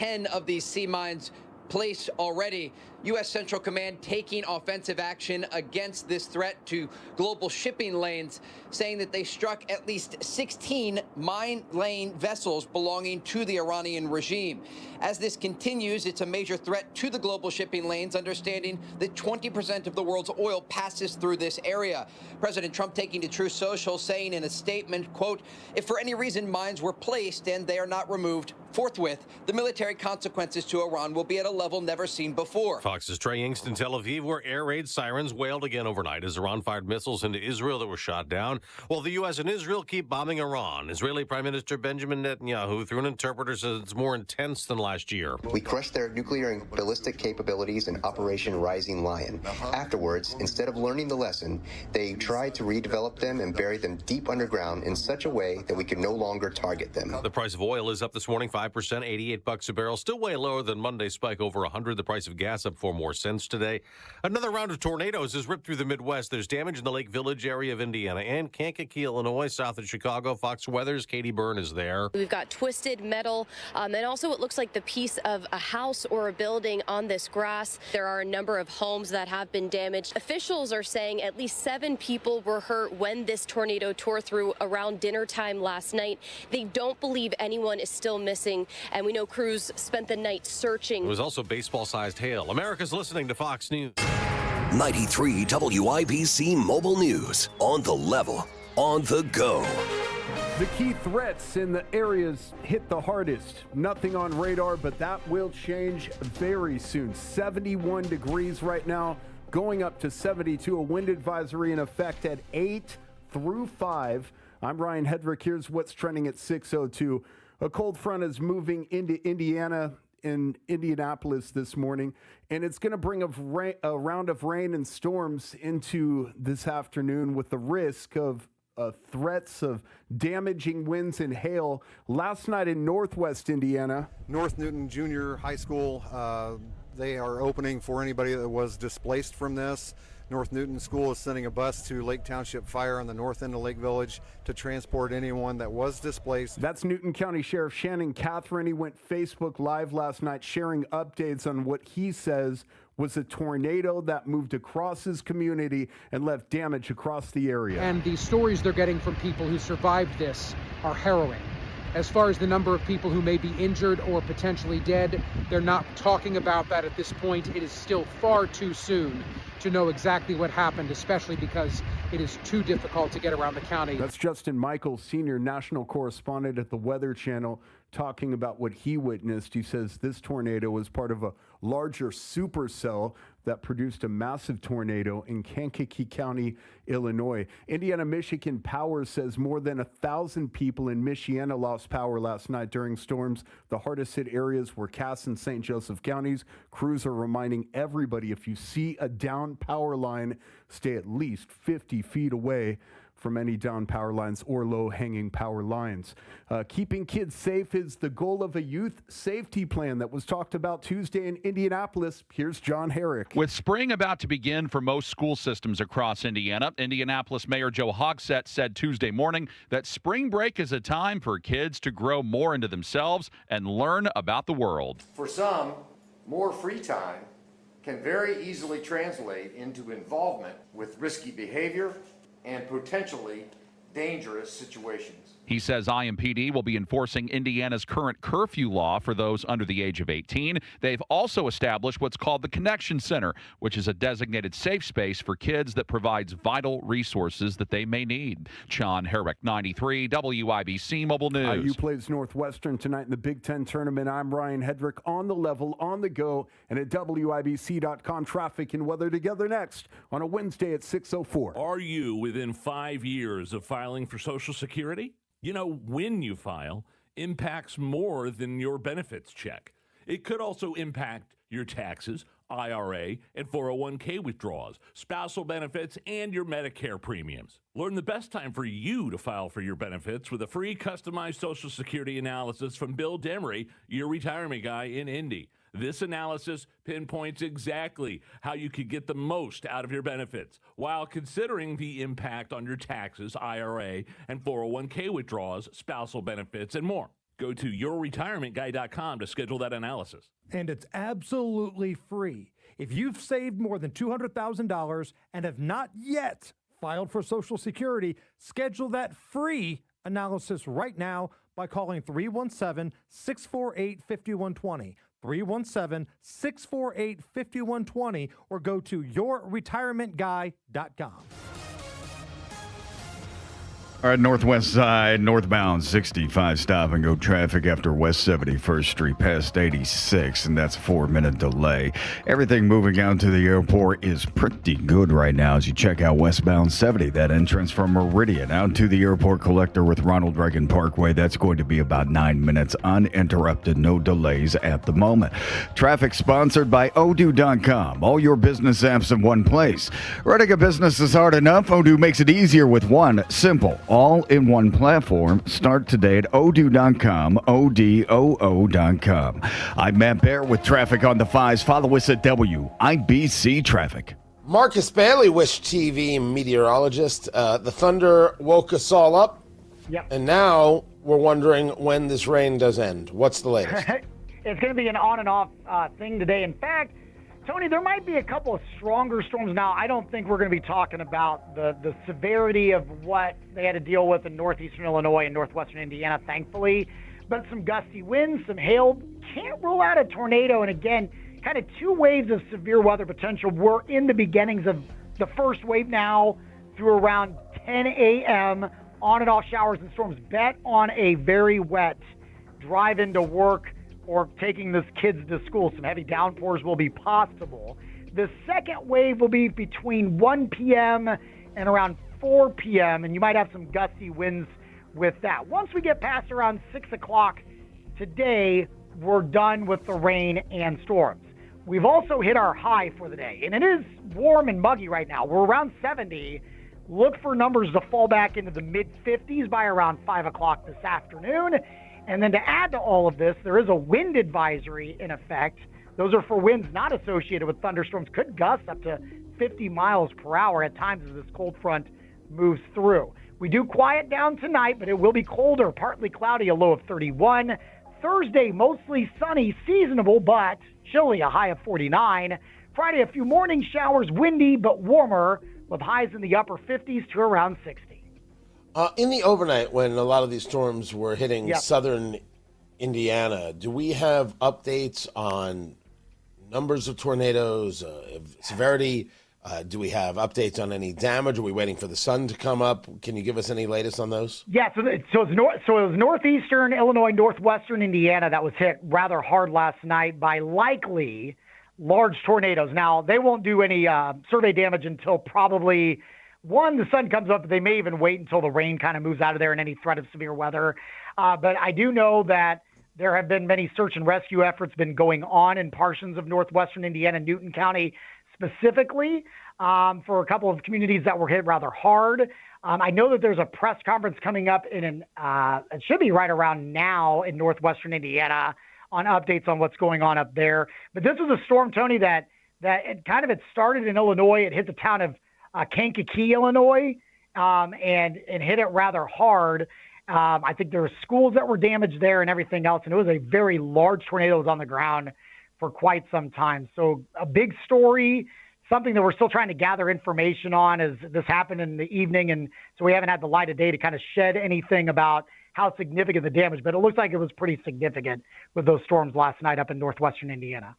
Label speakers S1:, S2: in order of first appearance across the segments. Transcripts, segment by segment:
S1: 10 of these sea mines placed already. U.S. Central Command taking offensive action against this threat to global shipping lanes, saying that they struck at least 16 mine-laying vessels belonging to the Iranian regime. As this continues, it's a major threat to the global shipping lanes, understanding that 20% of the world's oil passes through this area. President Trump taking to Truth Social, saying in a statement, quote, "If for any reason mines were placed and they are not removed forthwith, the military consequences to Iran will be at a level never seen before."
S2: Fox's Trey Yingst in Tel Aviv, where air raid sirens wailed again overnight as Iran fired missiles into Israel that were shot down, while the U.S. and Israel keep bombing Iran. Israeli Prime Minister Benjamin Netanyahu, through an interpreter, says it's more intense than last year.
S3: We crushed their nuclear and ballistic capabilities in Operation Rising Lion. Afterwards, instead of learning the lesson, they tried to redevelop them and bury them deep underground in such a way that we could no longer target them.
S2: The price of oil is up this morning 5%, $88 a barrel, still way lower than Monday's spike over 100. The price of gas up 4 more cents today. Another round of tornadoes has ripped through the Midwest. There's damage in the Lake Village area of Indiana and Kankakee, Illinois, south of Chicago. Fox Weather's Katie Byrne is there.
S4: We've got twisted metal, and also it looks like the piece of a house or a building on this grass. There are a number of homes that have been damaged. Officials are saying at least 7 people were hurt when this tornado tore through around dinner time last night. They don't believe anyone is still missing, and we know crews spent the night searching.
S2: It was also baseball-sized hail. America's listening to Fox News.
S5: 93 WIBC Mobile News. On the level, on the go.
S6: The key threats in the areas hit the hardest. Nothing on radar, but that will change very soon. 71 degrees right now, going up to 72. A wind advisory in effect at 8 through 5. I'm Ryan Hedrick. Here's what's trending at 6:02. A cold front is moving into Indiana in Indianapolis this morning, and it's going to bring a round of rain and storms into this afternoon with the risk of threats of damaging winds and hail. Last night in northwest Indiana,
S7: North Newton Junior High School, they are opening for anybody that was displaced from this. North Newton School is sending a bus to Lake Township Fire on the north end of Lake Village to transport anyone that was displaced.
S6: That's Newton County Sheriff Shannon Catherine. He went Facebook Live last night sharing updates on what he says was a tornado that moved across his community and left damage across the area.
S8: And the stories they're getting from people who survived this are harrowing. As far as the number of people who may be injured or potentially dead, they're not talking about that at this point. It is still far too soon to know exactly what happened, especially because it is too difficult to get around the county.
S6: That's Justin Michaels, senior national correspondent at the Weather Channel, talking about what he witnessed. He says this tornado was part of a larger supercell that produced a massive tornado in Kankakee County, Illinois. Indiana Michigan Power says more than 1,000 people in Michiana lost power last night during storms. The hardest hit areas were Cass and St. Joseph counties. Crews are reminding everybody, if you see a down power line, stay at least 50 feet away from any down power lines or low-hanging power lines. Keeping kids safe is the goal of a youth safety plan that was talked about Tuesday in Indianapolis. Here's John Herrick.
S9: With spring about to begin for most school systems across Indiana, Indianapolis Mayor Joe Hogsett said Tuesday morning that spring break is a time for kids to grow more into themselves and learn about the world.
S10: For some, more free time can very easily translate into involvement with risky behavior and potentially dangerous situations.
S9: He says IMPD will be enforcing Indiana's current curfew law for those under the age of 18. They've also established what's called the Connection Center, which is a designated safe space for kids that provides vital resources that they may need. John Herrick, 93 WIBC Mobile News.
S6: IU plays Northwestern tonight in the Big Ten tournament. I'm Ryan Hedrick, on the level, on the go, and at WIBC.com. Traffic and weather together next on a Wednesday at 6:04.
S11: Are you within 5 years of filing for Social Security? You know, when you file impacts more than your benefits check. It could also impact your taxes, IRA, and 401k withdrawals, spousal benefits, and your Medicare premiums. Learn the best time for you to file for your benefits with a free customized Social Security analysis from Bill Demery, your retirement guy in Indy. This analysis pinpoints exactly how you could get the most out of your benefits while considering the impact on your taxes, IRA, and 401k withdrawals, spousal benefits, and more. Go to yourretirementguy.com to schedule that analysis.
S12: And it's absolutely free. If you've saved more than $200,000 and have not yet filed for Social Security, schedule that free analysis right now by calling 317-648-5120. 317-648-5120 or go to yourretirementguy.com.
S13: All right, northwest side, northbound 65 stop and go traffic after West 71st Street past 86, and that's a 4-minute delay. Everything moving out to the airport is pretty good right now as you check out westbound 70, that entrance from Meridian out to the airport collector with Ronald Reagan Parkway. That's going to be about 9 minutes uninterrupted, no delays at the moment. Traffic sponsored by Odoo.com. All your business apps in one place. Running a business is hard enough. Odoo makes it easier with one simple all-in-one platform. Start today at odoo.com, odoo.com. I'm Matt Bear with traffic on the 5s. Follow us at WIBC Traffic.
S14: Marcus Bailey, Wish TV meteorologist. The thunder woke us all up.
S15: Yep.
S14: And now we're wondering when this rain does end. What's the latest?
S15: It's going to be an on and off thing today. In fact, Tony, there might be a couple of stronger storms now. I don't think we're going to be talking about the severity of what they had to deal with in northeastern Illinois and northwestern Indiana, thankfully. But some gusty winds, some hail. Can't rule out a tornado. And again, kind of 2 waves of severe weather potential. We're in the beginnings of the first wave now through around 10 a.m. On and off showers and storms. Bet on a very wet drive into work or taking the kids to school. Some heavy downpours will be possible. The second wave will be between 1 p.m. and around 4 p.m., and you might have some gusty winds with that. Once we get past around 6 o'clock today, we're done with the rain and storms. We've also hit our high for the day, and it is warm and muggy right now. We're around 70. Look for numbers to fall back into the mid-50s by around 5 o'clock this afternoon. And then to add to all of this, there is a wind advisory in effect. Those are for winds not associated with thunderstorms. Could gust up to 50 miles per hour at times as this cold front moves through. We do quiet down tonight, but it will be colder, partly cloudy, a low of 31. Thursday, mostly sunny, seasonable, but chilly, a high of 49. Friday, a few morning showers, windy, but warmer, with highs in the upper 50s to around 60.
S14: In the overnight, when a lot of these storms were hitting southern Indiana, do we have updates on numbers of tornadoes, severity? Do we have updates on any damage? Are we waiting for the sun to come up? Can you give us any latest on those?
S15: Yeah, so it was northeastern Illinois, northwestern Indiana that was hit rather hard last night by likely large tornadoes. Now, they won't do any survey damage until probably the sun comes up. They may even wait until the rain kind of moves out of there and any threat of severe weather. But I do know that there have been many search and rescue efforts been going on in portions of northwestern Indiana, Newton County specifically, for a couple of communities that were hit rather hard. I know that there's a press conference coming up it should be right around now in northwestern Indiana on updates on what's going on up there. But this was a storm, Tony, that it started in Illinois. It hit the town of Kankakee, Illinois, and hit it rather hard. I think there were schools that were damaged there and everything else, and it was a very large tornado that was on the ground for quite some time. So a big story, something that we're still trying to gather information on as this happened in the evening, and so we haven't had the light of day to kind of shed anything about how significant the damage, but it looks like it was pretty significant with those storms last night up in northwestern Indiana.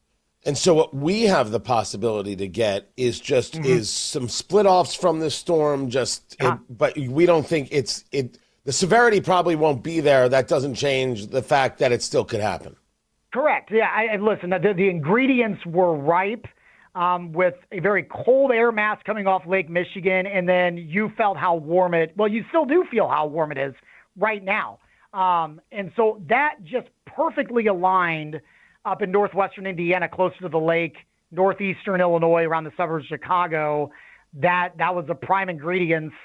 S14: And so what we have the possibility to get is just is some split offs from this storm. But we don't think the severity probably won't be there. That doesn't change the fact that it still could happen.
S15: Correct. Yeah. Listen, the ingredients were ripe with a very cold air mass coming off Lake Michigan, and then you felt how warm you still do feel how warm it is right now. And so that just perfectly aligned up in northwestern Indiana, closer to the lake, northeastern Illinois, around the suburbs of Chicago. That was the prime ingredients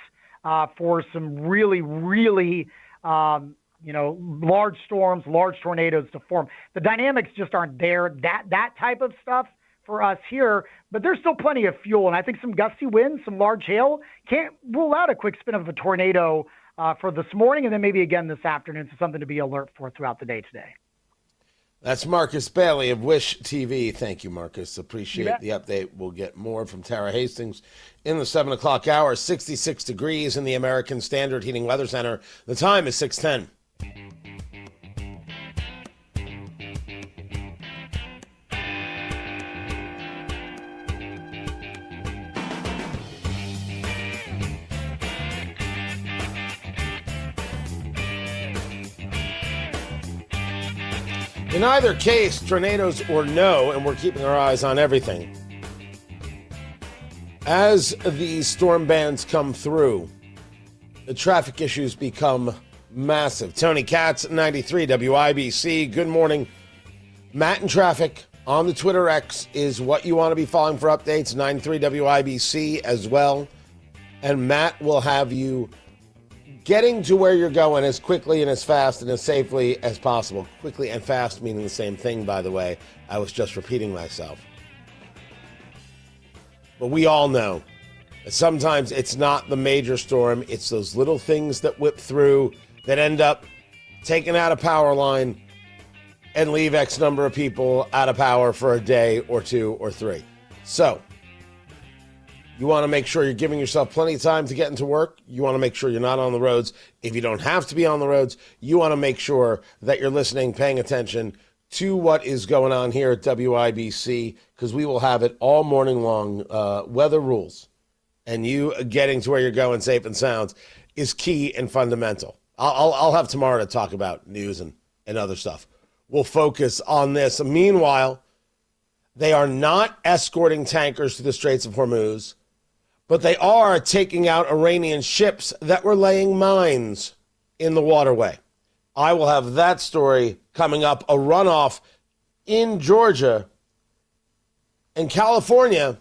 S15: for some really, really, large storms, large tornadoes to form. The dynamics just aren't there. That type of stuff for us here, but there's still plenty of fuel. And I think some gusty winds, some large hail, can't rule out a quick spin of a tornado for this morning and then maybe again this afternoon. So something to be alert for throughout the day today.
S14: That's Marcus Bailey of Wish TV. Thank you, Marcus. Appreciate the update. We'll get more from Tara Hastings in the 7 o'clock hour. 66 degrees in the American Standard Heating Weather Center. The time is 6:10. In either case, tornadoes or no, and we're keeping our eyes on everything. As these storm bands come through, the traffic issues become massive. Tony Katz, 93 WIBC. Good morning. Matt in traffic on the Twitter X is what you want to be following for updates. 93 WIBC as well. And Matt will have you getting to where you're going as quickly and as fast and as safely as possible. Quickly and fast meaning the same thing, by the way. I was just repeating myself. But we all know that sometimes it's not the major storm. It's those little things that whip through that end up taking out a power line and leave X number of people out of power for a day or two or three. So you want to make sure you're giving yourself plenty of time to get into work. You want to make sure you're not on the roads. If you don't have to be on the roads, you want to make sure that you're listening, paying attention to what is going on here at WIBC, because we will have it all morning long. Weather rules and you getting to where you're going safe and sound is key and fundamental. I'll have tomorrow to talk about news and other stuff. We'll focus on this. Meanwhile, they are not escorting tankers to the Straits of Hormuz, but they are taking out Iranian ships that were laying mines in the waterway. I will have that story coming up, a runoff in Georgia and California,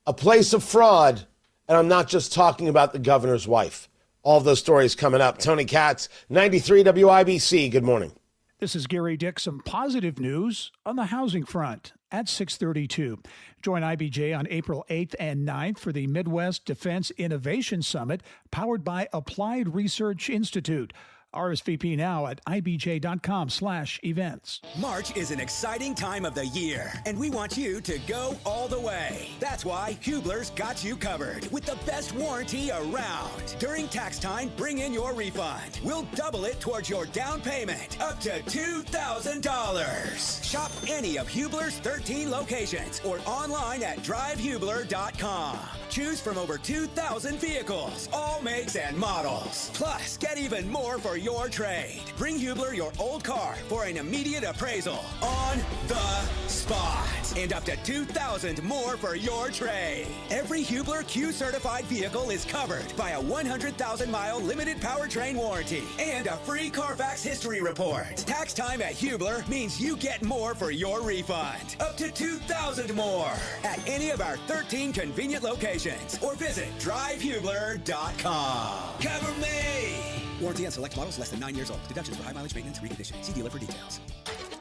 S14: a place of fraud. And I'm not just talking about the governor's wife. All of those stories coming up. Tony Katz, 93 WIBC. Good morning.
S16: This is Gary Dick. Some positive news on the housing front at 6:32. Join IBJ on April 8th and 9th for the Midwest Defense Innovation Summit, powered by Applied Research Institute. RSVP now at ibj.com/events.
S17: March is an exciting time of the year, and we want you to go all the way. That's why Hubler's got you covered with the best warranty around. During tax time, bring in your refund. We'll double it towards your down payment, up to $2,000. Shop any of Hubler's 13 locations or online at drivehubler.com. Choose from over 2,000 vehicles, all makes and models. Plus, get even more for your trade. Bring Hubler your old car for an immediate appraisal on the spot. And up to $2,000 more for your trade. Every Hubler Q-certified vehicle is covered by a 100,000-mile limited powertrain warranty and a free Carfax history report. Tax time at Hubler means you get more for your refund. Up to $2,000 more at any of our 13 convenient locations or visit drivehubler.com. Cover me!
S18: Warranty on select models less than 9 years old. Deductions for high mileage maintenance reconditioning. See dealer for details.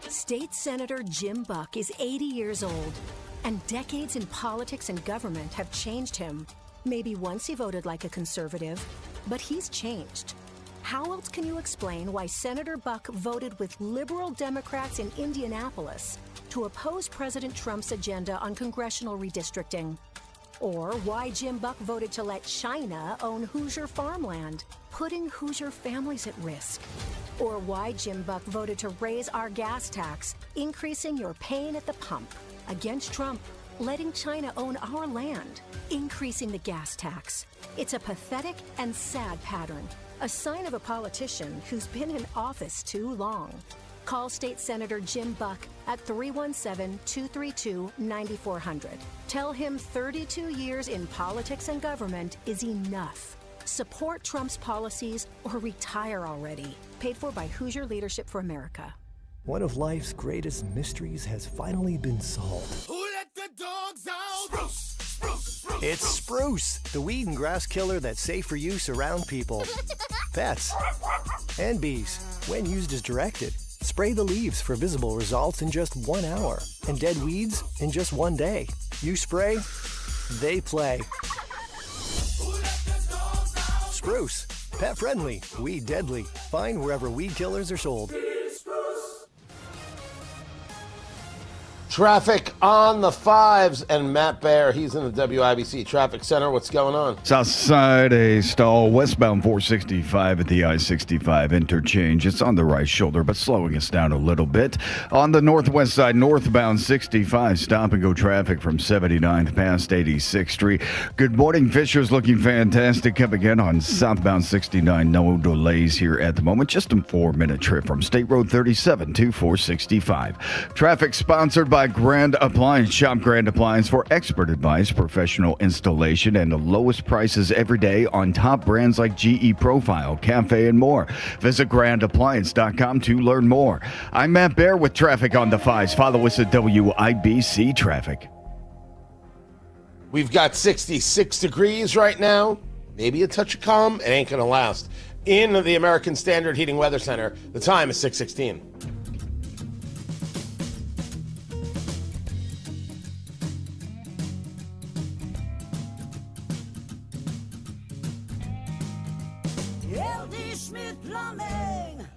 S19: State Senator Jim Buck is 80 years old, and decades in politics and government have changed him. Maybe once he voted like a conservative, but he's changed. How else can you explain why Senator Buck voted with liberal Democrats in Indianapolis to oppose President Trump's agenda on congressional redistricting? Or why Jim Buck voted to let China own Hoosier farmland, putting Hoosier families at risk? Or why Jim Buck voted to raise our gas tax, increasing your pain at the pump, against Trump, letting China own our land, increasing the gas tax. It's a pathetic and sad pattern, a sign of a politician who's been in office too long. Call State Senator Jim Buck at 317-232-9400. Tell him 32 years in politics and government is enough. Support Trump's policies or retire already. Paid for by Hoosier Leadership for America.
S20: One of life's greatest mysteries has finally been solved.
S21: Who let the dogs out? Spruce, spruce, spruce.
S20: It's spruce, the weed and grass killer that's safe for use around people, pets, and bees when used as directed. Spray the leaves for visible results in just 1 hour, and dead weeds in just 1 day. You spray, they play. Spruce, Pet friendly, weed deadly. Find wherever weed killers are sold.
S14: Traffic on the 5s, and Matt Baer, he's in the WIBC Traffic Center. What's going on?
S13: South side, a stall westbound 465 at the I-65 interchange. It's on the right shoulder, but slowing us down a little bit. On the northwest side, northbound 65, stop-and-go traffic from 79th past 86th Street. Good morning, Fisher's looking fantastic. Coming in on southbound 69, no delays here at the moment. Just a 4-minute trip from State Road 37 to 465. Traffic sponsored by Grand Appliance. Shop Grand Appliance for expert advice, professional installation, and the lowest prices every day on top brands like GE Profile, Cafe, and more. Visit grandappliance.com to learn more. I'm Matt Baer with traffic on the 5s. Follow us at WIBC Traffic.
S14: We've got 66 degrees right now. Maybe a touch of calm. It ain't going to last. In the American Standard Heating Weather Center, the time is 6:16.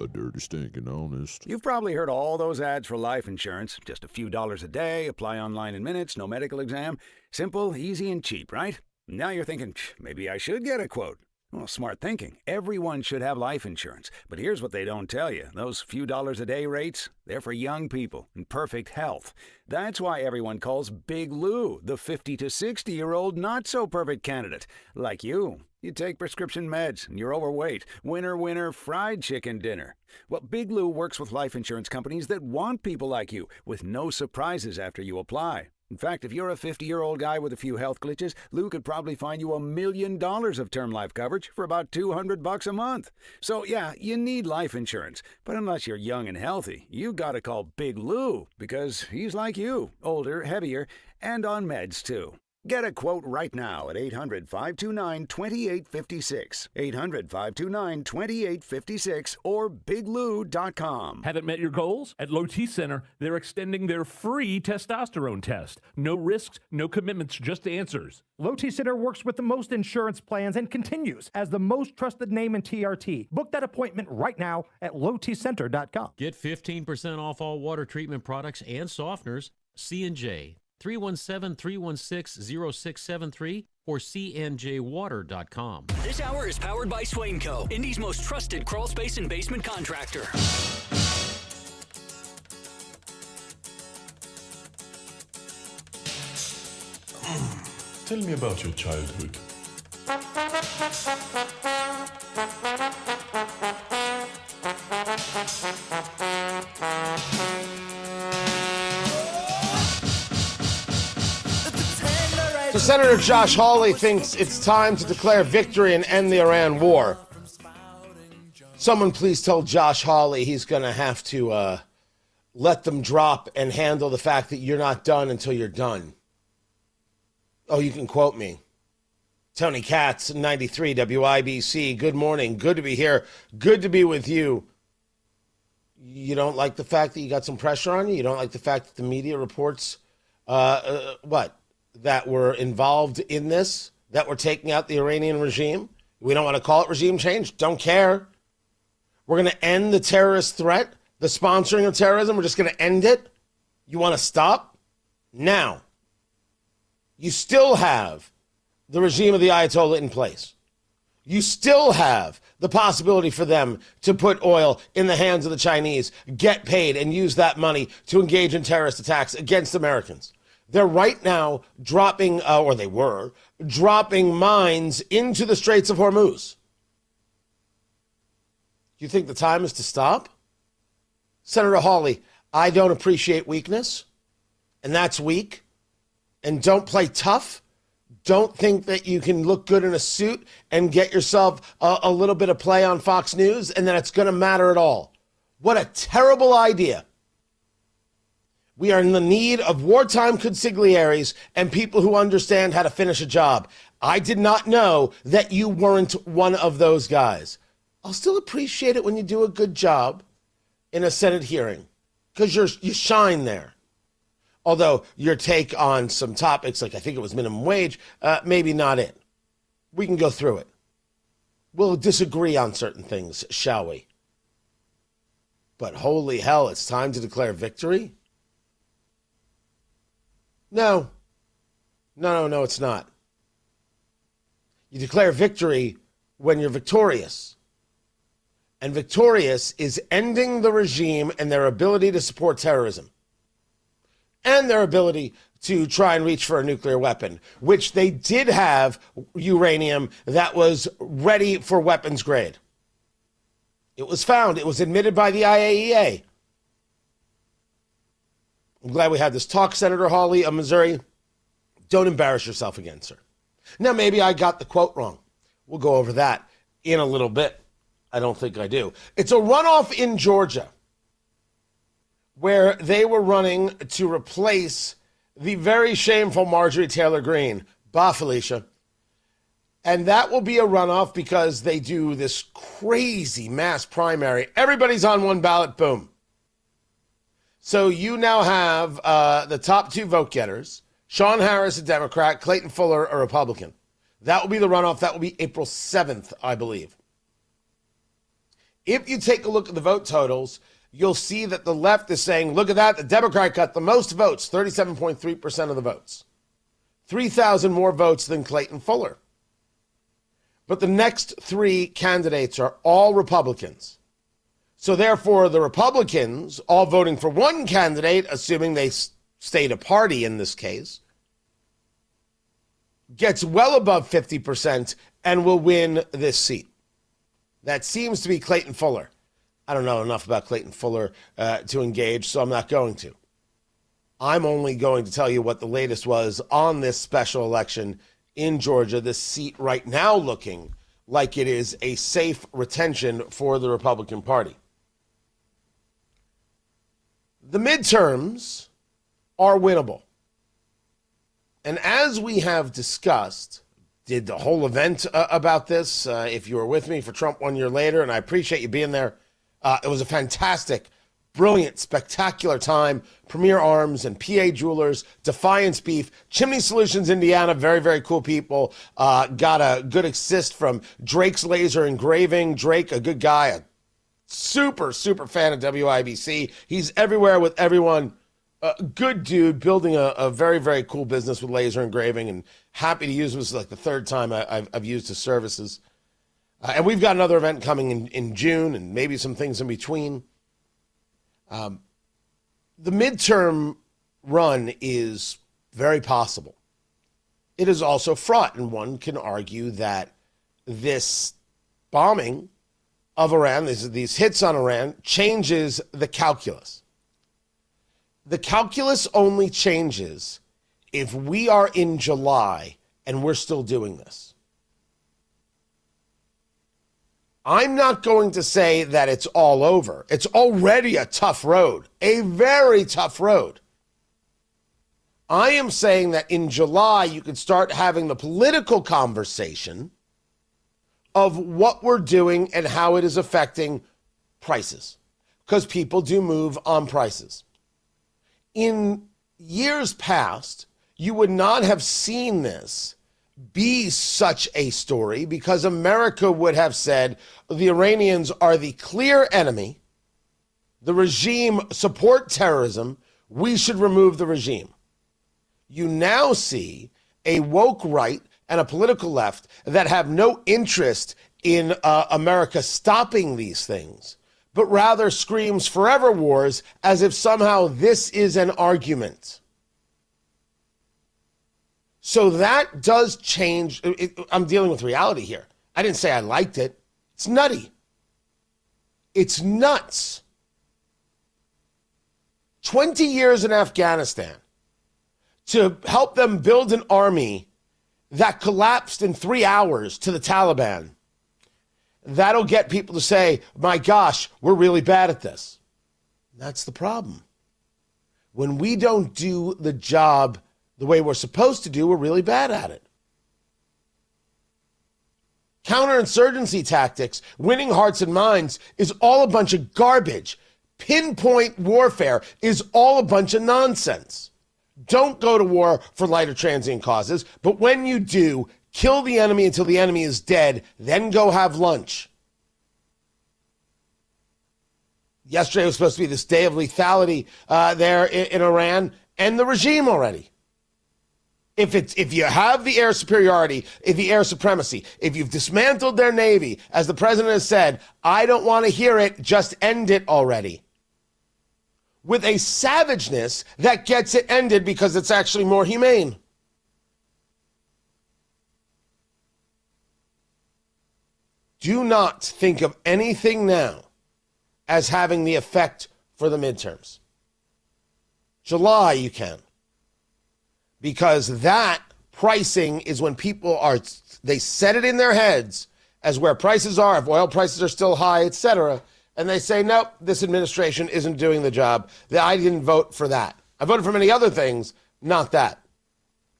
S1: A dirty, stinking honest.
S22: You've probably heard all those ads for life insurance. Just a few dollars a day, apply online in minutes, no medical exam. Simple, easy, and cheap, right? Now you're thinking, maybe I should get a quote. Well, smart thinking. Everyone should have life insurance. But here's what they don't tell you. Those few dollars a day rates, they're for young people in perfect health. That's why everyone calls Big Lou the 50 to 60-year-old not-so-perfect candidate. Like you. You take prescription meds, and you're overweight. Winner, winner, fried chicken dinner. Well, Big Lou works with life insurance companies that want people like you, with no surprises after you apply. In fact, if you're a 50-year-old guy with a few health glitches, Lou could probably find you $1 million of term life coverage for about $200 a month. So, yeah, you need life insurance. But unless you're young and healthy, you gotta call Big Lou, because he's like you, older, heavier, and on meds, too. Get a quote right now at 800-529-2856. 800-529-2856 or biglou.com.
S11: Haven't met your goals? At Low T Center, they're extending their free testosterone test. No risks, no commitments, just answers.
S12: Low T Center works with the most insurance plans and continues as the most trusted name in TRT. Book that appointment right now at lowtcenter.com.
S23: Get 15% off all water treatment products and softeners. C&J. 317-316-0673 or cnjwater.com.
S24: This hour is powered by Swainco, Indy's most trusted crawl space and basement contractor.
S1: Tell me about your childhood.
S14: So Senator Josh Hawley thinks it's time to declare victory and end the Iran war. Someone please tell Josh Hawley he's going to have to let them drop and handle the fact that you're not done until you're done. Oh, you can quote me. Tony Katz, 93 WIBC. Good morning. Good to be here. Good to be with you. You don't like the fact that you got some pressure on you? You don't like the fact that the media reports that we're involved in this, that we're taking out the Iranian regime? We don't want to call it regime change. Don't care. We're going to end the terrorist threat, the sponsoring of terrorism. We're just going to end it. You want to stop? Now, you still have the regime of the Ayatollah in place. You still have the possibility for them to put oil in the hands of the Chinese, get paid, and use that money to engage in terrorist attacks against Americans. They're right now dropping, or they were, dropping mines into the Straits of Hormuz. You think the time is to stop? Senator Hawley, I don't appreciate weakness, and that's weak. And don't play tough. Don't think that you can look good in a suit and get yourself a little bit of play on Fox News, and then it's going to matter at all. What a terrible idea. We are in the need of wartime consigliaries and people who understand how to finish a job. I did not know that you weren't one of those guys. I'll still appreciate it when you do a good job in a Senate hearing, because you shine there. Although your take on some topics, like I think it was minimum wage, maybe not it. We can go through it. We'll disagree on certain things, shall we? But holy hell, it's time to declare victory? No. No, it's not. You declare victory when you're victorious. And victorious is ending the regime and their ability to support terrorism. And their ability to try and reach for a nuclear weapon, which they did have uranium that was ready for weapons grade. It was found. It was admitted by the IAEA. I'm glad we had this talk, Senator Hawley of Missouri. Don't embarrass yourself again, sir. Now, maybe I got the quote wrong. We'll go over that in a little bit. I don't think I do. It's a runoff in Georgia where they were running to replace the very shameful Marjorie Taylor Greene. Bah, Felicia. And that will be a runoff because they do this crazy mass primary. Everybody's on one ballot, boom. So you now have the top two vote getters. Sean Harris, a Democrat, Clayton Fuller, a Republican. That will be the runoff. That will be April 7th, I believe. If you take a look at the vote totals, you'll see that the left is saying, look at that, the Democrat got the most votes, 37.3% of the votes. 3,000 more votes than Clayton Fuller. But the next three candidates are all Republicans. So therefore, the Republicans, all voting for one candidate, assuming they stayed a party in this case, gets well above 50% and will win this seat. That seems to be Clayton Fuller. I don't know enough about Clayton Fuller to engage, so I'm not going to. I'm only going to tell you what the latest was on this special election in Georgia, this seat right now looking like it is a safe retention for the Republican Party. The midterms are winnable. And as we have discussed, did the whole event about this, if you were with me for Trump 1 year later, and I appreciate you being there. It was a fantastic, brilliant, spectacular time. Premier Arms and PA Jewelers, Defiance Beef, Chimney Solutions Indiana, very, very cool people. Got a good assist from Drake's Laser Engraving. Drake, a good guy, a super, super fan of WIBC. He's everywhere with everyone. Good dude, building a very, very cool business with laser engraving, and happy to use him. This is like the third time I've used his services. And we've got another event coming in June and maybe some things in between. The midterm run is very possible. It is also fraught, and one can argue that this bombing of Iran, these hits on Iran, changes the calculus. The calculus only changes if we are in July and we're still doing this. I'm not going to say that it's all over. It's already a tough road, a very tough road. I am saying that in July, you could start having the political conversation of what we're doing and how it is affecting prices, because people do move on prices. In years past, you would not have seen this be such a story because America would have said the Iranians are the clear enemy. The regime support terrorism. We should remove the regime. You now see a woke right and a political left that have no interest in America stopping these things, but rather screams forever wars as if somehow this is an argument. So that does change. I'm dealing with reality here. I didn't say I liked it. It's nutty. It's nuts. 20 years in Afghanistan to help them build an army that collapsed in 3 hours to the Taliban. That'll get people to say, my gosh, we're really bad at this. That's the problem. When we don't do the job the way we're supposed to do, we're really bad at it. Counterinsurgency tactics, winning hearts and minds, is all a bunch of garbage. Pinpoint warfare is all a bunch of nonsense. Don't go to war for light or transient causes, but when you do, Kill the enemy until the enemy is dead, then go have lunch. Yesterday was supposed to be this day of lethality there in Iran. End the regime already. If you have the air superiority, the air supremacy, if you've dismantled their navy, as the president has said, I don't want to hear it, just end it already. With a savageness that gets it ended because it's actually more humane. Do not think of anything now as having the effect for the midterms. July, you can. Because that pricing is when people they set it in their heads as where prices are, if oil prices are still high, etc. And they say, nope, this administration isn't doing the job. I didn't vote for that. I voted for many other things, not that.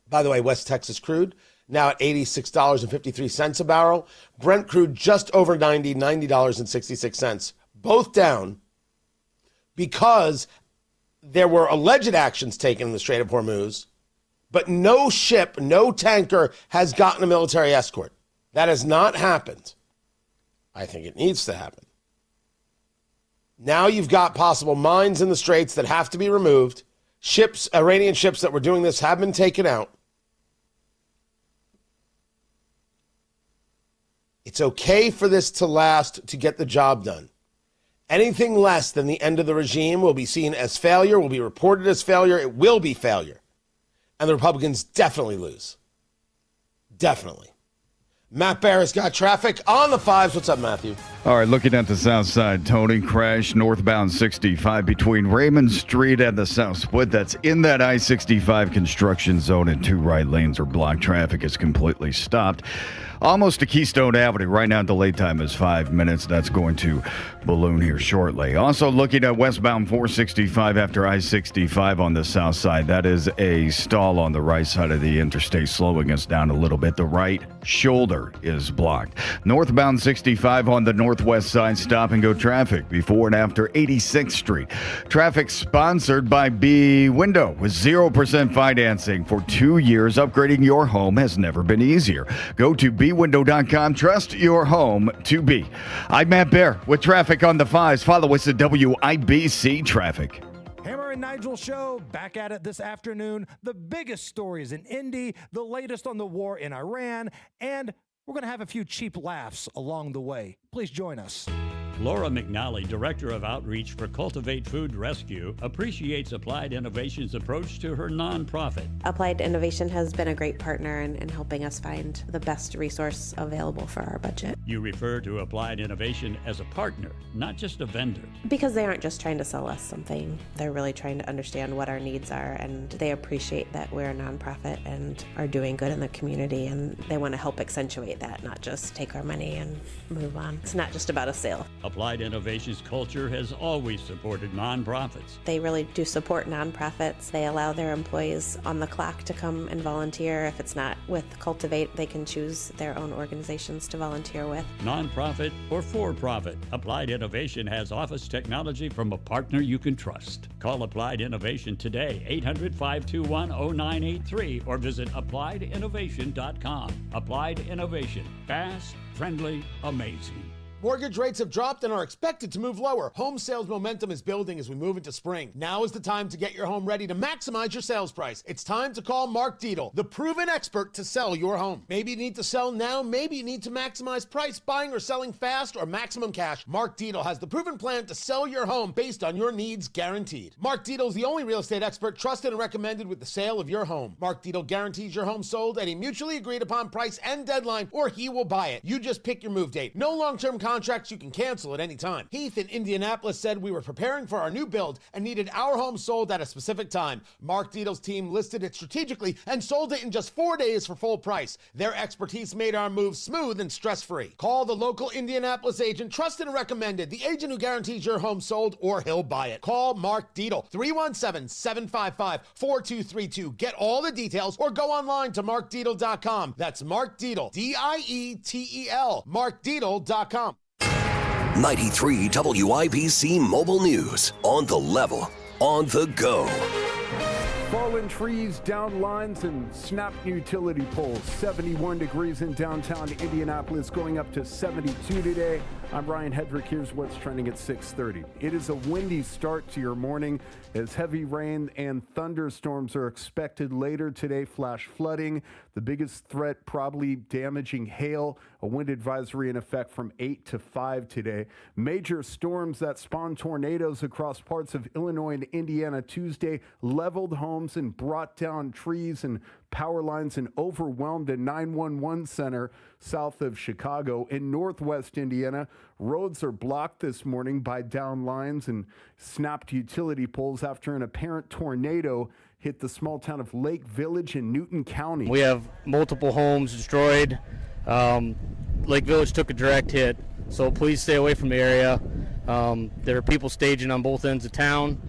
S14: By the way, West Texas crude, now at $86.53 a barrel. Brent crude just over $90.66. Both down because there were alleged actions taken in the Strait of Hormuz, but no ship, no tanker has gotten a military escort. That has not happened. I think it needs to happen. Now you've got possible mines in the straits that have to be removed. Ships, Iranian ships that were doing this have been taken out. It's okay for this to last to get the job done. Anything less than the end of the regime will be seen as failure, will be reported as failure. It will be failure. And the Republicans definitely lose. Definitely. Matt Barrett's got traffic on the 5s. What's up, Matthew?
S13: All right, looking at the south side, Tony, crash northbound 65 between Raymond Street and the South Split. That's in that I-65 construction zone, and 2 right lanes are blocked. Traffic is completely stopped. Almost to Keystone Avenue. Right now, delay time is 5 minutes. That's going to balloon here shortly. Also looking at westbound 465 after I-65 on the south side. That is a stall on the right side of the interstate, slowing us down a little bit. The right shoulder is blocked. Northbound 65 on the northwest side, stop and go traffic before and after 86th Street. Traffic sponsored by B Window with 0% financing for 2 years. Upgrading your home has never been easier. Go to bwindow.com. Trust your home to be. I'm Matt Bear with traffic on the 5s. Follow us at WIBC Traffic.
S12: Hammer and Nigel show back at it this afternoon. The biggest stories in Indy, the latest on the war in Iran, and we're going to have a few cheap laughs along the way. Please join us.
S2: Laura McNally, Director of Outreach for Cultivate Food Rescue, appreciates Applied Innovation's approach to her nonprofit.
S3: Applied Innovation has been a great partner in helping us find the best resource available for our budget.
S2: You refer to Applied Innovation as a partner, not just a vendor.
S3: Because they aren't just trying to sell us something. They're really trying to understand what our needs are, and they appreciate that we're a nonprofit and are doing good in the community, and they want to help accentuate that, not just take our money and move on. It's not just about a sale.
S2: Applied Innovation's culture has always supported nonprofits.
S3: They really do support nonprofits. They allow their employees on the clock to come and volunteer. If it's not with Cultivate, they can choose their own organizations to volunteer with.
S2: Nonprofit or for-profit, Applied Innovation has office technology from a partner you can trust. Call Applied Innovation today, 800-521-0983, or visit applieddinnovation.com. Applied Innovation, fast, friendly, amazing.
S14: Mortgage rates have dropped and are expected to move lower. Home sales momentum is building as we move into spring. Now is the time to get your home ready to maximize your sales price. It's time to call Mark Dietl, the proven expert to sell your home. Maybe you need to sell now, maybe you need to maximize price, buying or selling fast, or maximum cash. Mark Dietl has the proven plan to sell your home based on your needs, guaranteed. Mark Dietl is the only real estate expert trusted and recommended with the sale of your home. Mark Dietl guarantees your home sold at a mutually agreed upon price and deadline, or he will buy it. You just pick your move date. No long-term contracts you can cancel at any time. Heath in Indianapolis said we were preparing for our new build and needed our home sold at a specific time. Mark Dietl's team listed it strategically and sold it in just 4 days for full price. Their expertise made our move smooth and stress-free. Call the local Indianapolis agent, trusted and recommended, the agent who guarantees your home sold or he'll buy it. Call Mark Dietl, 317-755-4232. Get all the details or go online to markdietl.com. That's Mark Dietl, D-I-E-T-E-L, markdietl.com.
S4: 93 WIBC Mobile News. On the level, on the go.
S12: Fall
S6: fallen trees, down lines, and snapped utility poles. 71 degrees in downtown Indianapolis, going up to 72 today. I'm Ryan Hedrick. Here's what's trending at 6:30. It is a windy start to your morning as heavy rain and thunderstorms are expected later today. Flash flooding, the biggest threat probably damaging hail. A wind advisory in effect from 8 to 5 today. Major storms that spawn tornadoes across parts of Illinois and Indiana Tuesday leveled homes and brought down trees and power lines and overwhelmed a 911 center south of Chicago. In northwest Indiana, roads are blocked this morning by down lines and snapped utility poles after an apparent tornado hit the small town of Lake Village in Newton County.
S5: We have multiple homes destroyed. Lake Village took a direct hit, so please stay away from the area. There are people staging on both ends of town.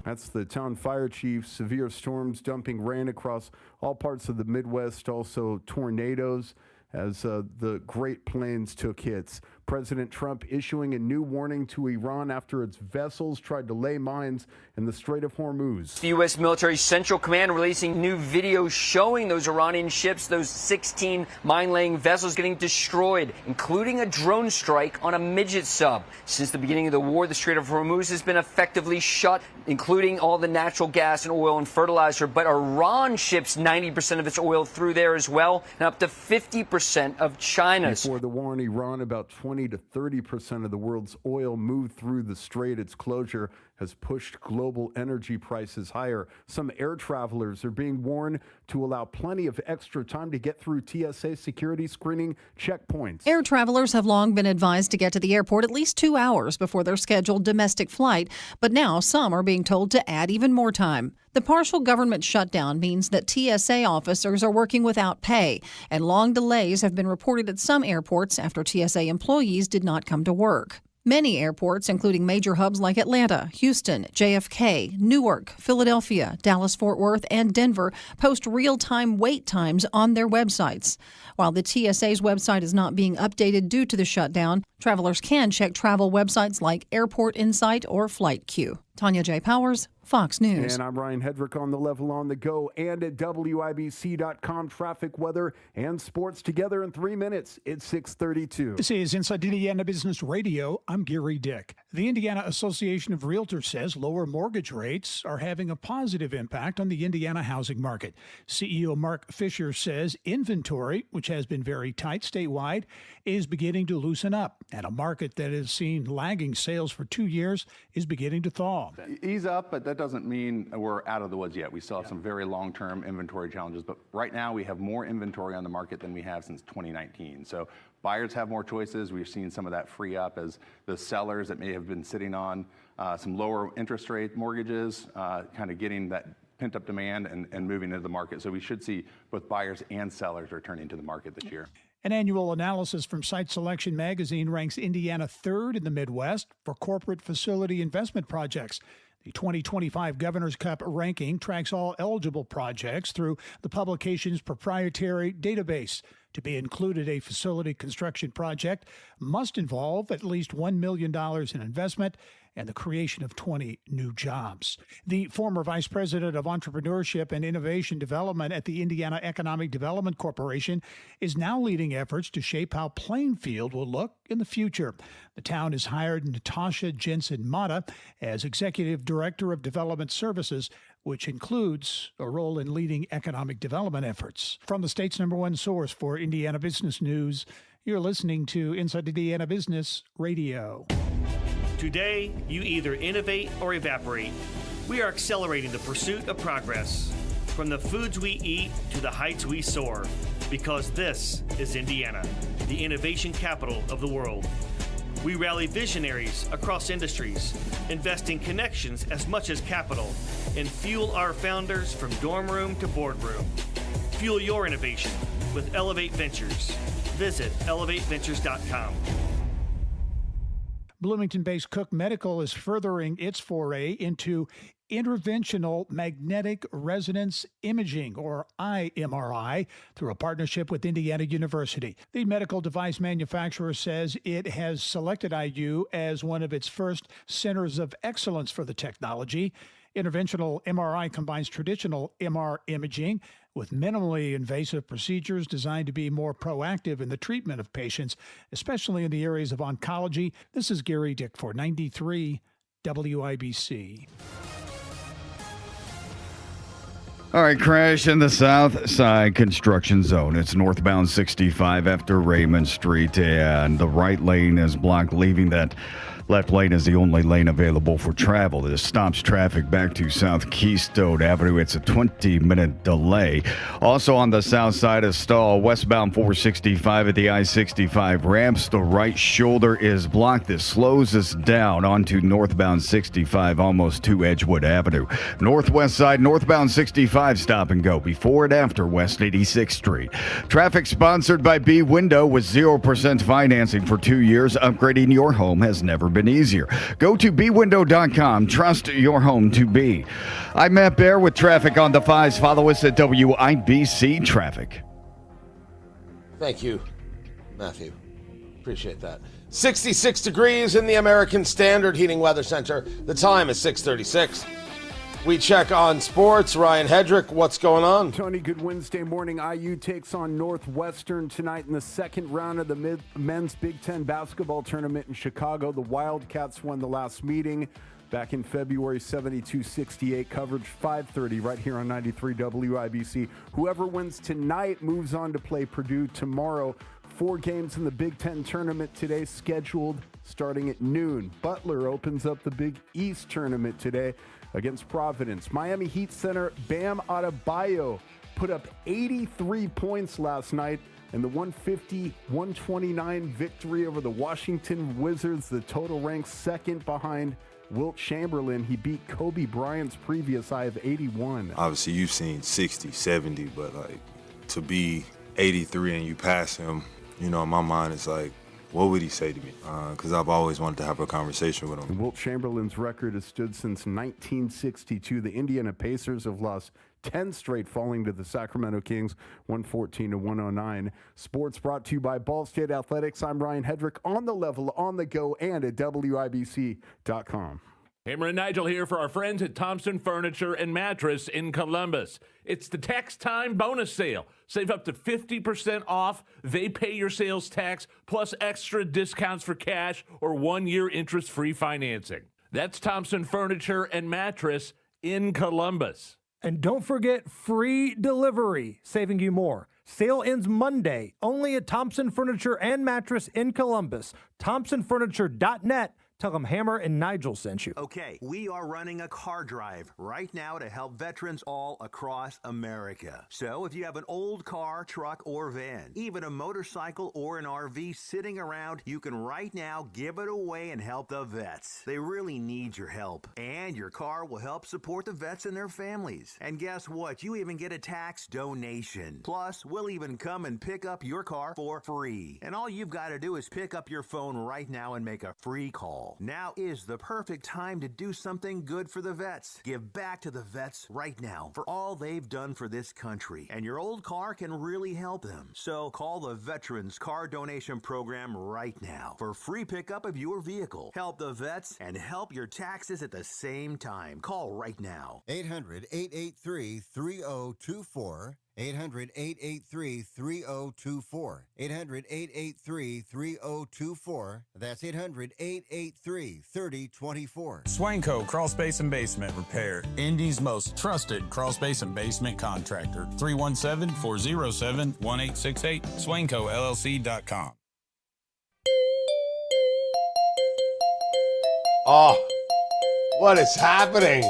S6: That's the town fire chief. Severe storms dumping rain across all parts of the Midwest, also tornadoes as the Great Plains took hits. President Trump issuing a new warning to Iran after its vessels tried to lay mines in the Strait of Hormuz.
S7: The U.S. Military Central Command releasing new videos showing those Iranian ships, those 16 mine-laying vessels getting destroyed, including a drone strike on a midget sub. Since the beginning of the war, the Strait of Hormuz has been effectively shut, including all the natural gas and oil and fertilizer. But Iran ships 90% of its oil through there as well, and up to 50% of China's.
S6: Before the war in Iran, about 20 to 30% of the world's oil moved through the strait. Its closure has pushed global energy prices higher. Some air travelers are being warned to allow plenty of extra time to get through TSA security screening checkpoints.
S8: Air travelers have long been advised to get to the airport at least 2 hours before their scheduled domestic flight, but now some are being told to add even more time. The partial government shutdown means that TSA officers are working without pay, and long delays have been reported at some airports after TSA employees did not come to work. Many airports, including major hubs like Atlanta, Houston, JFK, Newark, Philadelphia, Dallas-Fort Worth, and Denver, post real-time wait times on their websites. While the TSA's website is not being updated due to the shutdown, travelers can check travel websites like Airport Insight or Flight Q. Tanya J. Powers, Fox News.
S6: And I'm Ryan Hedrick on the level on the go and at WIBC.com. Traffic, weather, and sports together in 3 minutes. It's 6:32.
S16: This is Inside Indiana Business Radio. I'm Gary Dick. The Indiana Association of Realtors says lower mortgage rates are having a positive impact on the Indiana housing market. CEO Mark Fisher says inventory, which has been very tight statewide, is beginning to loosen up, and a market that has seen lagging sales for 2 years is beginning to thaw.
S10: Ease up, but that doesn't mean we're out of the woods yet. We still have some very long-term inventory challenges, but right now we have more inventory on the market than we have since 2019. So buyers have more choices. We've seen some of that free up as the sellers that may have been sitting on some lower interest rate mortgages, kind of getting that pent-up demand and moving into the market. So we should see both buyers and sellers returning to the market this year.
S16: An annual analysis from Site Selection magazine ranks Indiana third in the Midwest for corporate facility investment projects. The 2025 Governor's Cup ranking tracks all eligible projects through the publication's proprietary database. To be included, a facility construction project must involve at least $1 million in investment and the creation of 20 new jobs. The former vice president of entrepreneurship and innovation development at the Indiana Economic Development Corporation is now leading efforts to shape how Plainfield will look in the future. The town has hired Natasha Jensen-Mata as executive director of development services, which includes a role in leading economic development efforts. From the state's #1 source for Indiana business news, you're listening to Inside Indiana Business Radio.
S25: Today, you either innovate or evaporate. We are accelerating the pursuit of progress. From the foods we eat to the heights we soar. Because this is Indiana, the innovation capital of the world. We rally visionaries across industries, invest in connections as much as capital, and fuel our founders from dorm room to boardroom. Fuel your innovation with Elevate Ventures. Visit elevateventures.com.
S16: Bloomington-based Cook Medical is furthering its foray into interventional magnetic resonance imaging, or IMRI, through a partnership with Indiana University. The medical device manufacturer says it has selected IU as one of its first centers of excellence for the technology. Interventional MRI combines traditional MR imaging with minimally invasive procedures designed to be more proactive in the treatment of patients, especially in the areas of oncology. This is Gary Dick for 93 WIBC.
S13: All right, crash in the south side construction zone. It's northbound 65 after Raymond Street, and the right lane is blocked, leaving that left lane is the only lane available for travel. This stops traffic back to South Keystone Avenue. It's a 20-minute delay. Also on the south side of Stall, westbound 465 at the I-65 ramps. The right shoulder is blocked. This slows us down onto northbound 65, almost to Edgewood Avenue. Northwest side, northbound 65, stop and go before and after West 86th Street. Traffic sponsored by B Window with 0% financing for 2 years. Upgrading your home has never been easier. Go to bwindow.com. Trust your home to be. I'm Matt Bear with traffic on the 5s. Follow us at WIBC Traffic.
S14: Thank you, Matthew. Appreciate that. 66 degrees in the American Standard Heating Weather Center. The time is 6:36. We check on sports. Ryan Hedrick, what's going on?
S6: Tony, good Wednesday morning. IU takes on Northwestern tonight in the second round of the men's Big Ten basketball tournament in Chicago. The Wildcats won the last meeting back in February, 72-68. Coverage 5:30 right here on 93 WIBC. Whoever wins tonight moves on to play Purdue tomorrow. 4 games in the Big Ten tournament today scheduled starting at noon. Butler opens up the Big East tournament today against Providence. Miami Heat center Bam Adebayo put up 83 points last night in the 150-129 victory over the Washington Wizards. The total ranks second behind Wilt Chamberlain. He beat Kobe Bryant's previous high of 81.
S9: Obviously, you've seen 60, 70, but like to be 83 and you pass him, you know, in my mind, it's like, what would he say to me? Because I've always wanted to have a conversation with him.
S6: Wilt Chamberlain's record has stood since 1962. The Indiana Pacers have lost 10 straight, falling to the Sacramento Kings 114-109. Sports brought to you by Ball State Athletics. I'm Ryan Hedrick, on the level, on the go, and at WIBC.com.
S11: Hammer and Nigel here for our friends at Thompson Furniture and Mattress in Columbus. It's the tax time bonus sale. Save up to 50% off. They pay your sales tax plus extra discounts for cash or 1-year interest-free financing. That's Thompson Furniture and Mattress in Columbus.
S12: And don't forget free delivery, saving you more. Sale ends Monday, only at Thompson Furniture and Mattress in Columbus. ThompsonFurniture.net. Tell them Hammer and Nigel sent you.
S15: Okay, we are running a car drive right now to help veterans all across America. So if you have an old car, truck, or van, even a motorcycle or an RV sitting around, you can right now give it away and help the vets. They really need your help. And your car will help support the vets and their families. And guess what? You even get a tax donation. Plus, we'll even come and pick up your car for free. And all you've got to do is pick up your phone right now and make a free call. Now is the perfect time to do something good for the vets. Give back to the vets right now for all they've done for this country. And your old car can really help them. So call the Veterans Car Donation Program right now for free pickup of your vehicle. Help the vets and help your taxes at the same time. Call right now.
S17: 800-883-3024. 800-883-3024. 800-883-3024. That's 800-883-3024.
S18: Swainco Crawl Space and Basement Repair. Indy's most trusted crawl space and basement contractor. 317-407-1868. SwaincoLLC.com.
S14: Oh, what is happening?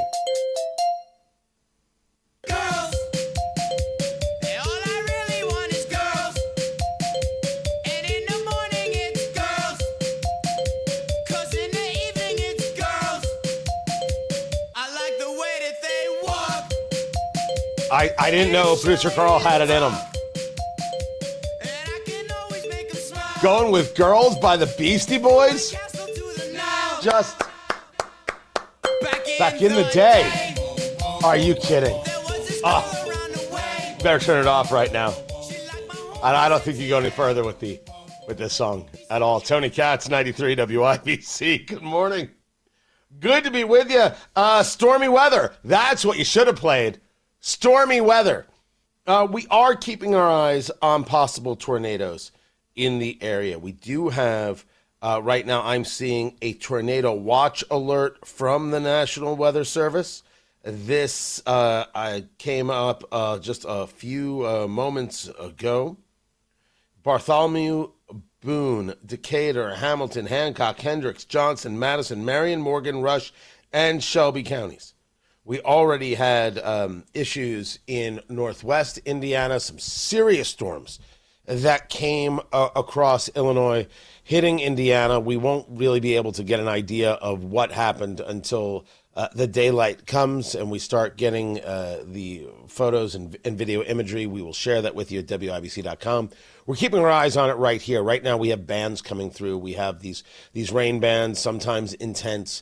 S14: I didn't know producer Carl had it in him. Going with Girls by the Beastie Boys? Just back in the day. Are you kidding? Oh, better turn it off right now. I don't think you go any further with this song at all. Tony Katz, 93 WIBC. Good morning. Good to be with you. Stormy weather. That's what you should have played. Stormy weather. We are keeping our eyes on possible tornadoes in the area. We do have, right now, I'm seeing a tornado watch alert from the National Weather Service. This came up just a few moments ago. Bartholomew, Boone, Decatur, Hamilton, Hancock, Hendricks, Johnson, Madison, Marion, Morgan, Rush, and Shelby counties. We already had issues in northwest Indiana, some serious storms that came across Illinois, hitting Indiana. We won't really be able to get an idea of what happened until the daylight comes and we start getting the photos and video imagery. We will share that with you at WIBC.com. We're keeping our eyes on it right here. Right now we have bands coming through. We have these rain bands, sometimes intense,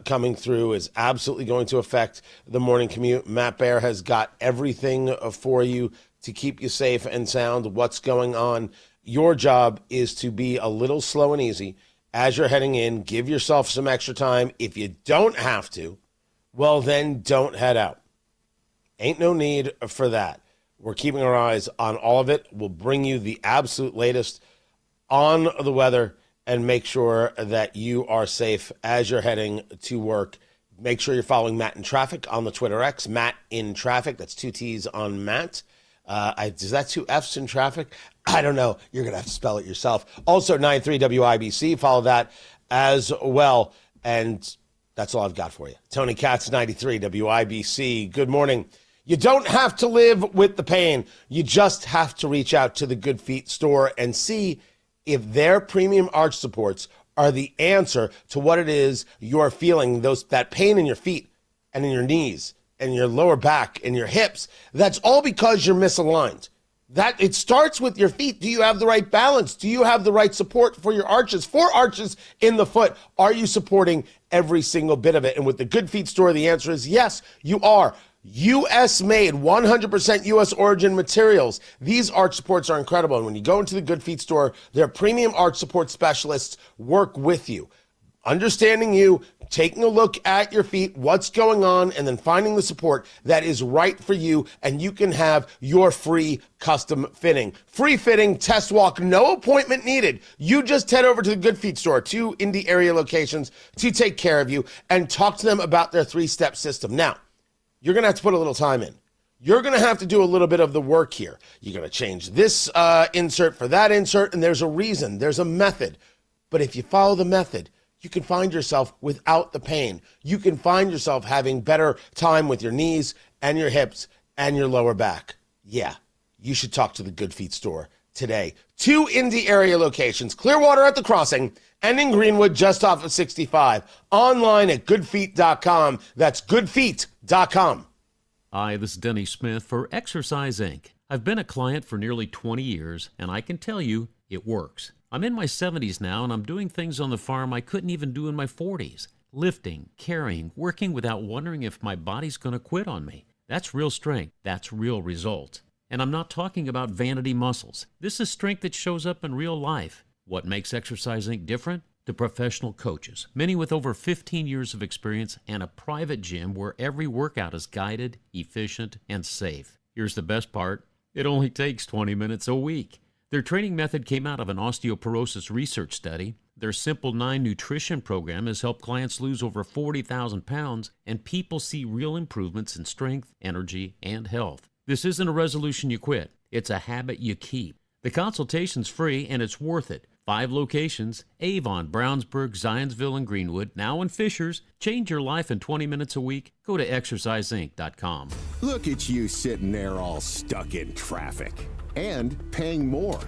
S14: coming through, is absolutely going to affect the morning commute. Matt Bear has got everything for you to keep you safe and sound. What's going on? Your job is to be a little slow and easy as you're heading in. Give yourself some extra time. If you don't have to, well, then don't head out. Ain't no need for that. We're keeping our eyes on all of it. We'll bring you the absolute latest on the weather and make sure that you are safe as you're heading to work. Make sure you're following Matt in Traffic on the Twitter X, Matt in Traffic. That's 2 T's on Matt. Is that 2 F's in Traffic? I don't know. You're going to have to spell it yourself. Also, 93 WIBC. Follow that as well. And that's all I've got for you. Tony Katz, 93 WIBC. Good morning. You don't have to live with the pain. You just have to reach out to the Good Feet store and see if their premium arch supports are the answer to what it is you're feeling, that pain in your feet and in your knees and your lower back and your hips. That's all because you're misaligned. That it starts with your feet. Do you have the right balance? Do you have the right support for your arches? 4 arches in the foot. Are you supporting every single bit of it? And with the Good Feet store, the answer is yes, you are. U.S. made, 100% U.S. origin materials. These arch supports are incredible. And when you go into the Good Feet store, their premium arch support specialists work with you, understanding you, taking a look at your feet, what's going on, and then finding the support that is right for you. And you can have your free custom fitting. Free fitting, test walk, no appointment needed. You just head over to the Good Feet store, 2 Indy area locations, to take care of you and talk to them about their 3-step system. Now, you're going to have to put a little time in. You're going to have to do a little bit of the work here. You're going to change this insert for that insert, and there's a reason. There's a method. But if you follow the method, you can find yourself without the pain. You can find yourself having better time with your knees and your hips and your lower back. Yeah, you should talk to the Good Feet store today. 2 Indy area locations, Clearwater at the Crossing and in Greenwood just off of 65. Online at goodfeet.com. That's goodfeet.com.
S19: Hi, this is Denny Smith for Exercise Inc. I've been a client for nearly 20 years, and I can tell you it works. I'm in my 70s now, and I'm doing things on the farm I couldn't even do in my 40s. Lifting, carrying, working without wondering if my body's going to quit on me. That's real strength. That's real result. And I'm not talking about vanity muscles. This is strength that shows up in real life. What makes Exercise Inc. different? The professional coaches, many with over 15 years of experience and a private gym where every workout is guided, efficient, and safe. Here's the best part. It only takes 20 minutes a week. Their training method came out of an osteoporosis research study. Their Simple 9 nutrition program has helped clients lose over 40,000 pounds, and people see real improvements in strength, energy, and health. This isn't a resolution you quit. It's a habit you keep. The consultation's free, and it's worth it. 5 locations, Avon, Brownsburg, Zionsville, and Greenwood, now in Fishers. Change your life in 20 minutes a week. Go to exerciseinc.com.
S20: Look at you sitting there all stuck in traffic and paying more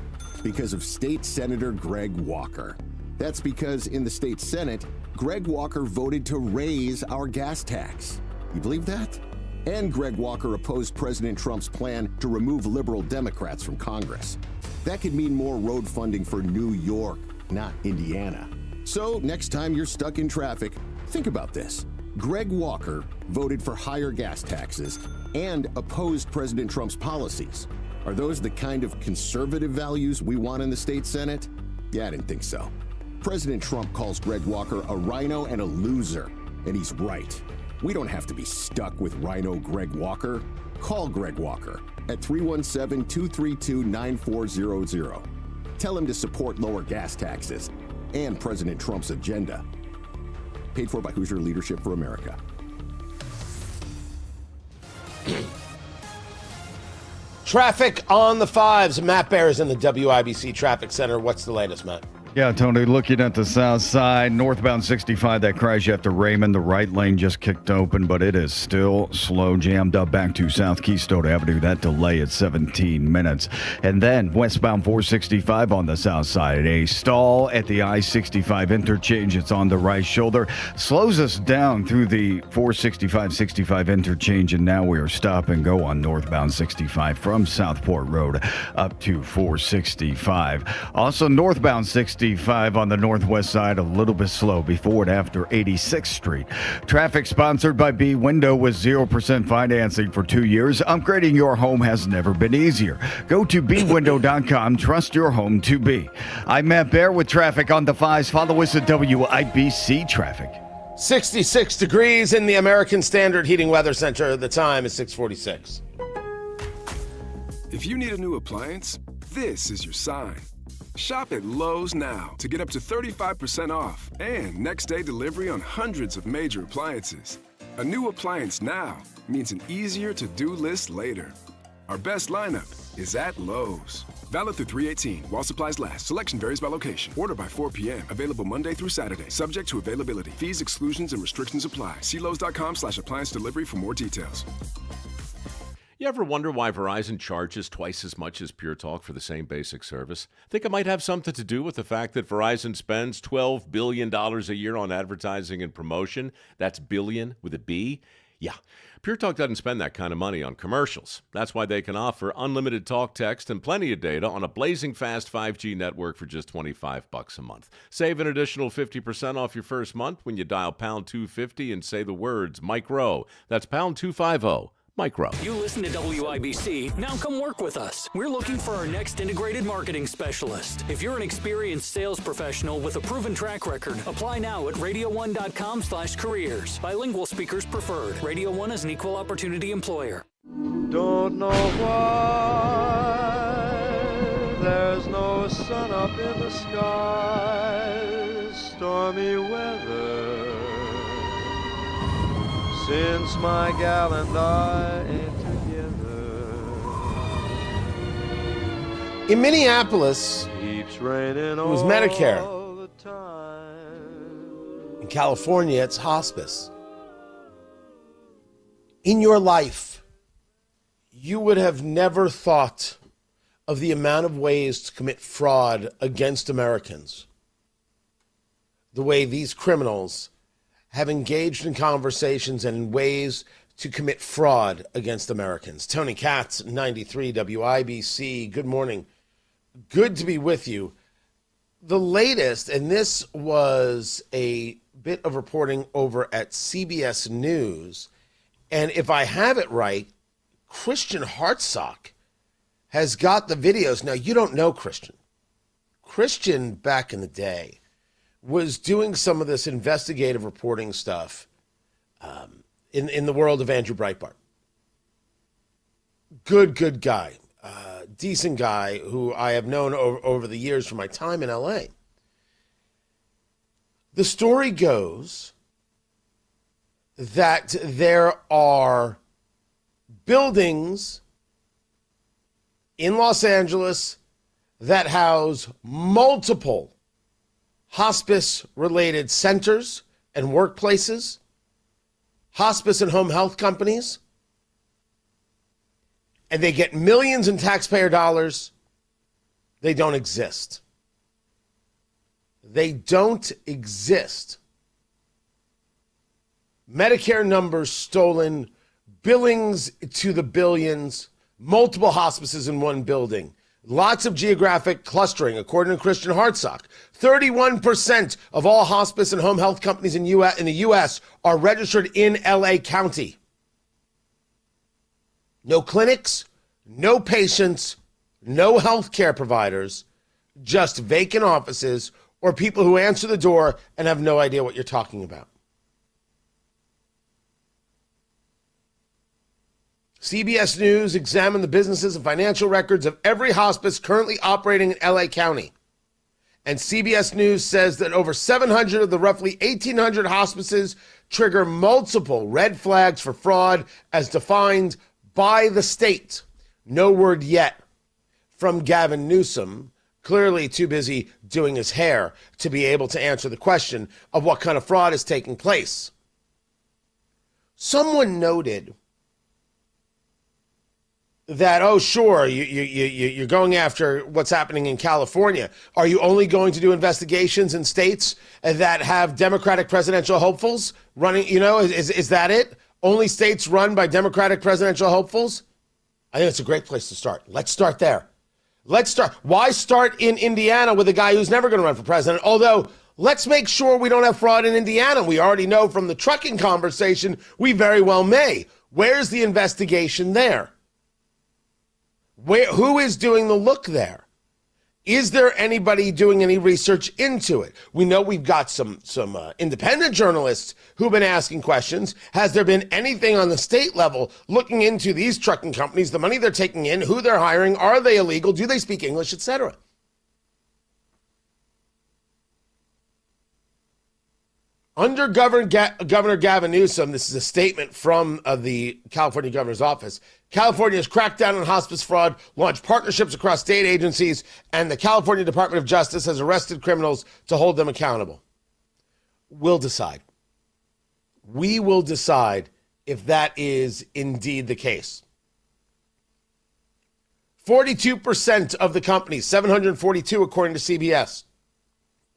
S20: because of State Senator Greg Walker. That's because in the state Senate, Greg Walker voted to raise our gas tax. You believe that? And Greg Walker opposed President Trump's plan to remove liberal Democrats from Congress. That could mean more road funding for New York, not Indiana. So next time you're stuck in traffic, think about this. Greg Walker voted for higher gas taxes and opposed President Trump's policies. Are those the kind of conservative values we want in the state Senate? Yeah, I didn't think so. President Trump calls Greg Walker a rhino and a loser. And he's right. We don't have to be stuck with Rhino Greg Walker. Call Greg Walker at 317-232-9400. Tell him to support lower gas taxes and President Trump's agenda. Paid for by Hoosier Leadership for America.
S14: Traffic on the 5s. Matt Bear is in the WIBC Traffic Center. What's the latest, Matt?
S13: Yeah, Tony, looking at the south side, northbound 65, that crash after Raymond, the right lane just kicked open, but it is still slow, jammed up back to South Keystone Avenue. That delay at 17 minutes. And then westbound 465 on the south side, a stall at the I-65 interchange. It's on the right shoulder. Slows us down through the 465-65 interchange, and now we are stop and go on northbound 65 from Southport Road up to 465. Also, northbound 65 on the northwest side, a little bit slow before and after 86th Street. Traffic sponsored by B Window with 0% financing for 2 years. Upgrading your home has never been easier. Go to bwindow.com. Trust your home to be. I'm Matt Bear with traffic on the 5s. Follow us at WIBC Traffic.
S14: 66 degrees in the American Standard Heating Weather Center. The time is 6:46.
S1: If you need a new appliance, this is your sign. Shop at Lowe's now to get up to 35% off and next-day delivery on hundreds of major appliances. A new appliance now means an easier-to-do list later. Our best lineup is at Lowe's. Valid through 3/18 while supplies last. Selection varies by location. Order by 4 p.m. Available Monday through Saturday. Subject to availability. Fees, exclusions, and restrictions apply. See Lowe's.com/appliance delivery for more details.
S21: You ever wonder why Verizon charges twice as much as Pure Talk for the same basic service? Think it might have something to do with the fact that Verizon spends $12 billion a year on advertising and promotion? That's billion with a B? Yeah. Pure Talk doesn't spend that kind of money on commercials. That's why they can offer unlimited talk, text, and plenty of data on a blazing fast 5G network for just $25 a month. Save an additional 50% off your first month when you dial pound 250 and say the words Micro. That's pound 250. Micro.
S22: You listen to WIBC, now come work with us. We're looking for our next integrated marketing specialist. If you're an experienced sales professional with a proven track record, apply now at radio1.com/careers. Bilingual speakers preferred. Radio 1 is an equal opportunity employer.
S23: Don't know why there's no sun up in the sky. Stormy weather. Since my gal and I ain't together.
S14: In Minneapolis,
S23: Keeps raining
S14: it was
S23: all
S14: Medicare.
S23: the time.
S14: In California, it's hospice. In your life, you would have never thought of the amount of ways to commit fraud against Americans. The way these criminals have engaged in conversations and in ways to commit fraud against Americans. Tony Katz, 93 WIBC. Good morning. Good to be with you. The latest, and this was a bit of reporting over at CBS News, and if I have it right, Christian Hartsock has got the videos. Now, you don't know Christian. Christian, back in the day, was doing some of this investigative reporting stuff in the world of Andrew Breitbart. Good guy. Decent guy who I have known over the years from my time in L.A. The story goes that there are buildings in Los Angeles that house multiple hospice-related centers and workplaces, hospice and home health companies, and they get millions in taxpayer dollars. They don't exist. They don't exist. Medicare numbers stolen, billings to the billions, multiple hospices in one building. Lots of geographic clustering, according to Christian Hartsock. 31% of all hospice and home health companies in the U.S. are registered in L.A. County. No clinics, no patients, no health care providers, just vacant offices or people who answer the door and have no idea what you're talking about. CBS News examined the businesses and financial records of every hospice currently operating in LA County. And CBS News says that over 700 of the roughly 1,800 hospices trigger multiple red flags for fraud as defined by the state. No word yet from Gavin Newsom, clearly too busy doing his hair to be able to answer the question of what kind of fraud is taking place. Someone noted that, oh, sure, you're going after what's happening in California. Are you only going to do investigations in states that have Democratic presidential hopefuls running? You know, is that it? Only states run by Democratic presidential hopefuls? I think it's a great place to start. Let's start there. Let's start. Why start in Indiana with a guy who's never going to run for president? Although, let's make sure we don't have fraud in Indiana. We already know from the trucking conversation we very well may. Where's the investigation there? Who is doing the look there? Is there anybody doing any research into it? We know we've got some independent journalists who've been asking questions. Has there been anything on the state level looking into these trucking companies, the money they're taking in, who they're hiring, are they illegal, do they speak English, etc.? Under Governor Gavin Newsom, this is a statement from the California governor's office. California has cracked down on hospice fraud, launched partnerships across state agencies, and the California Department of Justice has arrested criminals to hold them accountable. We'll decide. We will decide if that is indeed the case. 42% of the companies, 742 according to CBS,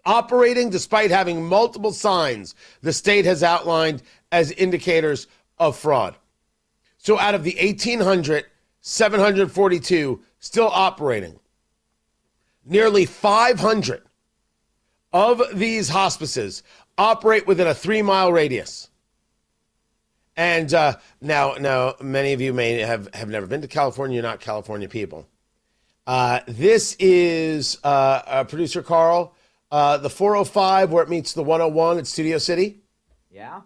S14: operating despite having multiple signs the state has outlined as indicators of fraud. So out of the 1,800, 742 still operating. Nearly 500 of these hospices operate within a 3-mile radius. And now, many of you may have never been to California. You're not California people. This is producer Carl. The 405 where it meets the 101 at Studio City.
S2: Yeah.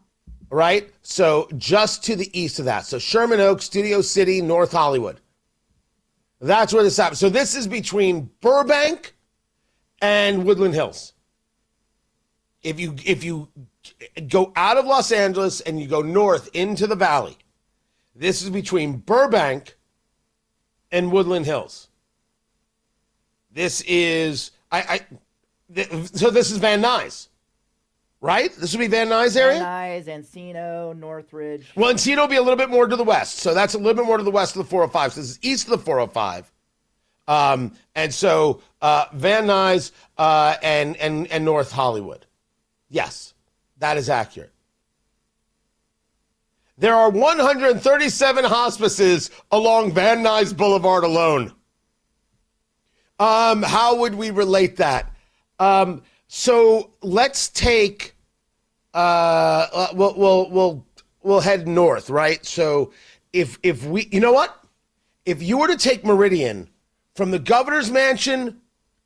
S14: Right? So just to the east of that. So Sherman Oaks, Studio City, North Hollywood. That's where this happens. So this is between Burbank and Woodland Hills. If you go out of Los Angeles and you go north into the valley, this is between Burbank and Woodland Hills. This is so this is Van Nuys, right? This would be Van Nuys area?
S2: Van Nuys, Encino, Northridge.
S14: Well, Encino will be a little bit more to the west. So that's a little bit more to the west of the 405. So this is east of the 405. And so Van Nuys and North Hollywood. Yes, that is accurate. There are 137 hospices along Van Nuys Boulevard alone. How would we relate that? So let's take, we'll head north, right? So if we, you know what? If you were to take Meridian from the governor's mansion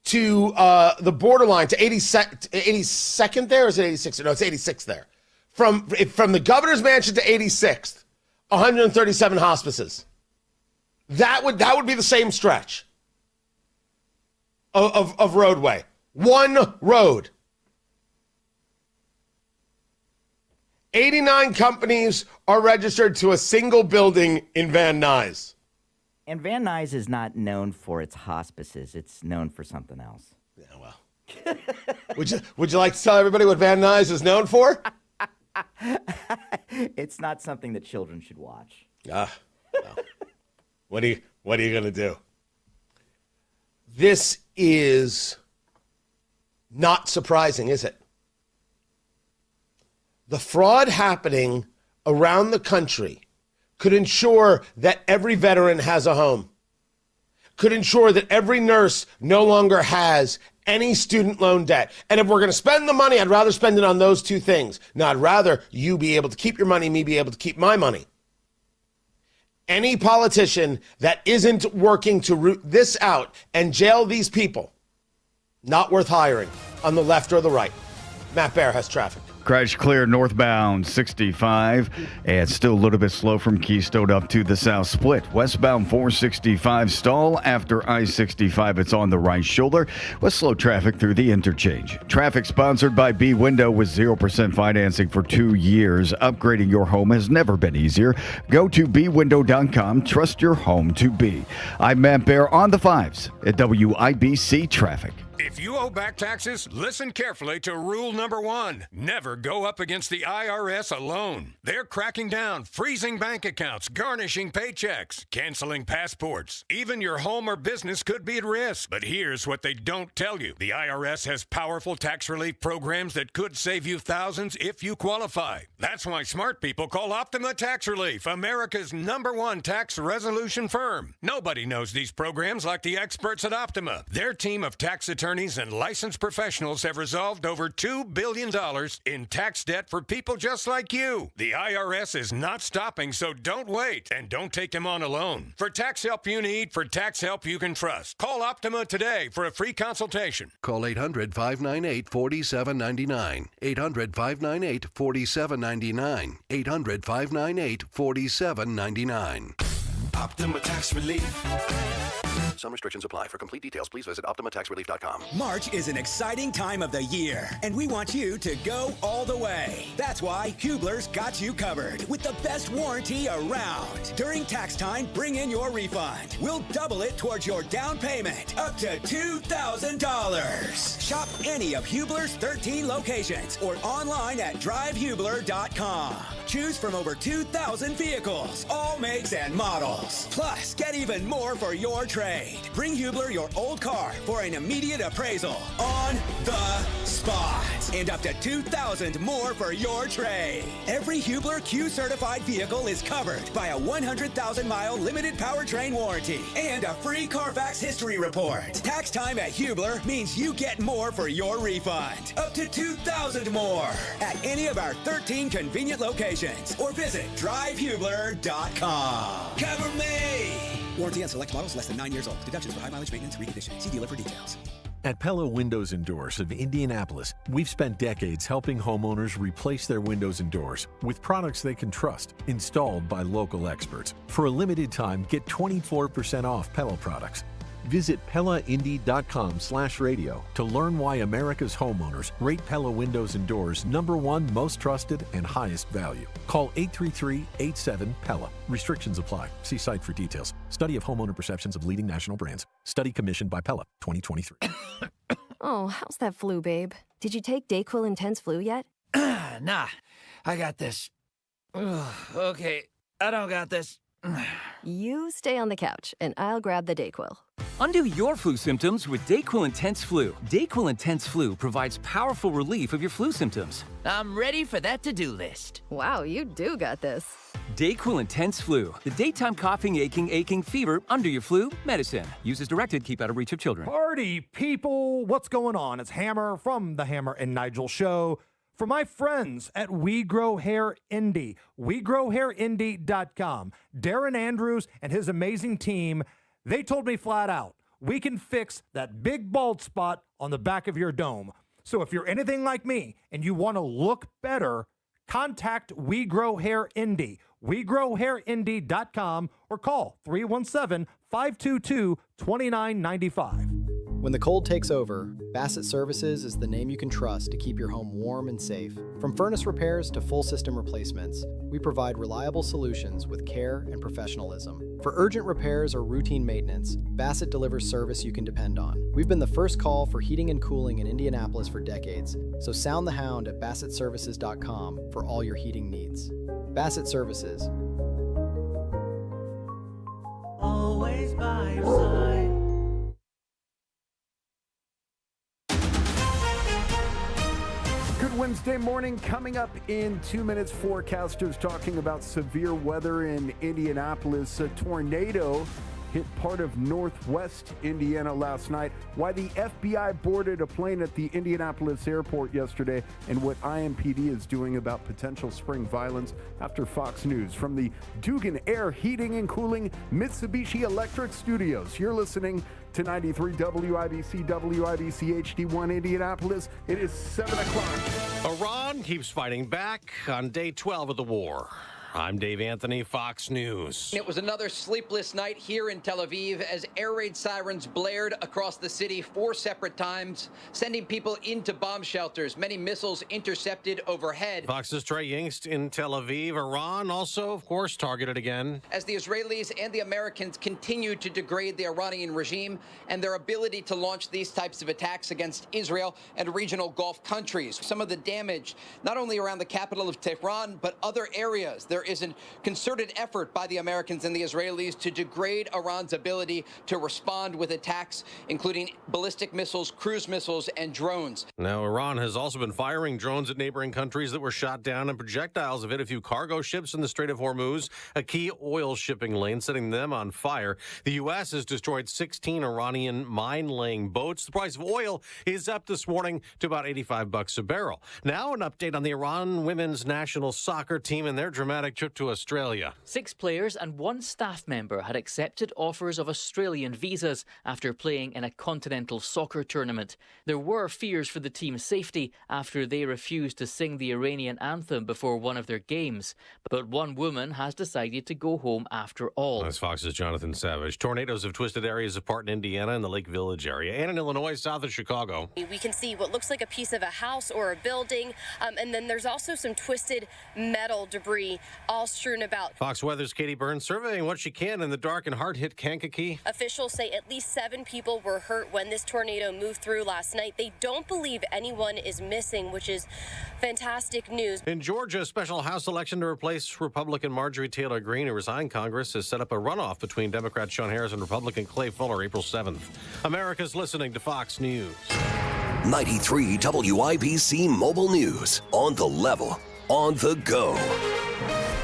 S14: to the borderline to 82nd there, or is it 86th? No, it's 86th there. From the governor's mansion to 86th, 137 hospices. That would be the same stretch of roadway. One road. 89 companies are registered to a single building in Van Nuys.
S2: And Van Nuys is not known for its hospices. It's known for something else.
S14: Yeah, well. Would you like to tell everybody what Van Nuys is known for?
S2: It's not something that children should watch.
S14: Well. What are you going to do? This is not surprising, is it? The fraud happening around the country could ensure that every veteran has a home, could ensure that every nurse no longer has any student loan debt. And if we're going to spend the money, I'd rather spend it on those two things. Now, I'd rather you be able to keep your money, me be able to keep my money. Any politician that isn't working to root this out and jail these people, not worth hiring on the left or the right. Matt Bear has traffic.
S13: Crash clear northbound 65 and still a little bit slow from Keystone up to the South Split. Westbound 465 stall after I-65. It's on the right shoulder with slow traffic through the interchange. Traffic sponsored by B Window with 0% financing for 2 years. Upgrading your home has never been easier. Go to bwindow.com. Trust your home to be. I'm Matt Bear on the 5s at WIBC Traffic.
S3: If you owe back taxes, listen carefully to rule number 1. Never go up against the IRS alone. They're cracking down, freezing bank accounts, garnishing paychecks, canceling passports. Even your home or business could be at risk. But here's what they don't tell you. The IRS has powerful tax relief programs that could save you thousands if you qualify. That's why smart people call Optima Tax Relief, America's #1 tax resolution firm. Nobody knows these programs like the experts at Optima. Their team of tax attorneys and licensed professionals have resolved over $2 billion in tax debt for people just like you. The IRS is not stopping, so don't wait and don't take them on alone. For tax help you need, for tax help you can trust, call Optima today for a free consultation.
S4: Call 800-598-4799. 800-598-4799. 800-598-4799.
S5: Optima Tax Relief. Some restrictions apply. For complete details, please visit OptimaTaxRelief.com.
S7: March is an exciting time of the year, and we want you to go all the way. That's why Hubler's got you covered with the best warranty around. During tax time, bring in your refund. We'll double it towards your down payment, up to $2,000. Shop any of Hubler's 13 locations or online at drivehubler.com. Choose from over 2,000 vehicles, all makes and models. Plus, get even more for your trade. Bring Hubler your old car for an immediate appraisal on the spot. And up to $2,000 more for your trade. Every Hubler Q certified vehicle is covered by a 100,000-mile limited powertrain warranty and a free Carfax history report. Tax time at Hubler means you get more for your refund. Up to $2,000 more at any of our 13 convenient locations or visit drivehubler.com. Cover me! Warranty on select models less than 9 years old. Deductions for high mileage maintenance reconditioning. See dealer for details.
S24: At Pella Windows and Doors of Indianapolis, we've spent decades helping homeowners replace their windows and doors with products they can trust, installed by local experts. For a limited time, get 24% off Pella products. Visit PellaIndy.com/radio to learn why America's homeowners rate Pella Windows and Doors #1 most trusted and highest value. Call 833-87-PELLA. Restrictions apply. See site for details. Study of homeowner perceptions of leading national brands. Study commissioned by Pella, 2023.
S26: Oh, how's that flu, babe? Did you take DayQuil Intense Flu yet?
S27: Nah, I got this. Ugh, okay, I don't got this.
S26: You stay on the couch, and I'll grab the DayQuil.
S28: Undo your flu symptoms with DayQuil Intense Flu. DayQuil Intense Flu provides powerful relief of your flu symptoms.
S27: I'm ready for that to-do list.
S26: Wow, you do got this.
S28: DayQuil Intense Flu. The daytime coughing, aching, fever, under your flu medicine. Use as directed. Keep out of reach of children.
S12: Party people, what's going on? It's Hammer from the Hammer and Nigel Show. For my friends at We Grow Hair Indie, WeGrowHairIndie.com. Darren Andrews and his amazing team, they told me flat out, we can fix that big bald spot on the back of your dome. So if you're anything like me and you want to look better, contact We Grow Hair Indie, WeGrowHairIndie.com, or call 317-522-2995.
S29: When the cold takes over, Bassett Services is the name you can trust to keep your home warm and safe. From furnace repairs to full system replacements, we provide reliable solutions with care and professionalism. For urgent repairs or routine maintenance, Bassett delivers service you can depend on. We've been the first call for heating and cooling in Indianapolis for decades, so sound the hound at BassettServices.com for all your heating needs. Bassett Services.
S30: Always by your side.
S6: Good Wednesday morning. Coming up in 2 minutes, forecasters talking about severe weather in Indianapolis. A tornado hit part of northwest Indiana last night. Why the FBI boarded a plane at the Indianapolis airport yesterday, and what IMPD is doing about potential spring violence after Fox News. From the Dugan Air Heating and Cooling Mitsubishi Electric Studios, you're listening to 93 WIBC, WIBC HD1 Indianapolis. It is 7 o'clock.
S8: Iran keeps fighting back on day 12 of the war. I'm Dave Anthony, Fox News.
S9: It was another sleepless night here in Tel Aviv as air raid sirens blared across the city 4 separate times, sending people into bomb shelters. Many missiles intercepted overhead.
S8: Fox's Trey Yingst in Tel Aviv. Iran also, of course, targeted again.
S9: As the Israelis and the Americans continue to degrade the Iranian regime and their ability to launch these types of attacks against Israel and regional Gulf countries. Some of the damage, not only around the capital of Tehran, but other areas. There is a concerted effort by the Americans and the Israelis to degrade Iran's ability to respond with attacks, including ballistic missiles, cruise missiles, and drones.
S8: Now, Iran has also been firing drones at neighboring countries that were shot down, and projectiles have hit a few cargo ships in the Strait of Hormuz, a key oil shipping lane, setting them on fire. The U.S. has destroyed 16 Iranian mine-laying boats. The price of oil is up this morning to about $85 a barrel. Now, an update on the Iran women's national soccer team and their dramatic trip to Australia.
S10: 6 players and 1 staff member had accepted offers of Australian visas after playing in a continental soccer tournament. There were fears for the team's safety after they refused to sing the Iranian anthem before one of their games. But one woman has decided to go home after all.
S8: That's Fox's Jonathan Savage. Tornadoes have twisted areas apart in Indiana and the Lake Village area, and in Illinois, south of Chicago.
S11: We can see what looks like a piece of a house or a building, and then there's also some twisted metal debris all strewn about.
S8: Fox Weather's Katie Burns surveying what she can in the dark and hard-hit Kankakee.
S11: Officials say at least 7 people were hurt when this tornado moved through last night. They don't believe anyone is missing, which is fantastic news.
S8: In Georgia, a special House election to replace Republican Marjorie Taylor Greene, who resigned Congress, has set up a runoff between Democrat Sean Harris and Republican Clay Fuller April 7th. America's listening to Fox News.
S5: 93 WIBC Mobile News. On the level, on the go.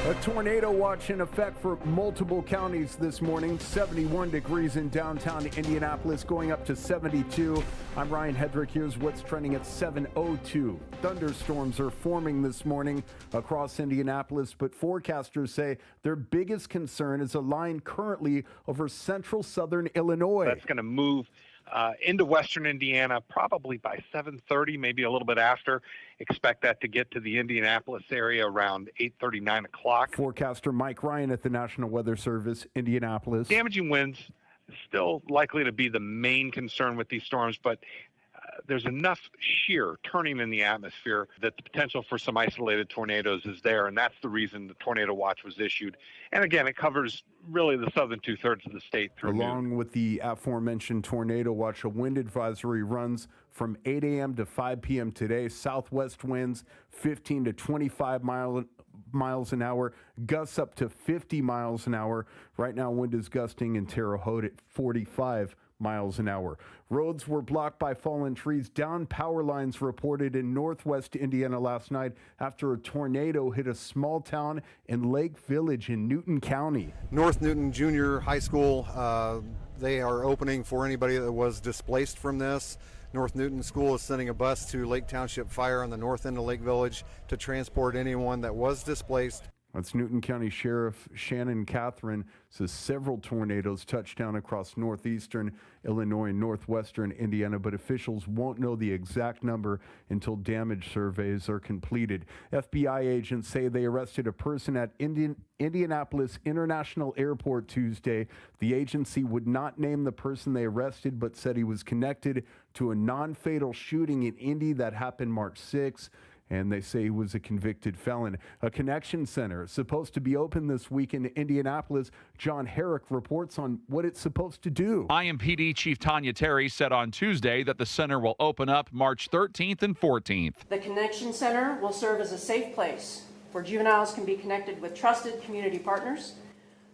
S6: A tornado watch in effect for multiple counties this morning. 71 degrees in downtown Indianapolis, going up to 72. I'm Ryan Hedrick. Here's what's trending at 7:02. Thunderstorms are forming this morning across Indianapolis, but forecasters say their biggest concern is a line currently over central southern Illinois.
S15: That's going to move into western Indiana probably by 7:30, maybe a little bit after. Expect that to get to the Indianapolis area around 8:30, 9 o'clock.
S6: Forecaster Mike Ryan at the National Weather Service, Indianapolis.
S15: Damaging winds still likely to be the main concern with these storms, but there's enough shear turning in the atmosphere that the potential for some isolated tornadoes is there, and that's the reason the tornado watch was issued. And again, it covers really the southern 2/3 of the state through
S6: Along
S15: noon.
S6: with the aforementioned tornado watch, a wind advisory runs from 8 a.m. to 5 p.m. today. Southwest winds 15 to 25 miles an hour, gusts up to 50 miles an hour. Right now, wind is gusting in Terre Haute at 45 miles an hour. Roads were blocked by fallen trees. Down power lines reported in northwest Indiana last night after a tornado hit a small town in Lake Village in Newton County.
S16: North Newton Junior High School, they are opening for anybody that was displaced from this. North Newton School is sending a bus to Lake Township Fire on the north end of Lake Village to transport anyone that was displaced.
S6: That's Newton County Sheriff Shannon Catherine says several tornadoes touched down across northeastern Illinois and northwestern Indiana, but officials won't know the exact number until damage surveys are completed. FBI agents say they arrested a person at Indianapolis International Airport Tuesday. The agency would not name the person they arrested, but said he was connected to a non-fatal shooting in Indy that happened March 6th. And they say he was a convicted felon. A connection center is supposed to be open this week in Indianapolis. John Herrick reports on what it's supposed to do.
S17: IMPD Chief Tanya Terry said on Tuesday that the center will open up March 13th and 14th.
S18: The connection center will serve as a safe place where juveniles can be connected with trusted community partners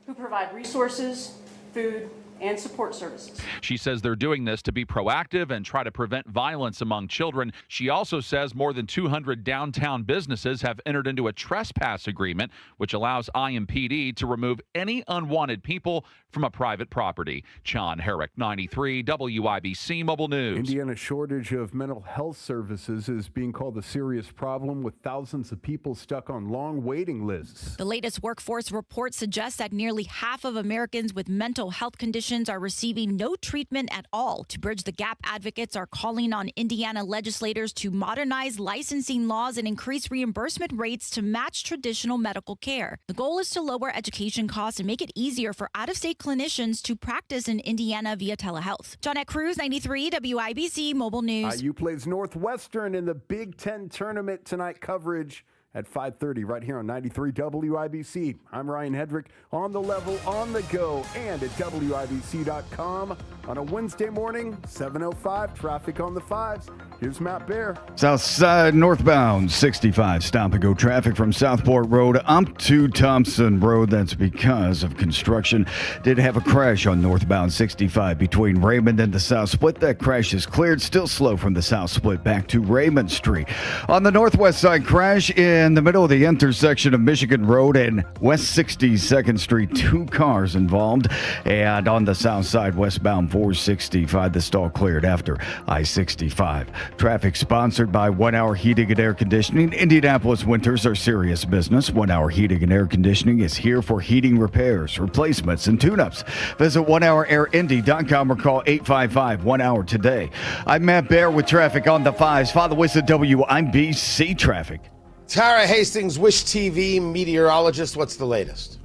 S18: who provide resources, food, and support services.
S17: She says they're doing this to be proactive and try to prevent violence among children. She also says more than 200 downtown businesses have entered into a trespass agreement, which allows IMPD to remove any unwanted people from a private property. John Herrick, 93 WIBC Mobile News.
S6: Indiana's shortage of mental health services is being called a serious problem, with thousands of people stuck on long waiting lists.
S19: The latest workforce report suggests that nearly half of Americans with mental health conditions
S1: conditions are receiving no treatment at all. To bridge the gap, advocates are calling on Indiana legislators to modernize licensing laws and increase reimbursement rates to match traditional medical care. The goal is to lower education costs and make it easier for out-of-state clinicians to practice in Indiana via telehealth. Johnette Cruz, 93 WIBC Mobile News.
S6: IU plays Northwestern in the Big Ten tournament tonight. Coverage at 5:30 right here on 93 WIBC. I'm Ryan Hedrick, on the level, on the go, and at WIBC.com on a Wednesday morning, 7:05, traffic on the 5s. Here's Matt Bear.
S2: South side northbound 65, stop and go traffic from Southport Road up to Thompson Road. That's because of construction. Did have a crash on northbound 65 between Raymond and the South Split. That crash is cleared. Still slow from the South Split back to Raymond Street. On the northwest side, crash in the middle of the intersection of Michigan Road and West 62nd Street. 2 cars involved. And on the south side, westbound 465, the stall cleared after I-65. Traffic sponsored by 1 Hour Heating and Air Conditioning. Indianapolis winters are serious business. 1 Hour Heating and Air Conditioning is here for heating repairs, replacements, and tune-ups. Visit 1HourAirIndy.com or call 855-1HOUR today. I'm Matt Bear with traffic on the 5s. Father Wissa WIBC traffic.
S13: Tara Hastings, Wish TV meteorologist. What's the latest?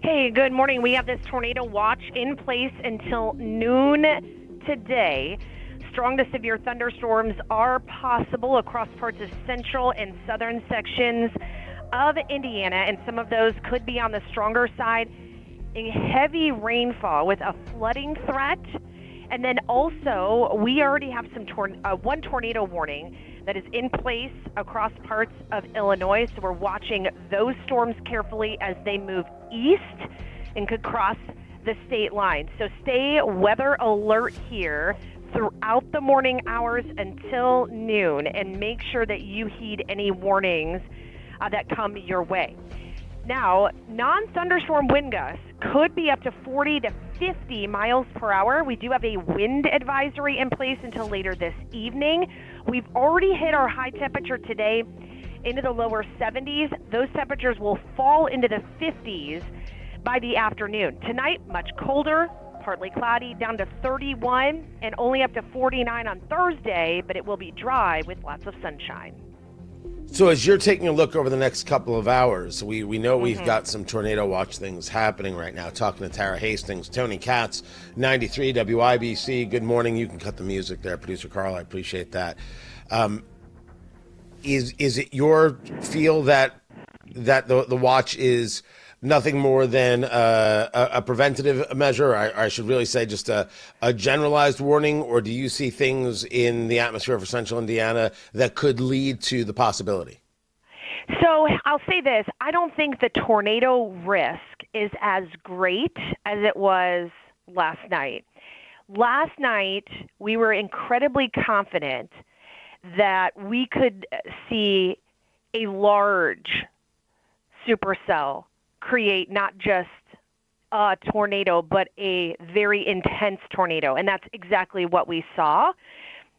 S14: Hey, good morning. We have this tornado watch in place until noon today. Strong to severe thunderstorms are possible across parts of central and southern sections of Indiana, and some of those could be on the stronger side. A heavy rainfall with a flooding threat. And then also, we already have one tornado warning that is in place across parts of Illinois. So we're watching those storms carefully as they move east and could cross the state line. So stay weather alert here throughout the morning hours until noon, and make sure that you heed any warnings that come your way. Now, non-thunderstorm wind gusts could be up to 40 to 50 miles per hour. We do have a wind advisory in place until later this evening. We've already hit our high temperature today into the lower 70s. Those temperatures will fall into the 50s by the afternoon. Tonight, much colder, partly cloudy, down to 31, and only up to 49 on Thursday, but it will be dry with lots of sunshine.
S13: So as you're taking a look over the next couple of hours, we know we've got some tornado watch things happening right now. Talking to Tara Hastings, Tony Katz, 93 WIBC. Good morning. You can cut the music there, Producer Carl. I appreciate that. Is it your feel that the watch is nothing more than a preventative measure, or I should really say just a generalized warning, or do you see things in the atmosphere for central Indiana that could lead to the possibility?
S14: So I'll say this. I don't think the tornado risk is as great as it was last night. Last night, we were incredibly confident that we could see a large supercell create not just a tornado, but a very intense tornado. And that's exactly what we saw.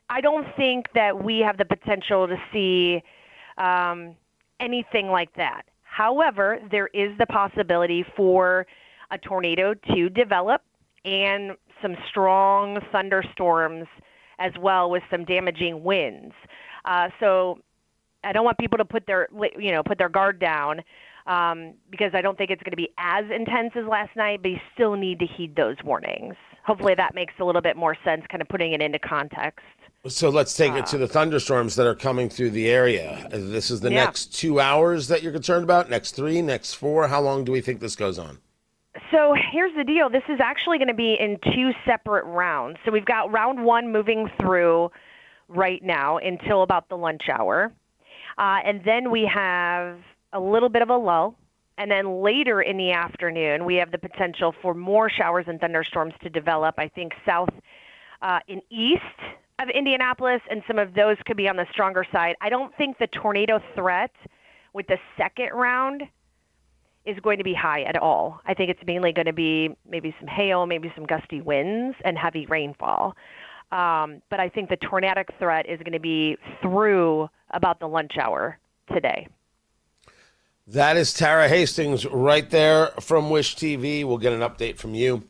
S14: I don't think that we have the potential to see anything like that. However, there is the possibility for a tornado to develop and some strong thunderstorms as well, with some damaging winds. So I don't want people to put their guard down, because I don't think it's going to be as intense as last night, but you still need to heed those warnings. Hopefully that makes a little bit more sense, kind of putting it into context.
S13: So let's take it to the thunderstorms that are coming through the area. This is the next 2 hours that you're concerned about, next 3, next 4. How long do we think this goes on?
S14: So here's the deal. This is actually going to be in 2 separate rounds. So we've got round 1 moving through right now until about the lunch hour. And then we have a little bit of a lull. And then later in the afternoon, we have the potential for more showers and thunderstorms to develop, I think, south and east of Indianapolis, and some of those could be on the stronger side. I don't think the tornado threat with the second round is going to be high at all. I think it's mainly going to be maybe some hail, maybe some gusty winds, and heavy rainfall. But I think the tornadic threat is going to be through about the lunch hour today.
S13: That is Tara Hastings right there from Wish TV. We'll get an update from you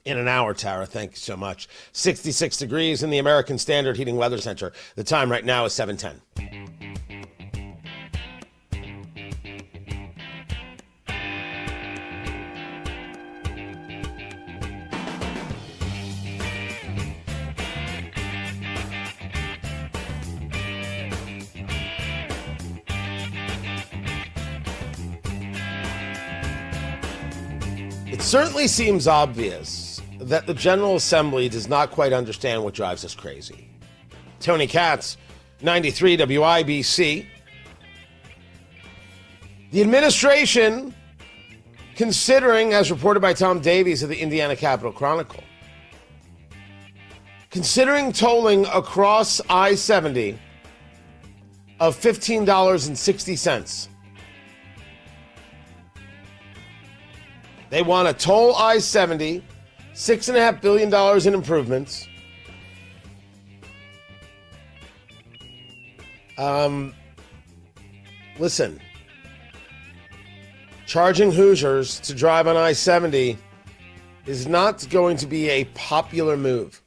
S13: in an hour, Tara. Thank you so much. 66 degrees in the American Standard Heating Weather Center. The time right now is 7:10. It certainly seems obvious that the General Assembly does not quite understand what drives us crazy. Tony Katz, 93 WIBC. The administration, considering, as reported by Tom Davies of the Indiana Capital Chronicle, considering tolling across I-70 of $15.60. They want to toll I-70, $6.5 billion in improvements. Listen, charging Hoosiers to drive on I-70 is not going to be a popular move.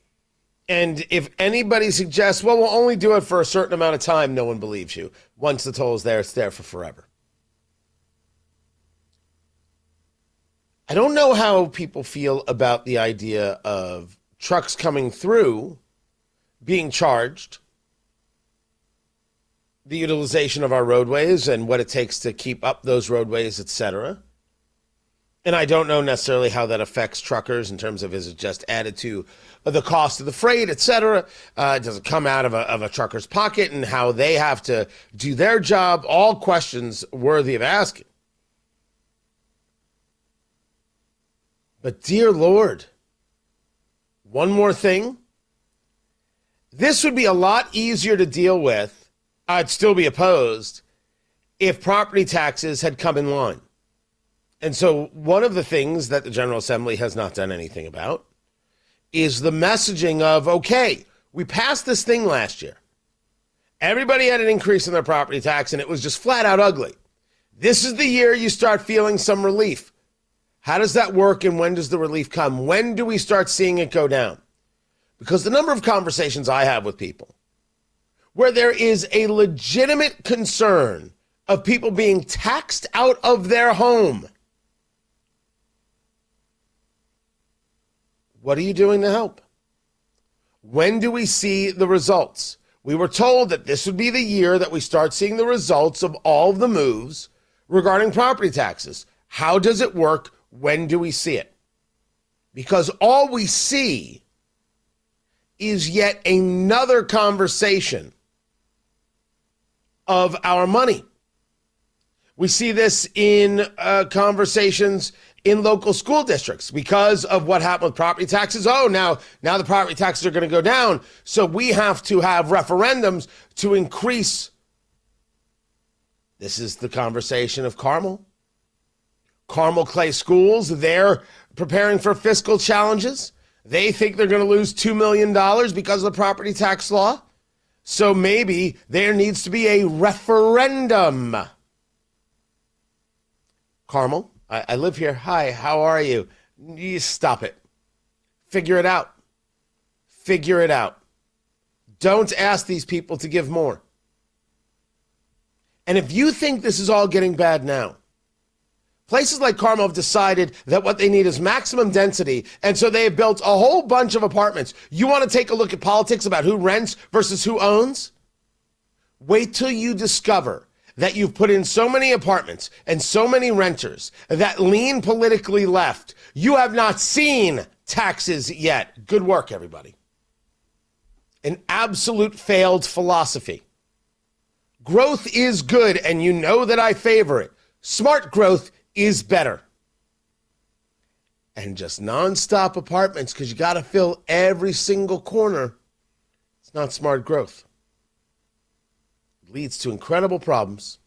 S13: And if anybody suggests, well, we'll only do it for a certain amount of time, no one believes you. Once the toll is there, it's there for forever. I don't know how people feel about the idea of trucks coming through being charged, the utilization of our roadways and what it takes to keep up those roadways, etc. And I don't know necessarily how that affects truckers in terms of, is it just added to the cost of the freight, etc. Does it come out of a trucker's pocket and how they have to do their job? All questions worthy of asking. But dear Lord, one more thing. This would be a lot easier to deal with. I'd still be opposed if property taxes had come in line. And so one of the things that the General Assembly has not done anything about is the messaging of, okay, we passed this thing last year. Everybody had an increase in their property tax and it was just flat out ugly. This is the year you start feeling some relief. How does that work and when does the relief come? When do we start seeing it go down? Because the number of conversations I have with people where there is a legitimate concern of people being taxed out of their home. What are you doing to help? When do we see the results? We were told that this would be the year that we start seeing the results of all of the moves regarding property taxes. How does it work? When do we see it? Because all we see is yet another conversation of our money. We see this in conversations in local school districts because of what happened with property taxes. Oh, now the property taxes are going to go down, so we have to have referendums to increase. This is the conversation of Carmel. Carmel Clay Schools, they're preparing for fiscal challenges. They think they're going to lose $2 million because of the property tax law. So maybe there needs to be a referendum. Carmel, I live here. Hi, how are you? You stop it. Figure it out. Figure it out. Don't ask these people to give more. And if you think this is all getting bad now, places like Carmel have decided that what they need is maximum density, and so they have built a whole bunch of apartments. You want to take a look at politics about who rents versus who owns? Wait till you discover that you've put in so many apartments and so many renters that lean politically left. You have not seen taxes yet. Good work, everybody. An absolute failed philosophy. Growth is good, and you know that I favor it. Smart growth is better. And just nonstop apartments because you got to fill every single corner. It's not smart growth. It leads to incredible problems.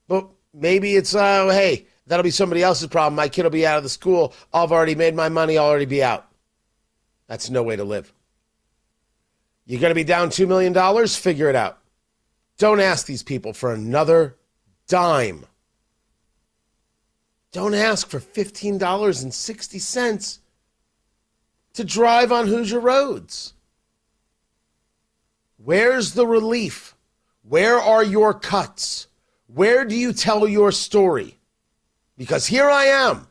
S13: But maybe it's, hey, that'll be somebody else's problem. My kid will be out of the school. I've already made my money. I'll already be out. That's no way to live. You're going to be down $2 million? Figure it out. Don't ask these people for another dime. Don't ask for $15.60 to drive on Hoosier roads. Where's the relief? Where are your cuts? Where do you tell your story? Because here I am,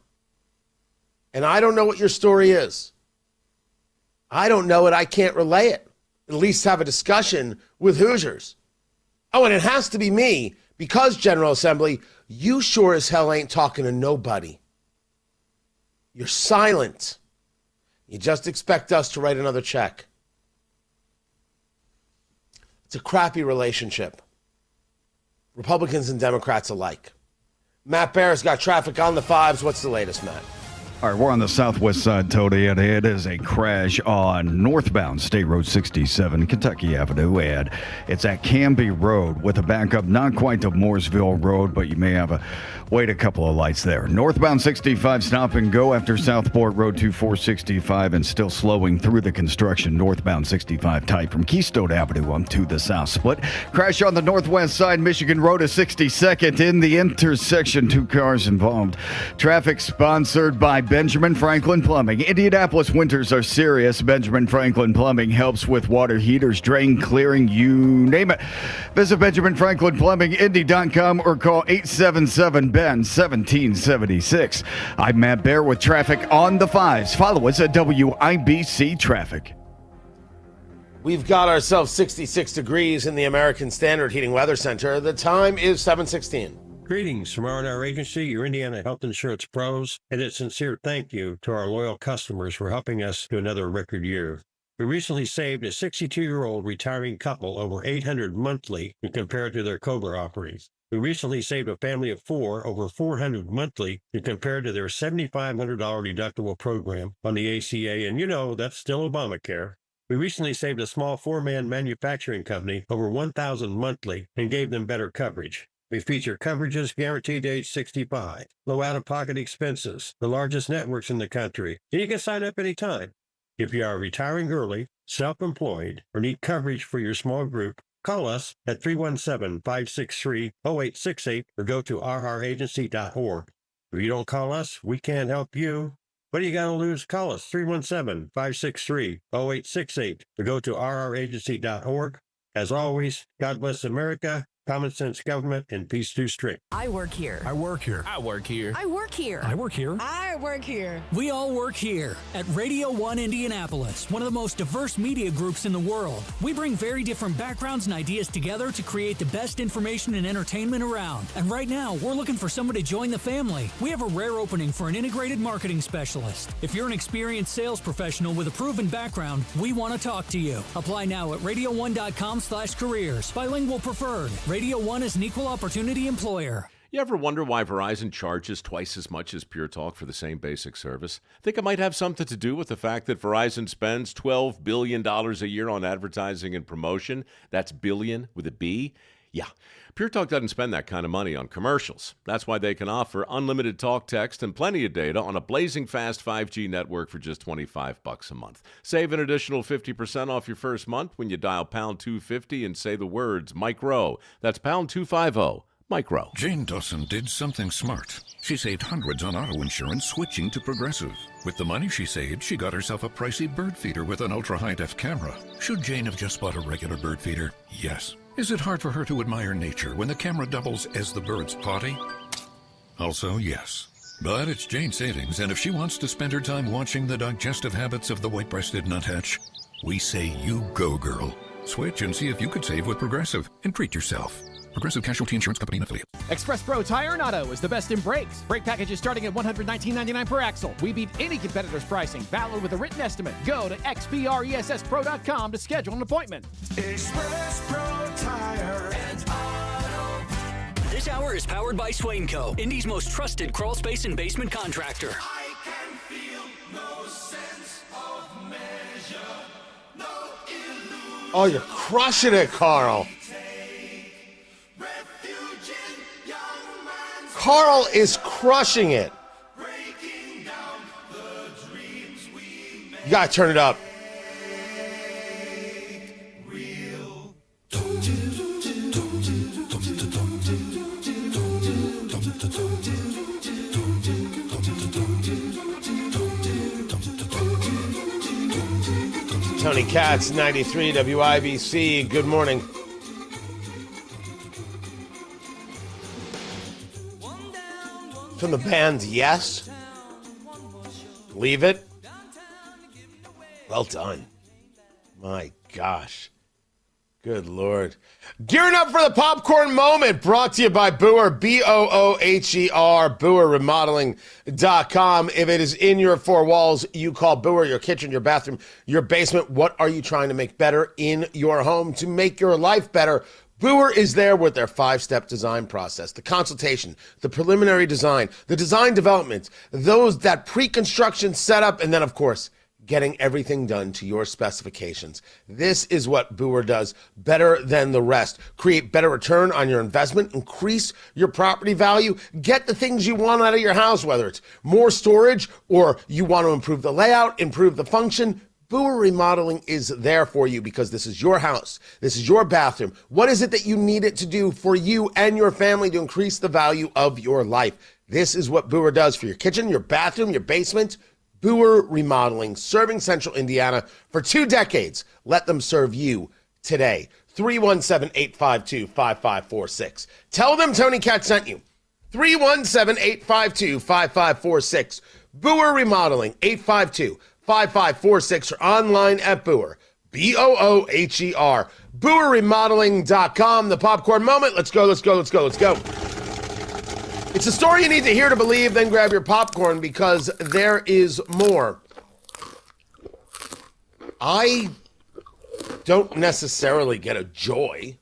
S13: and I don't know what your story is. I don't know it. I can't relay it. At least have a discussion with Hoosiers. Oh, and it has to be me, because, General Assembly, you sure as hell ain't talking to nobody. You're silent. You just expect us to write another check. It's a crappy relationship. Republicans and Democrats alike. Matt Bear's got traffic on the fives. What's the latest, Matt?
S2: All right, we're on the southwest side, Tony, and it is a crash on northbound State Road 67, Kentucky Avenue, and it's at Canby Road with a backup not quite to Mooresville Road, but you may have to wait a couple of lights there. Northbound 65 stop and go after Southport Road to 465 and still slowing through the construction. Northbound 65 tight from Keystone Avenue on to the south split. Crash on the northwest side, Michigan Road is 62nd in the intersection. 2 cars involved. Traffic sponsored by Benjamin Franklin Plumbing. Indianapolis winters are serious. Benjamin Franklin Plumbing helps with water heaters, drain clearing, you name it. Visit Benjamin Franklin Plumbing, Indy.com, or call 877-BEN-1776. I'm Matt Bear with traffic on the fives. Follow us at WIBC Traffic.
S13: We've got ourselves 66 degrees in the American Standard Heating Weather Center. The time is 7:16.
S3: Greetings from R&R Agency, your Indiana health insurance pros, and a sincere thank you to our loyal customers for helping us to another record year. We recently saved a 62-year-old retiring couple over $800 monthly when compared to their COBRA offerings. We recently saved a family of 4 over $400 monthly when compared to their $7,500 deductible program on the ACA, and you know that's still Obamacare. We recently saved a small 4-man manufacturing company over $1,000 monthly and gave them better coverage. We feature coverages guaranteed to age 65, low out-of-pocket expenses, the largest networks in the country, and you can sign up anytime. If you are retiring early, self-employed, or need coverage for your small group, call us at 317-563-0868 or go to rragency.org. If you don't call us, we can't help you. What are you going to lose? Call us 317-563-0868 or go to rragency.org. As always, God bless America. Common sense government and peace too strict.
S4: I work here.
S7: I work here.
S4: I work here. I work here.
S7: I work here.
S4: I work here.
S7: We all work here at Radio 1 Indianapolis, one of the most diverse media groups in the world. We bring very different backgrounds and ideas together to create the best information and entertainment around. And right now, we're looking for someone to join the family. We have a rare opening for an integrated marketing specialist. If you're an experienced sales professional with a proven background, we want to talk to you. Apply now at radio1.com/careers. Bilingual preferred. Radio 1 is an equal opportunity employer.
S19: You ever wonder why Verizon charges twice as much as Pure Talk for the same basic service? Think it might have something to do with the fact that Verizon spends $12 billion a year on advertising and promotion? That's billion with a B? Yeah. Pure Talk doesn't spend that kind of money on commercials. That's why they can offer unlimited talk, text, and plenty of data on a blazing fast 5G network for just $25 a month. Save an additional 50% off your first month when you dial pound 250 and say the words Micro. That's pound 250. Micro.
S20: Jane Dawson did something smart. She saved hundreds on auto insurance switching to Progressive. With the money she saved, she got herself a pricey bird feeder with an ultra-high-def camera. Should Jane have just bought a regular bird feeder? Yes. Is it hard for her to admire nature when the camera doubles as the bird's potty? Also, yes. But it's Jane's savings, and if she wants to spend her time watching the digestive habits of the white-breasted nuthatch, we say you go, girl. Switch and see if you could save with Progressive and treat yourself. Progressive Casualty Insurance Company and Affiliates.
S21: Express Pro Tire and Auto is the best in brakes. Brake packages starting at $119.99 per axle. We beat any competitor's pricing. Valid with a written estimate. Go to xpresspro.com to schedule an appointment.
S30: Express Pro Tire and Auto.
S28: This hour is powered by Swainco, Indy's most trusted crawl space and basement contractor.
S30: I can feel no sense of measure, no illusion.
S13: Oh, you're crushing it, Carl. Carl is crushing it. You gotta turn it up. Tony Katz, 93 WIBC. Good morning. From the band Yes. Leave It. Well done. My gosh. Good Lord. Gearing up for the popcorn moment, brought to you by Booher, B-O-O-H-E-R, BooherRemodeling.com. If it is in your four walls, you call Booher, your kitchen, your bathroom, your basement. What are you trying to make better in your home to make your life better? Booher is there with their 5-step design process, the consultation, the preliminary design, the design development, that pre-construction setup, and then, of course, getting everything done to your specifications. This is what Booher does better than the rest. Create better return on your investment, increase your property value, get the things you want out of your house, whether it's more storage or you want to improve the layout, improve the function. Booher Remodeling is there for you because this is your house. This is your bathroom. What is it that you need it to do for you and your family to increase the value of your life? This is what Booher does for your kitchen, your bathroom, your basement. Booher Remodeling, serving Central Indiana for 2 decades. Let them serve you today. 317-852-5546. Tell them Tony Katz sent you. 317-852-5546. Booher Remodeling, 852-5546, or online at Booher, B-O-O-H-E-R, BooherRemodeling.com. The popcorn moment. Let's go. It's a story you need to hear to believe, then grab your popcorn because there is more. I don't necessarily get a joy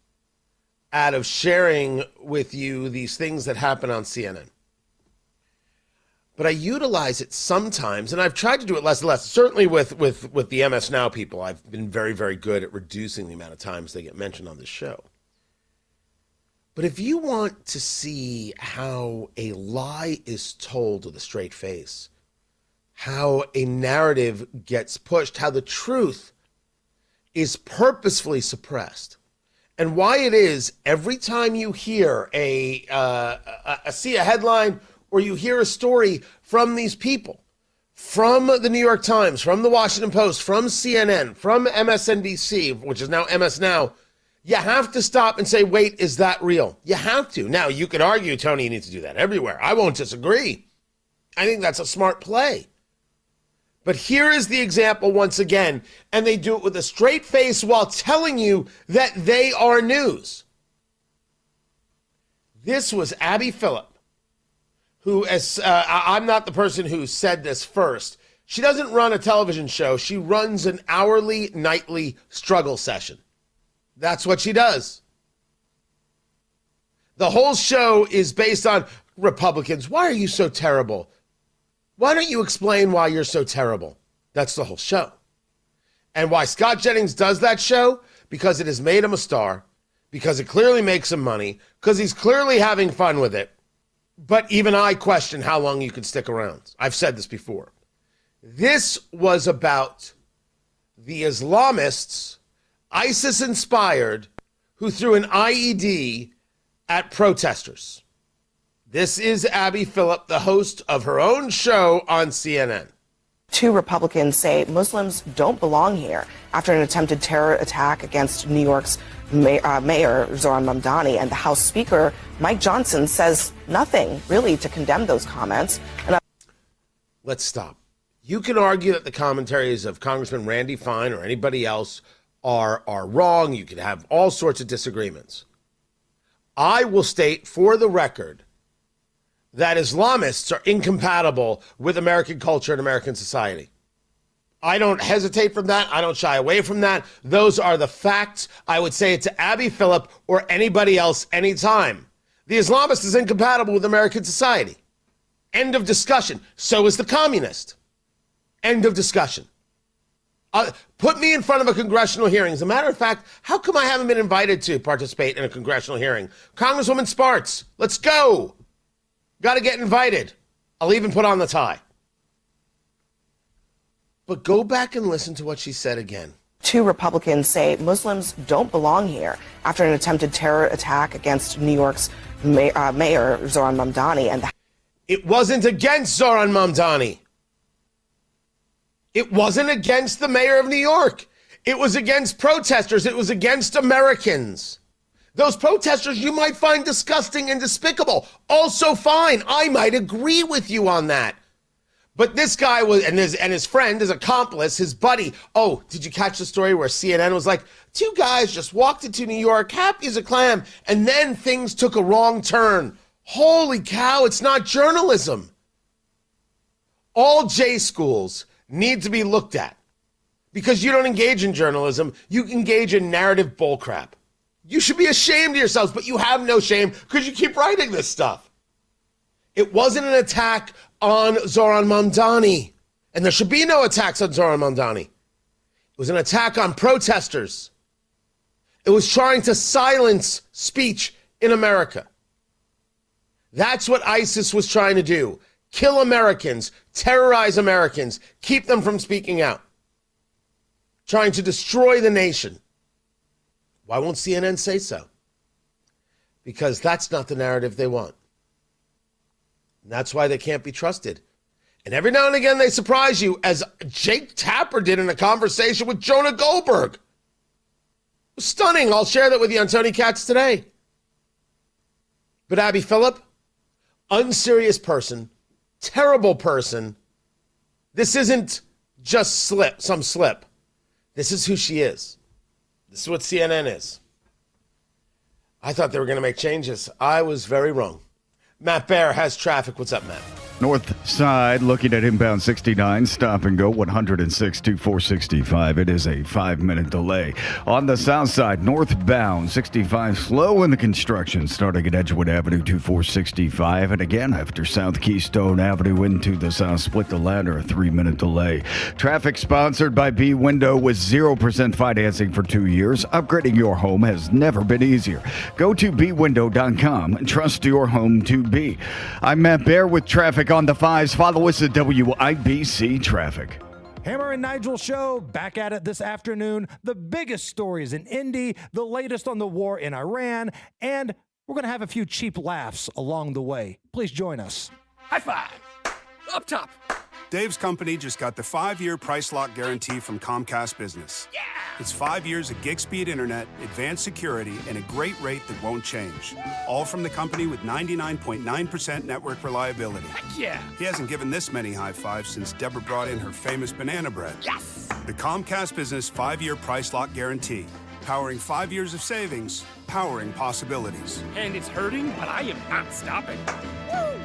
S13: out of sharing with you these things that happen on CNN. But I utilize it sometimes, and I've tried to do it less and less. Certainly with the MS Now people, I've been very, very good at reducing the amount of times they get mentioned on this show. But if you want to see how a lie is told with a straight face, how a narrative gets pushed, how the truth is purposefully suppressed, and why it is every time you hear see a headline or you hear a story from these people, from the New York Times, from the Washington Post, from CNN, from MSNBC, which is now MS Now, you have to stop and say, wait, is that real? You have to. Now, you could argue, Tony, you need to do that everywhere. I won't disagree. I think that's a smart play. But here is the example once again, and they do it with a straight face while telling you that they are news. This was Abby Phillip, who, I'm not the person who said this first. She doesn't run a television show. She runs an hourly, nightly struggle session. That's what she does. The whole show is based on Republicans. Why are you so terrible? Why don't you explain why you're so terrible? That's the whole show. And why Scott Jennings does that show? Because it has made him a star, because it clearly makes him money, because he's clearly having fun with it. But even I question how long you could stick around. I've said this before. This was about the Islamists, ISIS-inspired, who threw an IED at protesters. This is Abby Phillip, the host of her own show on CNN.
S9: 2 Republicans say Muslims don't belong here after an attempted terror attack against New York's Mayor Zoran Mamdani, and the House Speaker Mike Johnson says nothing really to condemn those comments.
S13: Let's stop. You can argue that the commentaries of Congressman Randy Fine or anybody else are wrong. You can have all sorts of disagreements. I will state for the record that Islamists are incompatible with American culture and American society. I don't hesitate from that. I don't shy away from that. Those are the facts. I would say it to Abby Phillip or anybody else anytime. The Islamist is incompatible with American society. End of discussion. So is the communist. End of discussion. Put me in front of a congressional hearing. As a matter of fact, how come I haven't been invited to participate in a congressional hearing? Congresswoman Spartz, let's go. Got to get invited. I'll even put on the tie. But go back and listen to what she said again.
S9: 2 Republicans say Muslims don't belong here after an attempted terror attack against New York's Mayor Zoran Mamdani. And
S13: it wasn't against Zoran Mamdani. It wasn't against the mayor of New York. It was against protesters. It was against Americans. Those protesters you might find disgusting and despicable. Also fine. I might agree with you on that. But this guy was, and his friend, his accomplice, his buddy. Oh, did you catch the story where CNN was like, 2 guys just walked into New York, happy as a clam, and then things took a wrong turn. Holy cow, it's not journalism. All J schools need to be looked at because you don't engage in journalism. You engage in narrative bullcrap. You should be ashamed of yourselves, but you have no shame because you keep writing this stuff. It wasn't an attack on Zoran Mamdani, and there should be no attacks on Zoran Mamdani. It was an attack on protesters. It was trying to silence speech in America. That's what ISIS was trying to do. Kill Americans, terrorize Americans, keep them from speaking out. Trying to destroy the nation. Why won't CNN say so? Because that's not the narrative they want. And that's why they can't be trusted. And every now and again they surprise you, as Jake Tapper did in a conversation with Jonah Goldberg. It was stunning. I'll share that with you on Tony Katz today. But Abby Phillip, unserious person, terrible person. This isn't just some slip. This is who she is. This is what CNN is. I thought they were going to make changes. I was very wrong. Matt Baer has traffic. What's up, Matt?
S2: North side, looking at inbound 69, stop and go 106 to 465. It is a 5-minute delay. On the south side, northbound 65, slow in the construction, starting at Edgewood Avenue to 465. And again, after South Keystone Avenue into the south split the ladder, a 3-minute delay. Traffic sponsored by B Window with 0% financing for 2 years. Upgrading your home has never been easier. Go to bwindow.com and trust your home to be. I'm Matt Baer with traffic on the 5s. Follow us at WIBC Traffic.
S10: Hammer and Nigel show back at it this afternoon. The biggest stories in Indy, the latest on the war in Iran, and we're going to have a few cheap laughs along the way. Please join us.
S11: High five. Up top.
S12: Dave's company just got the 5-year price lock guarantee from Comcast Business. Yeah! It's 5 years of gig speed internet, advanced security, and a great rate that won't change. All from the company with 99.9% network reliability.
S11: Heck yeah!
S12: He hasn't given this many high fives since Deborah brought in her famous banana bread.
S11: Yes!
S12: The Comcast Business 5-year price lock guarantee. Powering 5 years of savings, powering possibilities.
S11: And it's hurting, but I am not stopping.
S4: Woo!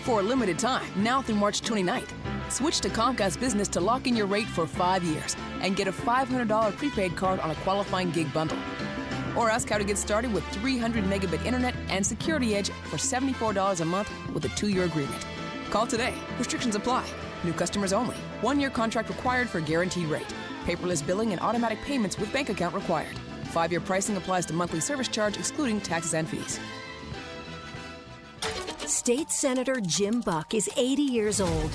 S4: For a limited time, now through March 29th, switch to Comcast Business to lock in your rate for 5 years and get a $500 prepaid card on a qualifying gig bundle. Or ask how to get started with 300 megabit internet and Security Edge for $74 a month with a 2-year agreement. Call today. Restrictions apply. New customers only. 1-year contract required for guaranteed rate. Paperless billing and automatic payments with bank account required. 5-year pricing applies to monthly service charge excluding taxes and fees.
S22: State Senator Jim Buck is 80 years old,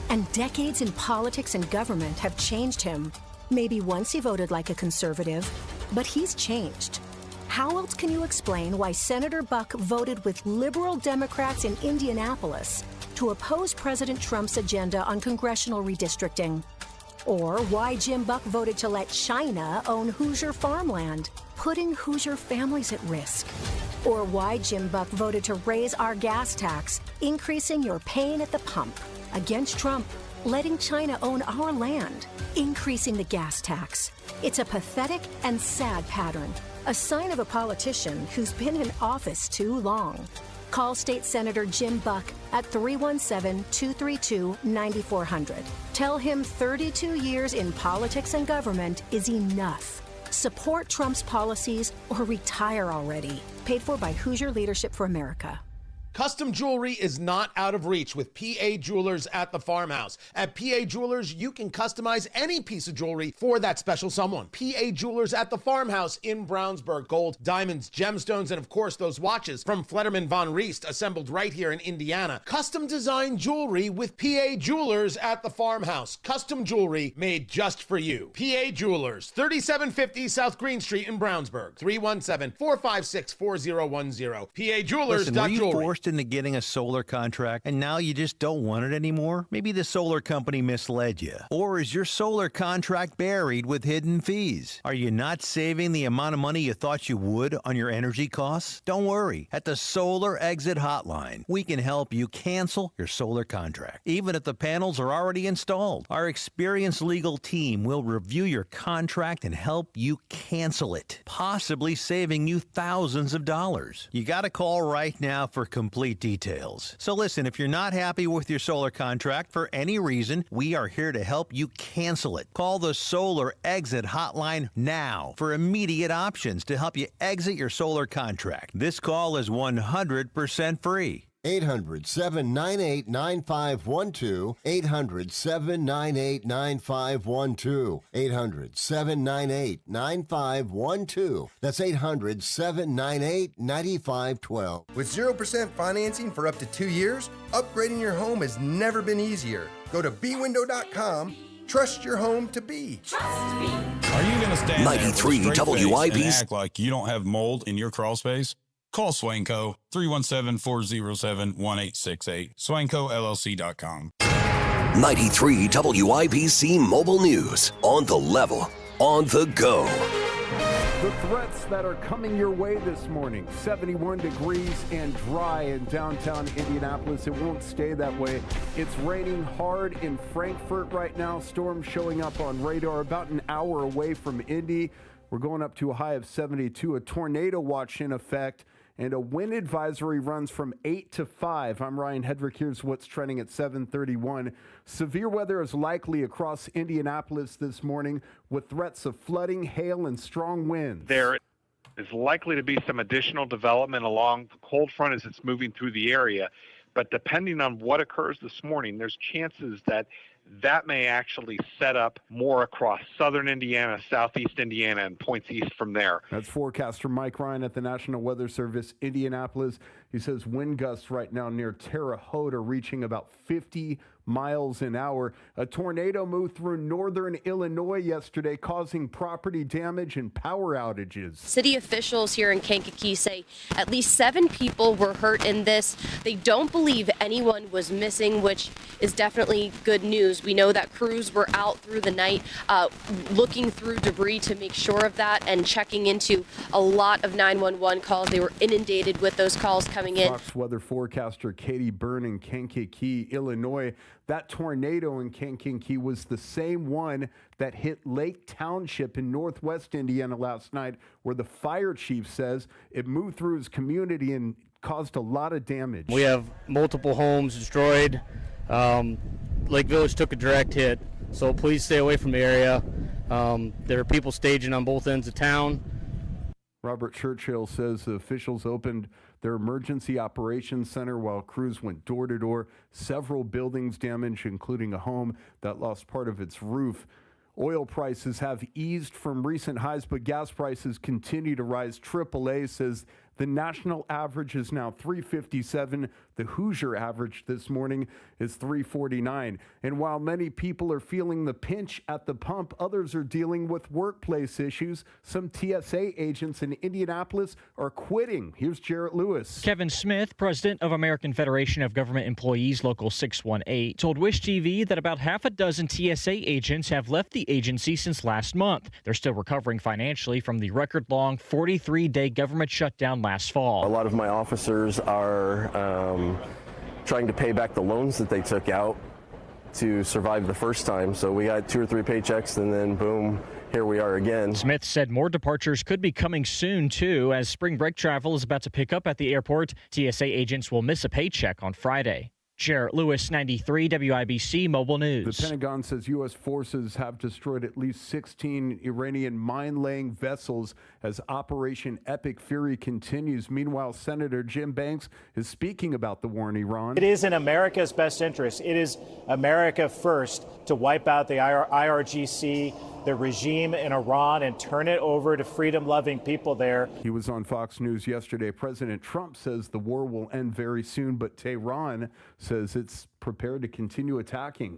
S22: and decades in politics and government have changed him. Maybe once he voted like a conservative, but he's changed. How else can you explain why Senator Buck voted with liberal Democrats in Indianapolis to oppose President Trump's agenda on congressional redistricting? Or why Jim Buck voted to let China own Hoosier farmland, putting Hoosier families at risk? Or why Jim Buck voted to raise our gas tax, increasing your pain at the pump. Against Trump, letting China own our land, increasing the gas tax. It's a pathetic and sad pattern, a sign of a politician who's been in office too long. Call State Senator Jim Buck at 317-232-9400. Tell him 32 years in politics and government is enough. Support Trump's policies or retire already. Paid for by Hoosier Leadership for America.
S13: Custom jewelry is not out of reach with PA Jewelers at the Farmhouse. At PA Jewelers, you can customize any piece of jewelry for that special someone. PA Jewelers at the Farmhouse in Brownsburg. Gold, diamonds, gemstones, and of course those watches from Flederman Von Riest, assembled right here in Indiana. Custom designed jewelry with PA Jewelers at the Farmhouse. Custom jewelry made just for you. PA Jewelers, 3750 South Green Street in Brownsburg. 317-456-4010. PAJewelers.jewelry.
S5: forced into getting a solar contract and now you just don't want it anymore? Maybe the solar company misled you. Or is your solar contract buried with hidden fees? Are you not saving the amount of money you thought you would on your energy costs? Don't worry. At the Solar Exit Hotline, we can help you cancel your solar contract, even if the panels are already installed. Our experienced legal team will review your contract and help you cancel it, possibly saving you thousands of dollars. You got to call right now for complete details. So listen, if you're not happy with your solar contract for any reason, we are here to help you cancel it. Call the Solar Exit Hotline now for immediate options to help you exit your solar contract. This call is 100% free.
S8: 800-798-9512. 800-798-9512. 800-798-9512. That's 800-798-9512.
S15: With 0% financing for up to 2 years, upgrading your home has never been easier. Go to bwindow.com. Trust your home to be.
S16: Trust me. Are you going to stand 93 there with a straight face and act like you don't have mold in your crawl space? Call Swainco, 317-407-1868, SwaincoLLC.com.
S23: 93 WIBC Mobile News. On the level, on the go.
S6: The threats that are coming your way this morning, 71 degrees and dry in downtown Indianapolis. It won't stay that way. It's raining hard in Frankfurt right now. Storms showing up on radar about an hour away from Indy. We're going up to a high of 72. A tornado watch in effect. And a wind advisory runs from 8 to 5. I'm Ryan Hedrick. Here's what's trending at 7:31. Severe weather is likely across Indianapolis this morning with threats of flooding, hail, and strong winds.
S24: There is likely to be some additional development along the cold front as it's moving through the area. But depending on what occurs this morning, there's chances that may actually set up more across southern Indiana, southeast Indiana, and points east from there.
S6: That's forecaster Mike Ryan at the National Weather Service, Indianapolis. He says wind gusts right now near Terre Haute are reaching about 50 miles an hour. A tornado moved through northern Illinois yesterday, causing property damage and power outages.
S25: City officials here in Kankakee say at least 7 people were hurt in this. They don't believe anyone was missing, which is definitely good news. We know that crews were out through the night looking through debris to make sure of that and checking into a lot of 911 calls. They were inundated with those calls coming in.
S6: Fox weather forecaster Katie Byrne in Kankakee, Illinois. That tornado in Kankakee was the same one that hit Lake Township in northwest Indiana last night, where the fire chief says it moved through his community and caused a lot of damage.
S26: We have multiple homes destroyed. Lake Village took a direct hit, so please stay away from the area. There are people staging on both ends of town.
S6: Robert Churchill says the officials opened their emergency operations center while crews went door to door. Several buildings damaged, including a home that lost part of its roof. Oil prices have eased from recent highs, but gas prices continue to rise. AAA says the national average is now $3.57. The Hoosier average this morning is $3.49. And while many people are feeling the pinch at the pump, others are dealing with workplace issues. Some TSA agents in Indianapolis are quitting. Here's Jarrett Lewis.
S27: Kevin Smith, president of American Federation of Government Employees Local 618, told Wish TV that about half a dozen TSA agents have left the agency since last month. They're still recovering financially from the record-long 43-day government shutdown last fall.
S29: A lot of my officers are trying to pay back the loans that they took out to survive the first time. So we got 2 or 3 paychecks and then boom, here we are again.
S27: Smith said more departures could be coming soon, too. As spring break travel is about to pick up at the airport, TSA agents will miss a paycheck on Friday. Jarrett Lewis, 93 WIBC Mobile News.
S6: The Pentagon says U.S. forces have destroyed at least 16 Iranian mine-laying vessels as Operation Epic Fury continues. Meanwhile, Senator Jim Banks is speaking about the war in Iran.
S31: It is in America's best interest. It is America first to wipe out the IRGC, the regime in Iran, and turn it over to freedom-loving people there.
S6: He was on Fox News yesterday. President Trump says the war will end very soon, but Tehran says it's prepared to continue attacking.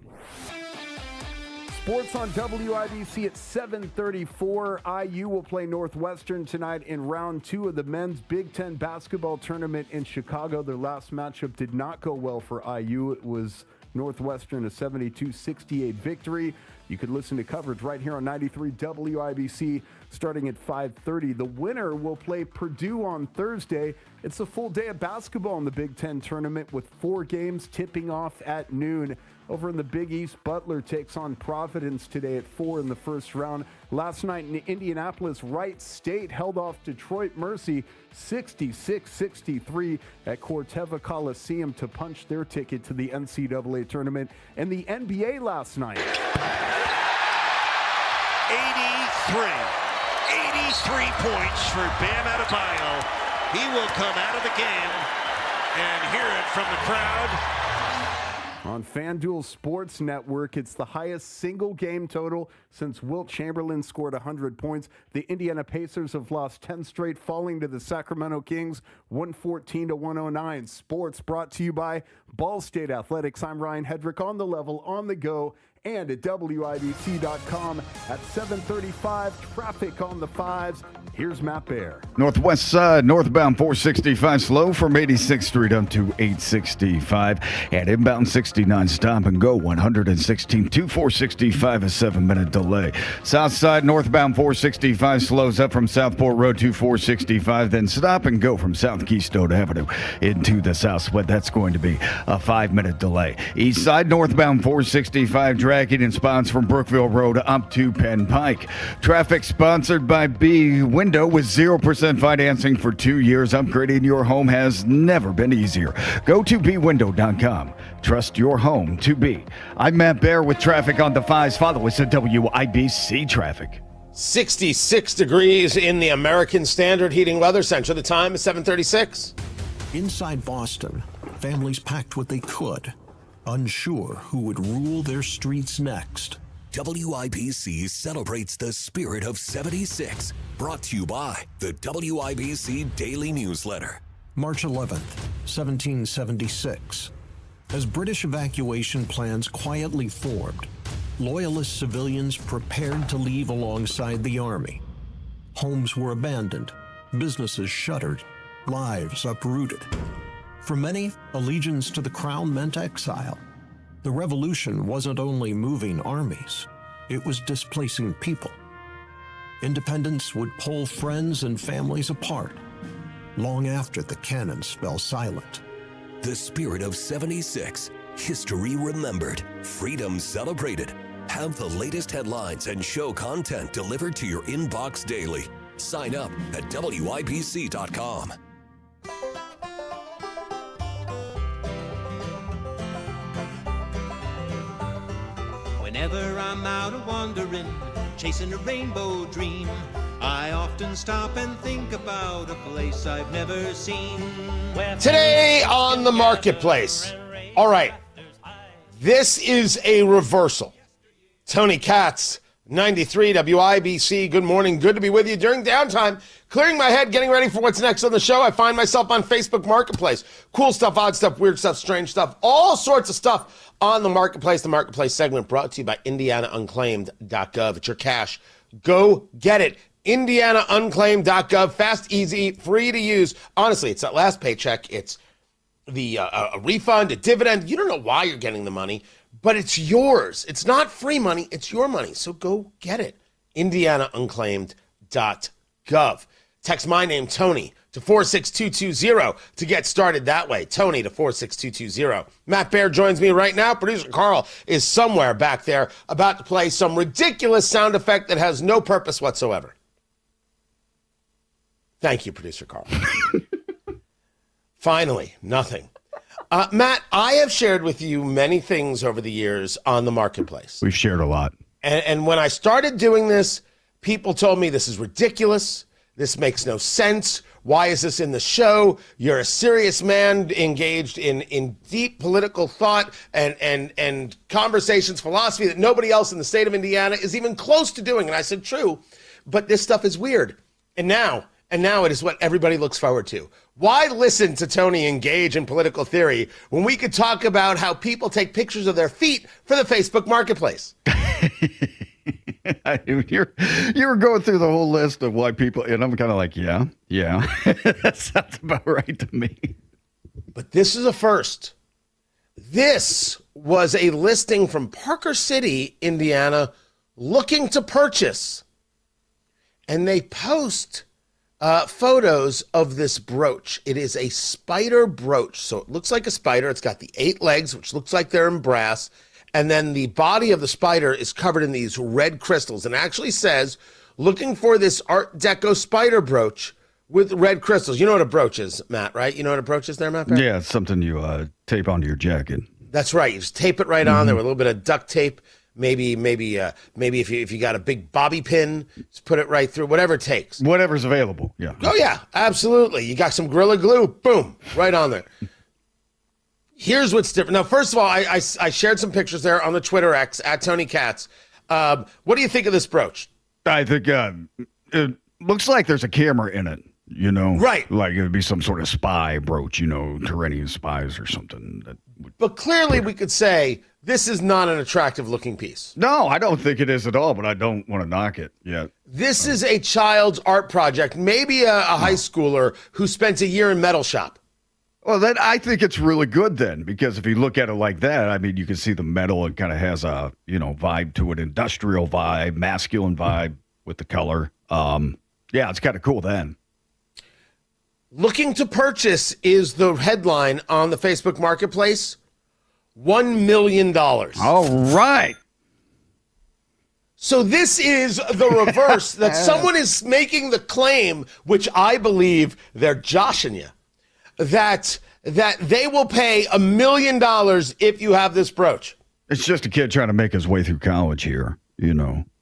S6: Sports on WIBC at 7:34. IU will play Northwestern tonight in round 2 of the men's Big Ten basketball tournament in Chicago. Their last matchup did not go well for IU. It was Northwestern a 72-68 victory. You could listen to coverage right here on 93 WIBC starting at 5:30. The winner will play Purdue on Thursday. It's a full day of basketball in the Big Ten tournament with 4 games tipping off at noon. Over in the Big East, Butler takes on Providence today at 4 in the first round. Last night in Indianapolis, Wright State held off Detroit Mercy 66-63 at Corteva Coliseum to punch their ticket to the NCAA tournament. And the NBA last night.
S1: 83 points for Bam Adebayo. He will come out of the game and hear it from the crowd.
S6: On FanDuel Sports Network, it's the highest single game total since Wilt Chamberlain scored 100 points. The Indiana Pacers have lost 10 straight, falling to the Sacramento Kings 114-109. Sports brought to you by Ball State Athletics. I'm Ryan Hedrick on the level, on the go, and at WIBC.com at 7:35. Traffic on the 5s. Here's Matt Bear.
S2: Northwest side, northbound 465 slow from 86th Street up to 865. And inbound 69 stop and go 116 to 465, a 7-minute delay. South side, northbound 465 slows up from Southport Road to 465. Then stop and go from South Keystone Avenue into the South Split. That's going to be a 5-minute delay. East side, northbound 465 dragging in spots from Brookville Road up to Penn Pike. Traffic sponsored by B Window with 0% financing for 2 years. Upgrading your home has never been easier. Go to bwindow.com. Trust your home to be. I'm Matt Bear with traffic on the 5s. Follow us at WIBC Traffic.
S13: 66 degrees in the American Standard Heating Weather Center. The time is 7:36.
S3: Inside Boston, families packed what they could, unsure who would rule their streets next.
S23: WIBC celebrates the spirit of 76. Brought to you by the WIBC Daily Newsletter.
S3: March 11th, 1776. As British evacuation plans quietly formed, loyalist civilians prepared to leave alongside the army. Homes were abandoned, businesses shuttered, lives uprooted. For many, allegiance to the crown meant exile. The revolution wasn't only moving armies, it was displacing people. Independence would pull friends and families apart, long after the cannons fell silent.
S23: The spirit of 76. History remembered. Freedom celebrated. Have the latest headlines and show content delivered to your inbox daily. Sign up at WIBC.com.
S7: Whenever I'm out a-wandering, chasing a rainbow dream, I often stop and think about a place I've never seen.
S13: Today on the marketplace. All right. This is a reversal. Tony Katz, 93 WIBC. Good morning. Good to be with you during downtime. Clearing my head, getting ready for what's next on the show. I find myself on Facebook Marketplace. Cool stuff, odd stuff, weird stuff, strange stuff, all sorts of stuff on the marketplace. The marketplace segment brought to you by IndianaUnclaimed.gov. It's your cash. Go get it. IndianaUnclaimed.gov. Fast, easy, free to use. Honestly, it's that last paycheck. It's the a refund, a dividend. You don't know why you're getting the money, but it's yours. It's not free money. It's your money. So go get it. IndianaUnclaimed.gov. Text my name, Tony, to 46220 to get started that way. Tony to 46220. Matt Bear joins me right now. Producer Carl is somewhere back there about to play some ridiculous sound effect that has no purpose whatsoever. Thank you, Producer Carl. Finally, nothing. Matt, I have shared with you many things over the years on the marketplace.
S2: We've shared a lot.
S13: And when I started doing this, people told me this is ridiculous. This makes no sense. Why is this in the show? You're a serious man engaged in deep political thought and conversations, philosophy that nobody else in the state of Indiana is even close to doing. And I said, true, but this stuff is weird. And now, And now it is what everybody looks forward to. Why listen to Tony engage in political theory when we could talk about how people take pictures of their feet for the Facebook marketplace?
S2: You were going through the whole list of why people, and I'm kind of like, yeah. That sounds about right to me.
S13: But this is a first. This was a listing from Parker City, Indiana, looking to purchase. And they post photos of this brooch. It is a spider brooch. So it looks like a spider. It's got the 8 legs, which looks like they're in brass. And then the body of the spider is covered in these red crystals. And actually says, looking for this Art Deco spider brooch with red crystals. You know what a brooch is, Matt, right? You know what a brooch is there, Matt?
S2: Yeah, it's something you tape onto your jacket.
S13: That's right. You just tape it right on there with a little bit of duct tape. Maybe if you got a big bobby pin, just put it right through. Whatever it takes.
S2: Whatever's available. Yeah.
S13: Oh yeah, absolutely. You got some Gorilla Glue. Boom, right on there. Here's what's different. Now, first of all, I shared some pictures there on the Twitter X at Tony Katz. What do you think of this brooch?
S2: I think it looks like there's a camera in it.
S13: Right?
S2: Like it would be some sort of spy brooch. Turanian spies or something.
S13: But clearly, we could say this is not an attractive looking piece.
S2: No, I don't think it is at all, but I don't want to knock it yet.
S13: This is a child's art project, maybe a high schooler who spent a year in metal shop.
S2: Well, then I think it's really good then, because if you look at it like that, I mean, you can see the metal. It kind of has a, vibe to it, industrial vibe, masculine vibe with the color. Yeah, it's kind of cool then.
S13: Looking to purchase is the headline on the Facebook Marketplace. $1 million.
S2: All right.
S13: So this is the reverse, that someone is making the claim, which I believe they're joshing you, that they will pay $1 million if you have this brooch.
S2: It's just a kid trying to make his way through college here,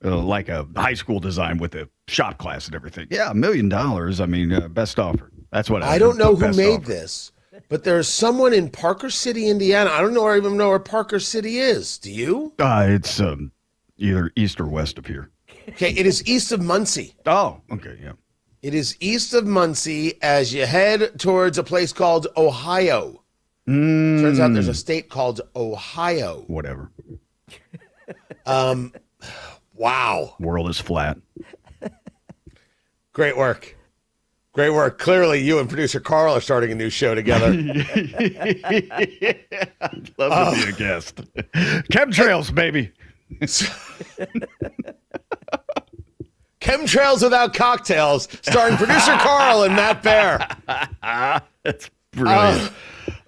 S2: like a high school design with a shop class and everything. Yeah, $1 million. I mean, best offer. That's what
S13: I don't know who made this, but there's someone in Parker City, Indiana. I don't even know where Parker City is. Do you?
S2: It's either east or west of here.
S13: Okay, it is east of Muncie.
S2: Oh, okay, yeah.
S13: It is east of Muncie as you head towards a place called Ohio. Turns out there's a state called Ohio.
S2: Whatever.
S13: Wow.
S2: World is flat.
S13: Great work. Great work. Clearly, you and producer Carl are starting a new show together.
S2: I'd love to be a guest. Chemtrails, baby.
S13: Chemtrails Without Cocktails, starring producer Carl and Matt Bear.
S2: That's brilliant.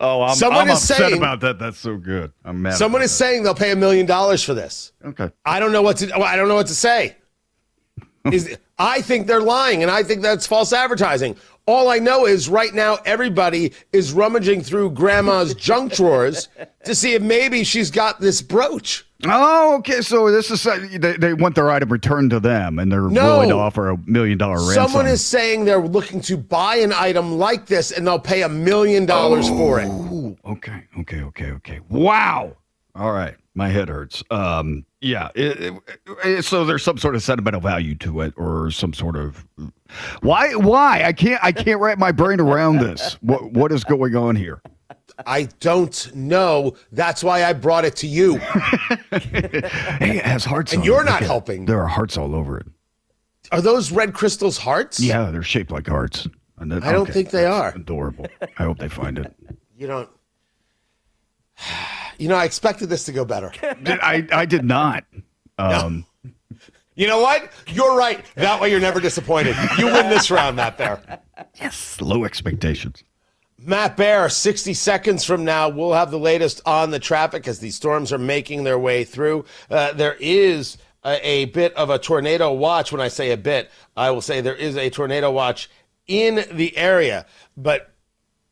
S2: I'm upset about that. That's so good. I'm mad.
S13: Someone is saying they'll pay $1 million for this.
S2: Okay.
S13: I don't know what to say. I think they're lying, and I think that's false advertising. All I know is right now everybody is rummaging through grandma's junk drawers to see if maybe she's got this brooch.
S2: Oh, okay. So this is they want their item returned to them, and they're willing to offer $1 million ransom.
S13: Someone is saying they're looking to buy an item like this, and they'll pay $1 million for it.
S2: Okay. Wow. All right. My head hurts. Yeah. So there's some sort of sentimental value to it, or some sort of why? I can't wrap my brain around this. What is going on here?
S13: I don't know. That's why I brought it to you.
S2: Hey, it has hearts.
S13: And you're not helping.
S2: There are hearts all over it.
S13: Are those red crystals hearts?
S2: Yeah, they're shaped like hearts.
S13: I don't think they are.
S2: Adorable. I hope they find it.
S13: You don't. I expected this to go better.
S2: I did not.
S13: No. You know what? You're right. That way you're never disappointed. You win this round, Matt Bear.
S2: Yes. Low expectations.
S13: Matt Bear, 60 seconds from now, we'll have the latest on the traffic as these storms are making their way through. There is a bit of a tornado watch. When I say a bit, I will say there is a tornado watch in the area, but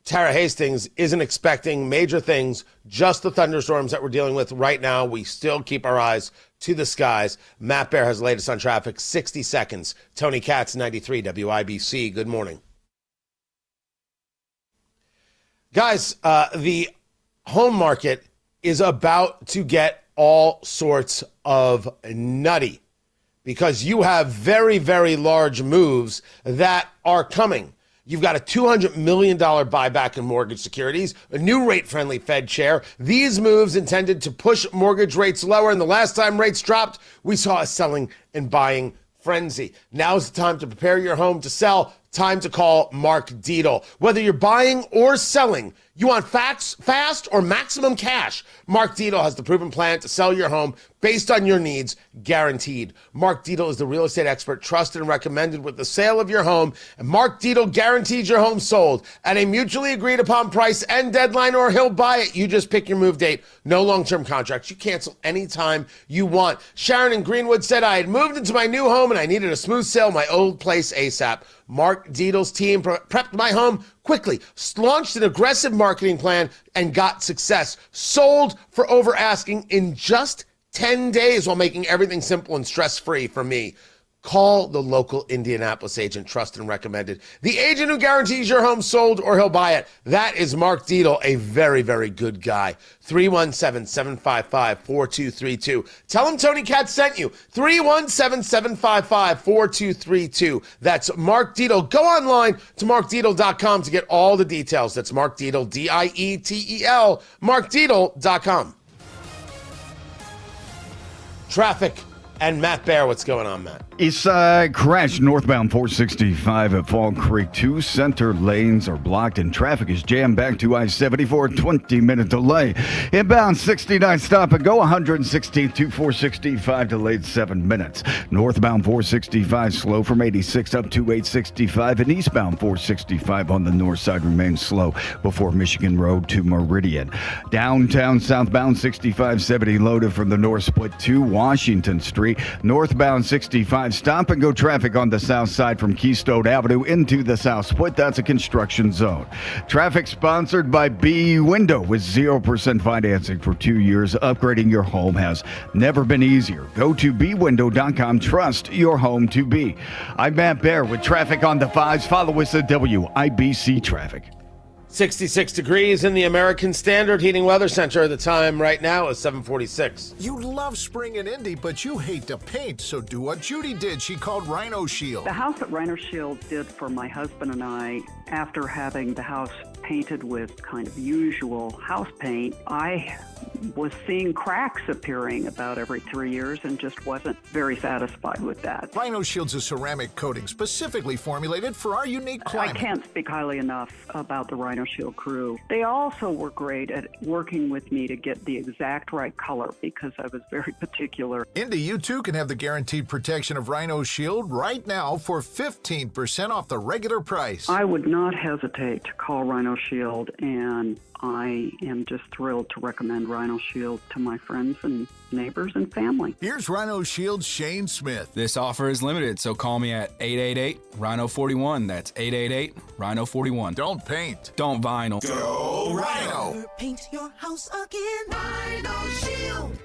S13: Tara Hastings isn't expecting major things, just the thunderstorms that we're dealing with right now. We still keep our eyes to the skies. Matt Bear has the latest on traffic, 60 seconds. Tony Katz, 93 WIBC. Good morning. Guys, the home market is about to get all sorts of nutty. because you have very, very large moves that are coming. You've got a $200 million buyback in mortgage securities, a new rate-friendly Fed chair. These moves intended to push mortgage rates lower, and the last time rates dropped, we saw a selling and buying frenzy. Now's the time to prepare your home to sell. Time to call Mark Dietl. Whether you're buying or selling, you want fast or maximum cash, Mark Dietl has the proven plan to sell your home based on your needs, guaranteed. Mark Dietl is the real estate expert trusted and recommended with the sale of your home, and Mark Dietl guarantees your home sold at a mutually agreed upon price and deadline, or he'll buy it. You just pick your move date. No long-term contracts. You cancel anytime you want. Sharon in Greenwood said, I had moved into my new home and I needed a smooth sale of my old place ASAP. Mark Dietl's team prepped my home quickly, launched an aggressive marketing plan, and got success. Sold for over asking in just 10 days while making everything simple and stress-free for me. Call the local Indianapolis agent, trusted and recommended. The agent who guarantees your home sold or he'll buy it. That is Mark Dietl, a very, very good guy. 317-755-4232. Tell him Tony Katz sent you. 317-755-4232. That's Mark Dietl. Go online to markdietl.com to get all the details. That's Mark Dietl, D-I-E-T-E-L, markdietl.com. Traffic and Matt Bear. What's going on, Matt?
S2: East side crash northbound 465 at Fall Creek. 2 center lanes are blocked and traffic is jammed back to I-74. 20-minute delay. Inbound 69 stop and go. 116 to 465 delayed 7 minutes. Northbound 465 slow from 86 up to 865, and eastbound 465 on the north side remains slow before Michigan Road to Meridian. Downtown southbound 6570 loaded from the north split to Washington Street. Northbound 65 stop and go traffic on the south side from Keystone Avenue into the south split. That's a construction zone. Traffic sponsored by B Window with 0% financing for 2 years. Upgrading your home has never been easier. Go to bwindow.com. Trust your home to be. I'm Matt Bear with traffic on the 5s. Follow us at WIBC Traffic.
S13: 66 degrees in the American Standard Heating Weather Center. The time right now is 7:46.
S9: You love spring in Indy, but you hate to paint, so do what Judy did. She called Rhino Shield.
S10: The house that Rhino Shield did for my husband and I, after having the house painted with kind of usual house paint, I was seeing cracks appearing about every 3 years and just wasn't very satisfied with that.
S9: Rhino Shield's a ceramic coating specifically formulated for our unique climate.
S10: I can't speak highly enough about the Rhino Shield crew. They also were great at working with me to get the exact right color because I was very particular.
S9: Indy, you too can have the guaranteed protection of Rhino Shield right now for 15% off the regular price.
S10: I would not hesitate to call Rhino Shield, and I am just thrilled to recommend Rhino Shield to my friends and neighbors and family.
S9: Here's Rhino Shield's Shane Smith.
S12: This offer is limited, so call me at 888-RHINO-41. That's 888-RHINO-41.
S9: Don't paint.
S12: Don't vinyl.
S9: Go Rhino!
S14: Paint your house again. Rhino Shield.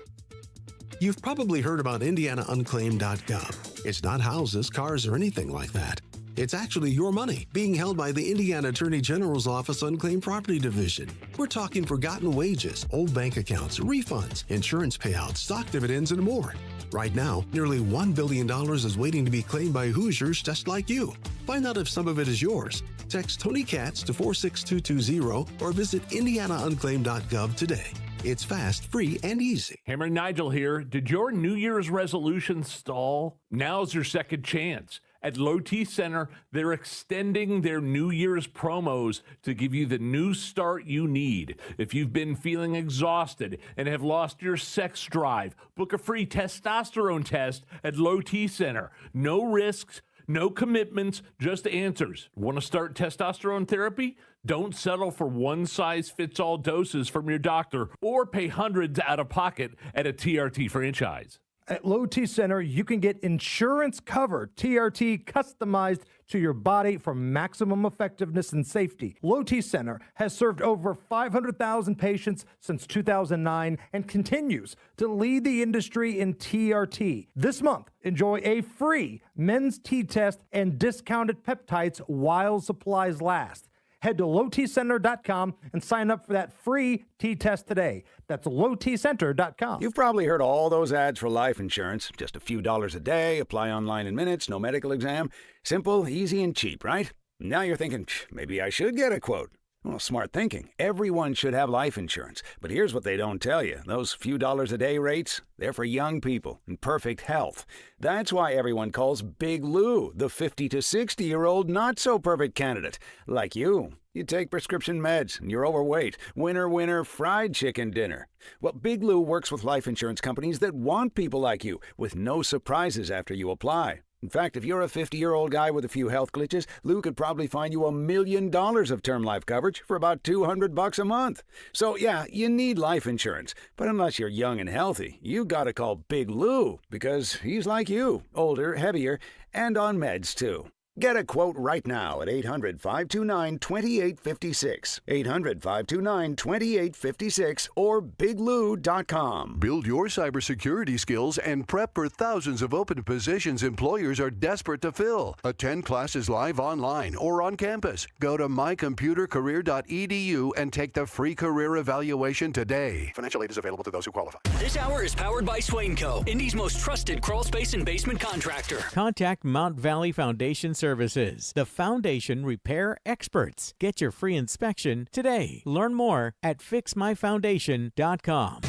S3: You've probably heard about IndianaUnclaimed.gov. It's not houses, cars, or anything like that. It's actually your money being held by the Indiana Attorney General's Office Unclaimed Property Division. We're talking forgotten wages, old bank accounts, refunds, insurance payouts, stock dividends, and more. Right now, nearly $1 billion is waiting to be claimed by Hoosiers just like you. Find out if some of it is yours. Text Tony Katz to 46220 or visit IndianaUnclaimed.gov today. It's fast, free, and easy.
S17: Hammer Nigel here. Did your New Year's resolution stall? Now's your second chance. At Low T Center, they're extending their New Year's promos to give you the new start you need. If you've been feeling exhausted and have lost your sex drive, book a free testosterone test at Low T Center. No risks, no commitments, just answers. Want to start testosterone therapy? Don't settle for one-size-fits-all doses from your doctor or pay hundreds out of pocket at a TRT franchise.
S18: At Low T Center, you can get insurance covered TRT customized to your body for maximum effectiveness and safety. Low T Center has served over 500,000 patients since 2009 and continues to lead the industry in TRT. This month, enjoy a free men's T test and discounted peptides while supplies last. Head to lowtcenter.com and sign up for that free T-test today. That's lowtcenter.com.
S4: You've probably heard all those ads for life insurance. Just a few dollars a day, apply online in minutes, no medical exam. Simple, easy, and cheap, right? Now you're thinking, maybe I should get a quote. Well, smart thinking. Everyone should have life insurance. But here's what they don't tell you. Those few dollars a day rates, they're for young people in perfect health. That's why everyone calls Big Lou the 50 to 60-year-old not-so-perfect candidate. Like you. You take prescription meds and you're overweight. Winner, winner, fried chicken dinner. Well, Big Lou works with life insurance companies that want people like you with no surprises after you apply. In fact, if you're a 50-year-old guy with a few health glitches, Lou could probably find you $1 million of term life coverage for about $200 a month. So yeah, you need life insurance. But unless you're young and healthy, you gotta call Big Lou because he's like you, older, heavier, and on meds too. Get a quote right now at 800-529-2856. 800-529-2856 or biglou.com.
S5: Build your cybersecurity skills and prep for thousands of open positions employers are desperate to fill. Attend classes live online or on campus. Go to mycomputercareer.edu and take the free career evaluation today. Financial aid is available to those who qualify.
S8: This hour is powered by Swainco, Indy's most trusted crawl space and basement contractor.
S11: Contact Mount Valley Foundation Services, the foundation repair experts. Get your free inspection today. Learn more at fixmyfoundation.com.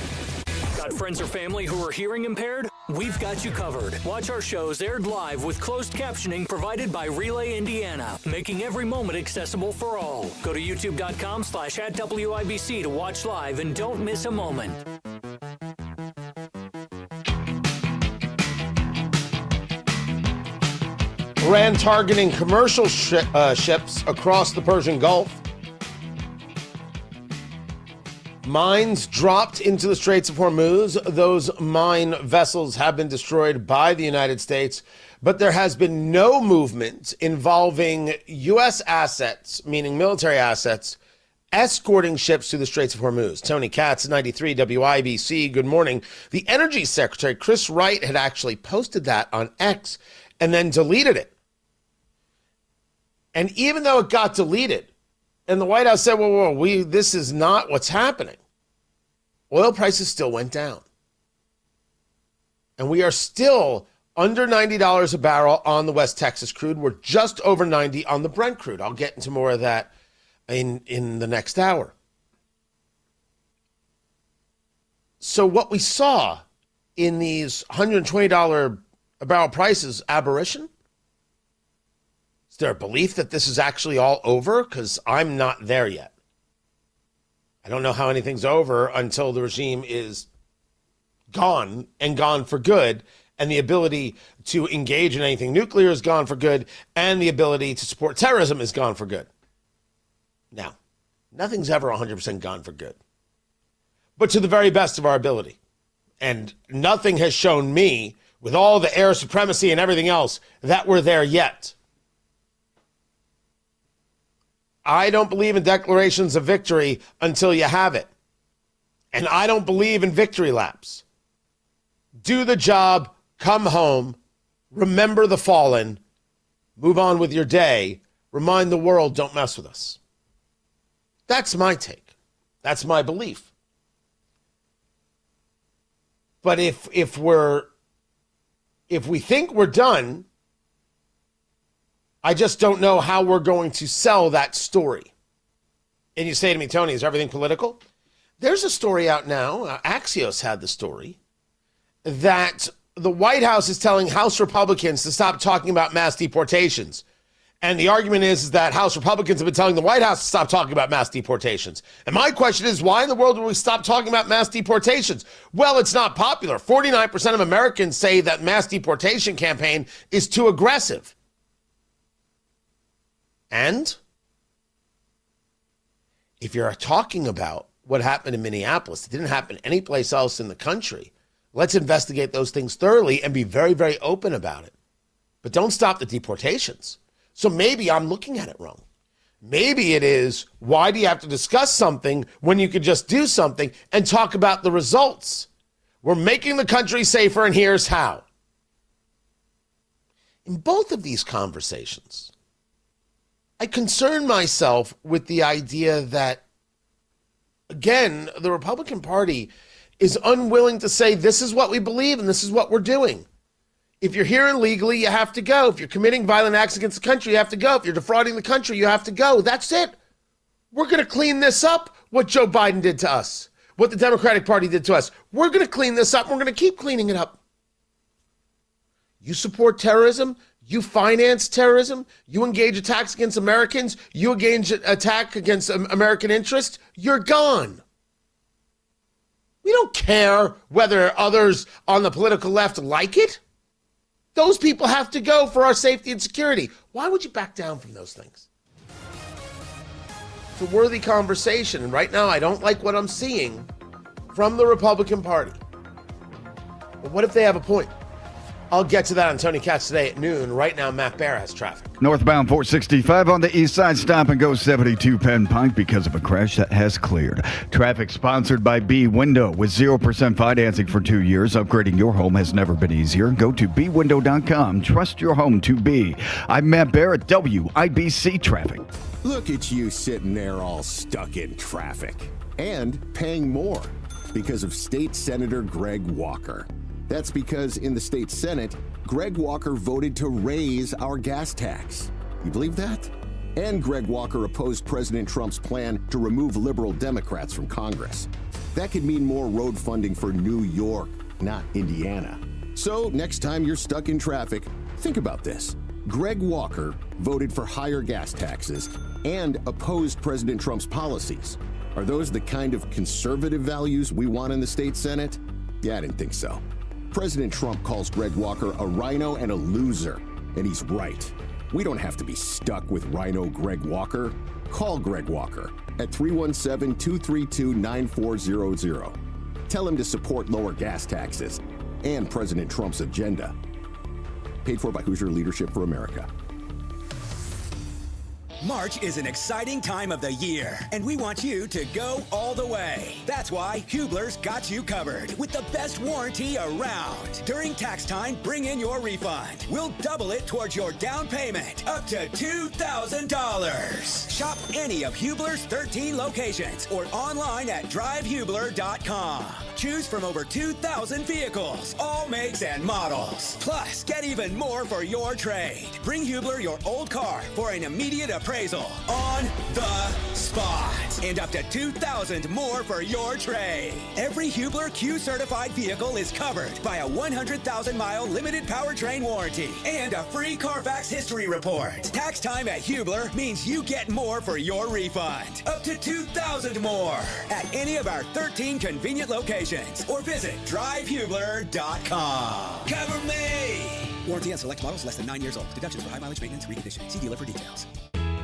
S8: Got friends or family who are hearing impaired? We've got you covered. Watch our shows aired live with closed captioning provided by Relay Indiana, making every moment accessible for all. Go to youtube.com/@WIBC to watch live and don't miss a moment.
S13: Iran targeting commercial ships across the Persian Gulf. Mines dropped into the Straits of Hormuz. Those mine vessels have been destroyed by the United States, but there has been no movement involving U.S. assets, meaning military assets, escorting ships through the Straits of Hormuz. Tony Katz, 93 WIBC, good morning. The Energy Secretary, Chris Wright, had actually posted that on X and then deleted it. And even though it got deleted, and the White House said, whoa, this is not what's happening, oil prices still went down. And we are still under $90 a barrel on the West Texas crude. We're just over 90 on the Brent crude. I'll get into more of that in the next hour. So what we saw in these $120 a barrel prices, aberration? Is there a belief that this is actually all over? Because I'm not there yet. I don't know how anything's over until the regime is gone and gone for good, and the ability to engage in anything nuclear is gone for good, and the ability to support terrorism is gone for good. Now, nothing's ever 100% gone for good, but to the very best of our ability. And nothing has shown me, with all the air supremacy and everything else, that we're there yet. I don't believe in declarations of victory until you have it. And I don't believe in victory laps. Do the job, come home, remember the fallen, move on with your day, remind the world, don't mess with us. That's my take. That's my belief. But if we think we're done, I just don't know how we're going to sell that story. And you say to me, Tony, is everything political? There's a story out now, Axios had the story, that the White House is telling House Republicans to stop talking about mass deportations. And the argument is that House Republicans have been telling the White House to stop talking about mass deportations. And my question is, why in the world would we stop talking about mass deportations? Well, it's not popular. 49% of Americans say that mass deportation campaign is too aggressive. And if you're talking about what happened in Minneapolis, it didn't happen anyplace else in the country. Let's investigate those things thoroughly and be very, very open about it. But don't stop the deportations. So maybe I'm looking at it wrong. Maybe it is, why do you have to discuss something when you could just do something and talk about the results? We're making the country safer, and here's how. In both of these conversations, I concern myself with the idea that, again, the Republican Party is unwilling to say this is what we believe and this is what we're doing. If you're here illegally, you have to go. If you're committing violent acts against the country, you have to go. If you're defrauding the country, you have to go. That's it. We're going to clean this up, what Joe Biden did to us, what the Democratic Party did to us. We're going to clean this up, and we're going to keep cleaning it up. You support terrorism, you finance terrorism, you engage attacks against Americans, you engage attack against American interests, you're gone. We don't care whether others on the political left like it. Those people have to go for our safety and security. Why would you back down from those things? It's a worthy conversation, and right now I don't like what I'm seeing from the Republican Party. But what if they have a point? I'll get to that on Tony Katz today at noon. Right now, Matt Bear has traffic.
S2: Northbound 465 on the east side, stop and go 72 Penn Pike because of a crash that has cleared. Traffic sponsored by B Window with 0% financing for 2 years. Upgrading your home has never been easier. Go to bwindow.com. Trust your home to B. I'm Matt Bear at WIBC Traffic.
S15: Look at you sitting there all stuck in traffic and paying more because of State Senator Greg Walker. That's because in the state Senate, Greg Walker voted to raise our gas tax. You believe that? And Greg Walker opposed President Trump's plan to remove liberal Democrats from Congress. That could mean more road funding for New York, not Indiana. So next time you're stuck in traffic, think about this. Greg Walker voted for higher gas taxes and opposed President Trump's policies. Are those the kind of conservative values we want in the state Senate? Yeah, I didn't think so. President Trump calls Greg Walker a rhino and a loser, and he's right. We don't have to be stuck with rhino Greg Walker. Call Greg Walker at 317-232-9400. Tell him to support lower gas taxes and President Trump's agenda. Paid for by Hoosier Leadership for America.
S16: March is an exciting time of the year, and we want you to go all the way. That's why Hubler's got you covered with the best warranty around. During tax time, bring in your refund. We'll double it towards your down payment, up to $2,000. Shop any of Hubler's 13 locations or online at drivehubler.com. Choose from over 2,000 vehicles, all makes and models. Plus, get even more for your trade. Bring Hubler your old car for an immediate appraisal on the spot. And up to $2,000 more for your trade. Every Hubler Q certified vehicle is covered by a 100,000-mile limited powertrain warranty and a free Carfax history report. Tax time at Hubler means you get more for your refund. Up to $2,000 more at any of our 13 convenient locations or visit drivehubler.com. Cover me!
S19: Warranty on select models less than 9 years old. Deductions for high mileage maintenance reconditioning. See dealer for details.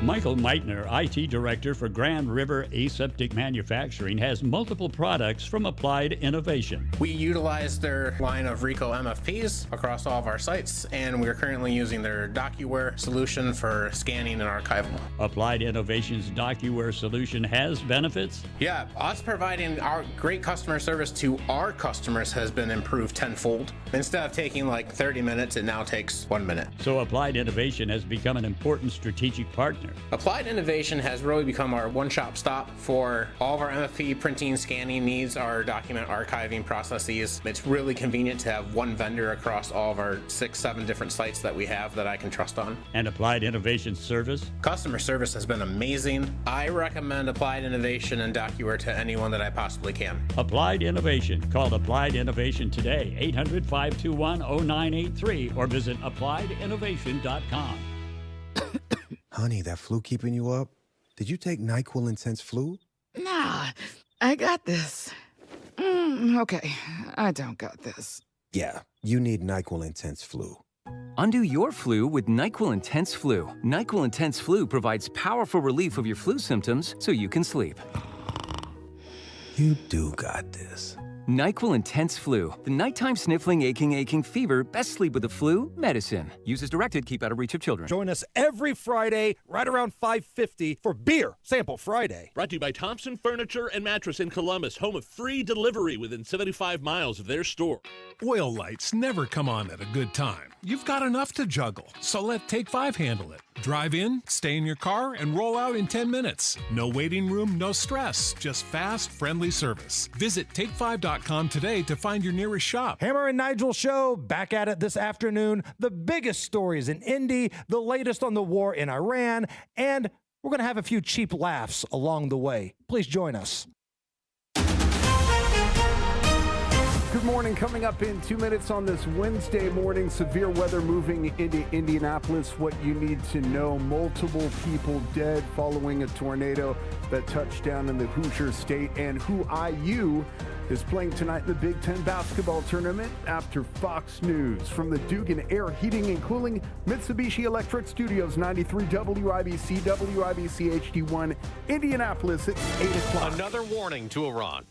S20: Michael Meitner, IT Director for Grand River Aseptic Manufacturing, has multiple products from Applied Innovation.
S21: We utilize their line of Rico MFPs across all of our sites, and we're currently using their DocuWare solution for scanning and archival.
S20: Applied Innovation's DocuWare solution has benefits?
S21: Yeah, us providing our great customer service to our customers has been improved tenfold. Instead of taking like 30 minutes, it now takes 1 minute.
S20: So Applied Innovation has become an important strategic partner.
S21: Applied Innovation has really become our one-stop stop for all of our MFP printing, scanning needs, our document archiving processes. It's really convenient to have one vendor across all of our 6-7 different sites that we have that I can trust on.
S20: And Applied Innovation service?
S21: Customer service has been amazing. I recommend Applied Innovation and DocuWare to anyone that I possibly can.
S20: Applied Innovation. Call Applied Innovation today, 800-521-0983, or visit appliedyinnovation.com.
S22: Honey, that flu keeping you up? Did you take NyQuil Intense Flu?
S21: Nah, I got this. Okay, I don't got this.
S22: Yeah, you need NyQuil Intense Flu. Undo your flu with NyQuil Intense Flu. NyQuil Intense Flu provides powerful relief of your flu symptoms so you can sleep. You do got this. NyQuil Intense Flu. The nighttime sniffling, aching fever. Best sleep with the flu medicine. Use as directed. Keep out of reach of children.
S18: Join us every Friday right around 5:50 for Beer Sample Friday.
S23: Brought to you by Thompson Furniture and Mattress in Columbus, home of free delivery within 75 miles of their store.
S24: Oil lights never come on at a good time. You've got enough to juggle, so let Take 5 handle it.
S1: Drive in, stay in your car, and roll out in 10 minutes. No waiting room, no stress, just fast, friendly service. Visit take5.com today to find your nearest shop.
S18: Hammer and Nigel Show back at it this afternoon. The biggest stories in Indy, the latest on the war in Iran, and we're going to have a few cheap laughs along the way. Please join us.
S6: Good morning. Coming up in 2 minutes on this Wednesday morning, severe weather moving into Indianapolis. What you need to know: multiple people dead following a tornado that touched down in the Hoosier State. And who IU is playing tonight in the Big Ten basketball tournament after Fox News. From the Dugan Air Heating and Cooling Mitsubishi Electric Studios, 93 WIBC, WIBC HD1, Indianapolis. It's 8 o'clock.
S7: Another warning to Iran.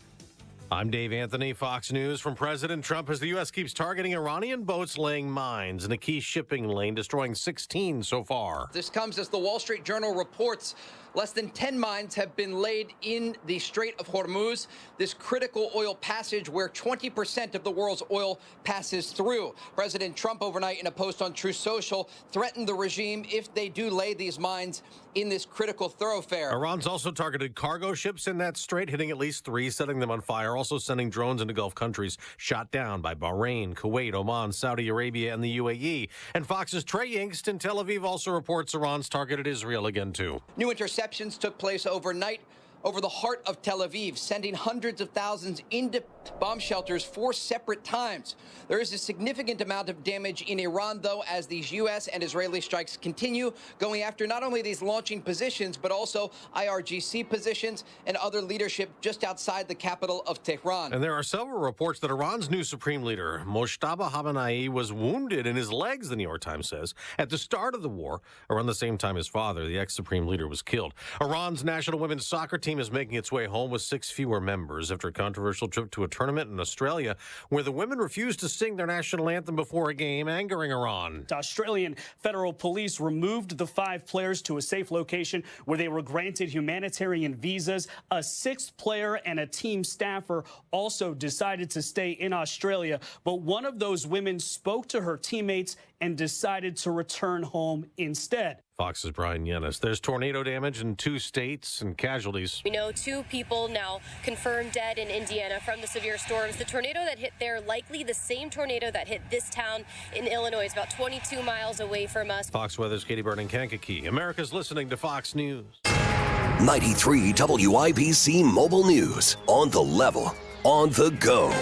S7: I'm Dave Anthony, Fox News. From President Trump as the U.S. keeps targeting Iranian boats laying mines in a key shipping lane, destroying 16 so far.
S24: This comes as the Wall Street Journal reports less than 10 mines have been laid in the Strait of Hormuz, this critical oil passage where 20% of the world's oil passes through. President Trump overnight in a post on Truth Social threatened the regime if they do lay these mines in this critical thoroughfare.
S7: Iran's also targeted cargo ships in that strait, hitting at least 3, setting them on fire, also sending drones into Gulf countries shot down by Bahrain, Kuwait, Oman, Saudi Arabia, and the UAE. And Fox's Trey Yingst in Tel Aviv also reports Iran's targeted Israel again, too.
S24: New interceptions took place overnight over the heart of Tel Aviv, sending hundreds of thousands into bomb shelters 4 separate times. There is a significant amount of damage in Iran, though, as these U.S. and Israeli strikes continue, going after not only these launching positions, but also IRGC positions and other leadership just outside the capital of Tehran.
S7: And there are several reports that Iran's new supreme leader, Mojtaba Khamenei, was wounded in his legs, the New York Times says, at the start of the war, around the same time his father, the ex-supreme leader, was killed. Iran's national women's soccer team is making its way home with 6 fewer members after a controversial trip to a tournament in Australia where the women refused to sing their national anthem before a game, angering Iran.
S25: Australian federal police removed the 5 players to a safe location where they were granted humanitarian visas. A 6th player and a team staffer also decided to stay in Australia, but one of those women spoke to her teammates and decided to return home instead.
S7: Fox's Brian Yennis. There's tornado damage in 2 states and casualties.
S26: We know 2 people now confirmed dead in Indiana from the severe storms. The tornado that hit there, likely the same tornado that hit this town in Illinois. It's about 22 miles away from us.
S7: Fox Weather's Katie Byrne in Kankakee. America's listening to Fox News.
S23: 93 WIBC Mobile News. On the level, on the go.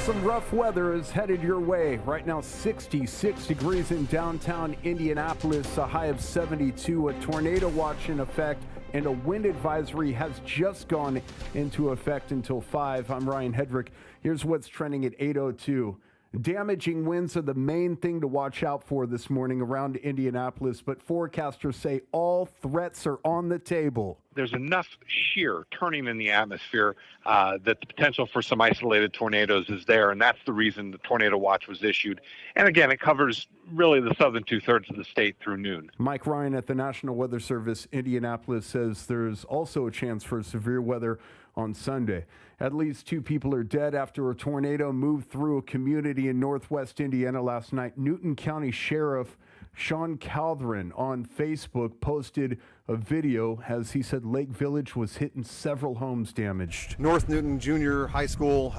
S6: Some rough weather is headed your way. Right now, 66 degrees in downtown Indianapolis, a high of 72, a tornado watch in effect, and a wind advisory has just gone into effect until 5. I'm Ryan Hedrick. Here's what's trending at 8:02. Damaging winds are the main thing to watch out for this morning around Indianapolis, but forecasters say all threats are on the table.
S27: There's enough shear turning in the atmosphere that the potential for some isolated tornadoes is there, and that's the reason the tornado watch was issued. And again, it covers really the southern 2/3 of the state through noon.
S6: Mike Ryan at the National Weather Service Indianapolis says there's also a chance for severe weather on Sunday. At least 2 people are dead after a tornado moved through a community in northwest Indiana last night. Newton County Sheriff Sean Calderon on Facebook posted a video as he said Lake Village was hit and several homes damaged.
S28: North Newton Junior High School,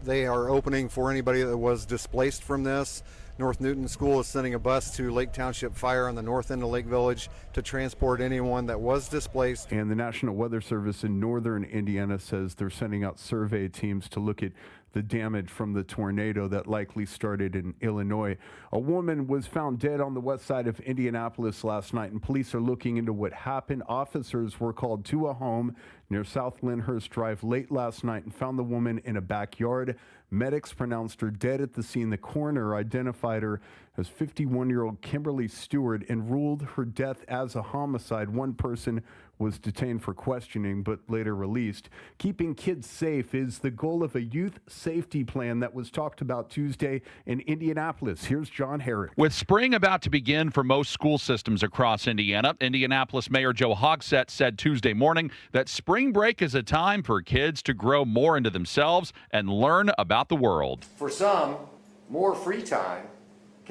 S28: they are opening for anybody that was displaced from this. North Newton School is sending a bus to Lake Township Fire on the north end of Lake Village to transport anyone that was displaced.
S6: And the National Weather Service in northern Indiana says they're sending out survey teams to look at the damage from the tornado that likely started in Illinois. A woman was found dead on the west side of Indianapolis last night, and police are looking into what happened. Officers were called to a home near South Lyndhurst Drive late last night and found the woman in a backyard. Medics pronounced her dead at the scene. The coroner identified her as 51-year-old Kimberly Stewart and ruled her death as a homicide. One person was detained for questioning but later released. Keeping kids safe is the goal of a youth safety plan that was talked about Tuesday in Indianapolis. Here's John Herrick.
S29: With spring about to begin for most school systems across Indiana, Indianapolis Mayor Joe Hogsett said Tuesday morning that spring break is a time for kids to grow more into themselves and learn about the world.
S30: For some, more free time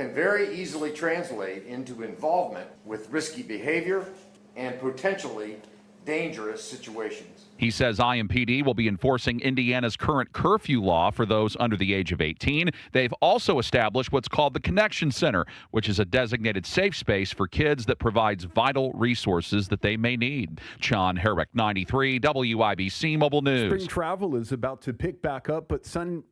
S3: can very easily translate into involvement with risky behavior and potentially dangerous situations.
S29: He says IMPD will be enforcing Indiana's current curfew law for those under the age of 18. They've also established what's called the Connection Center, which is a designated safe space for kids that provides vital resources that they may need. Sean Herrick, 93, WIBC Mobile News.
S6: Spring travel is about to pick back up, but some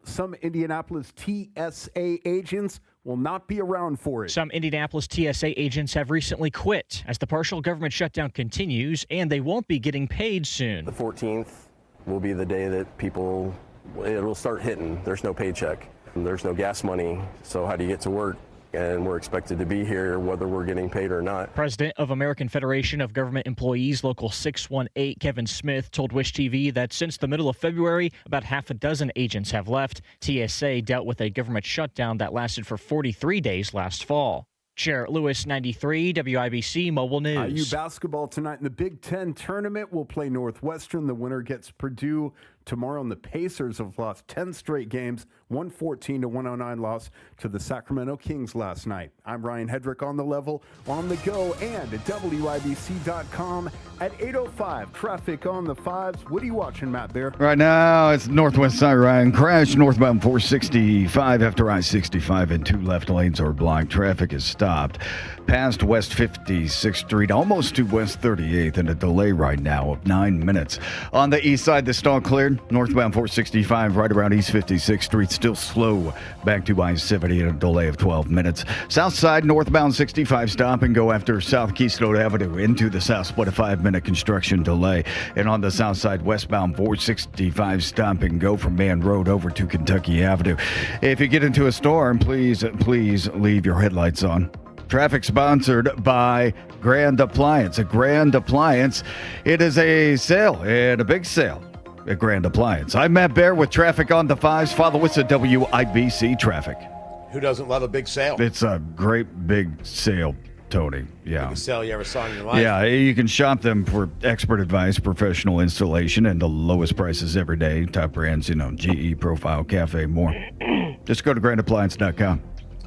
S6: Indianapolis TSA agents will not be around for it.
S4: Some Indianapolis TSA agents have recently quit as the partial government shutdown continues, and they won't be getting paid soon.
S5: The 14th will be the day that it'll start hitting. There's no paycheck, there's no gas money, so how do you get to work? And we're expected to be here whether we're getting paid or not.
S4: President of American Federation of Government Employees, Local 618, Kevin Smith, told Wish TV that since the middle of February, about half a dozen agents have left. TSA dealt with a government shutdown that lasted for 43 days last fall. Chair Lewis, 93, WIBC Mobile News.
S6: IU basketball tonight in the Big Ten tournament will play Northwestern. The winner gets Purdue tomorrow, and the Pacers have lost 10 straight games, 114-109 loss to the Sacramento Kings last night. I'm Ryan Hedrick on the level, on the go, and at WIBC.com at 8:05. Traffic on the 5s. What are you watching, Matt Bear?
S2: Right now, it's northwest side Ryan. Crash northbound 465 after I-65 and 2 left lanes are blocked. Traffic is stopped past West 56th Street, almost to West 38th, and a delay right now of 9 minutes. On the east side, the stall cleared. Northbound 465 right around East 56th Street, still slow back to I-70 and a delay of 12 minutes. South side, northbound 65 stop and go after South Keystone Avenue into the south split, a 5-minute construction delay. And on the south side, westbound 465 stop and go from Man Road over to Kentucky Avenue. If you get into a storm, please leave your headlights on. Traffic sponsored by Grand Appliance. At Grand Appliance, it is a sale, and a big sale at Grand Appliance. I'm Matt Bear with traffic on the 5s. Follow us at WIBC Traffic.
S13: Who doesn't love a big sale?
S2: It's a great big sale, Tony. Yeah.
S13: Biggest sale you ever saw in your life.
S2: Yeah, you can shop them for expert advice, professional installation, and the lowest prices every day. Top brands, GE, Profile, Cafe, more. Just go to grandappliance.com.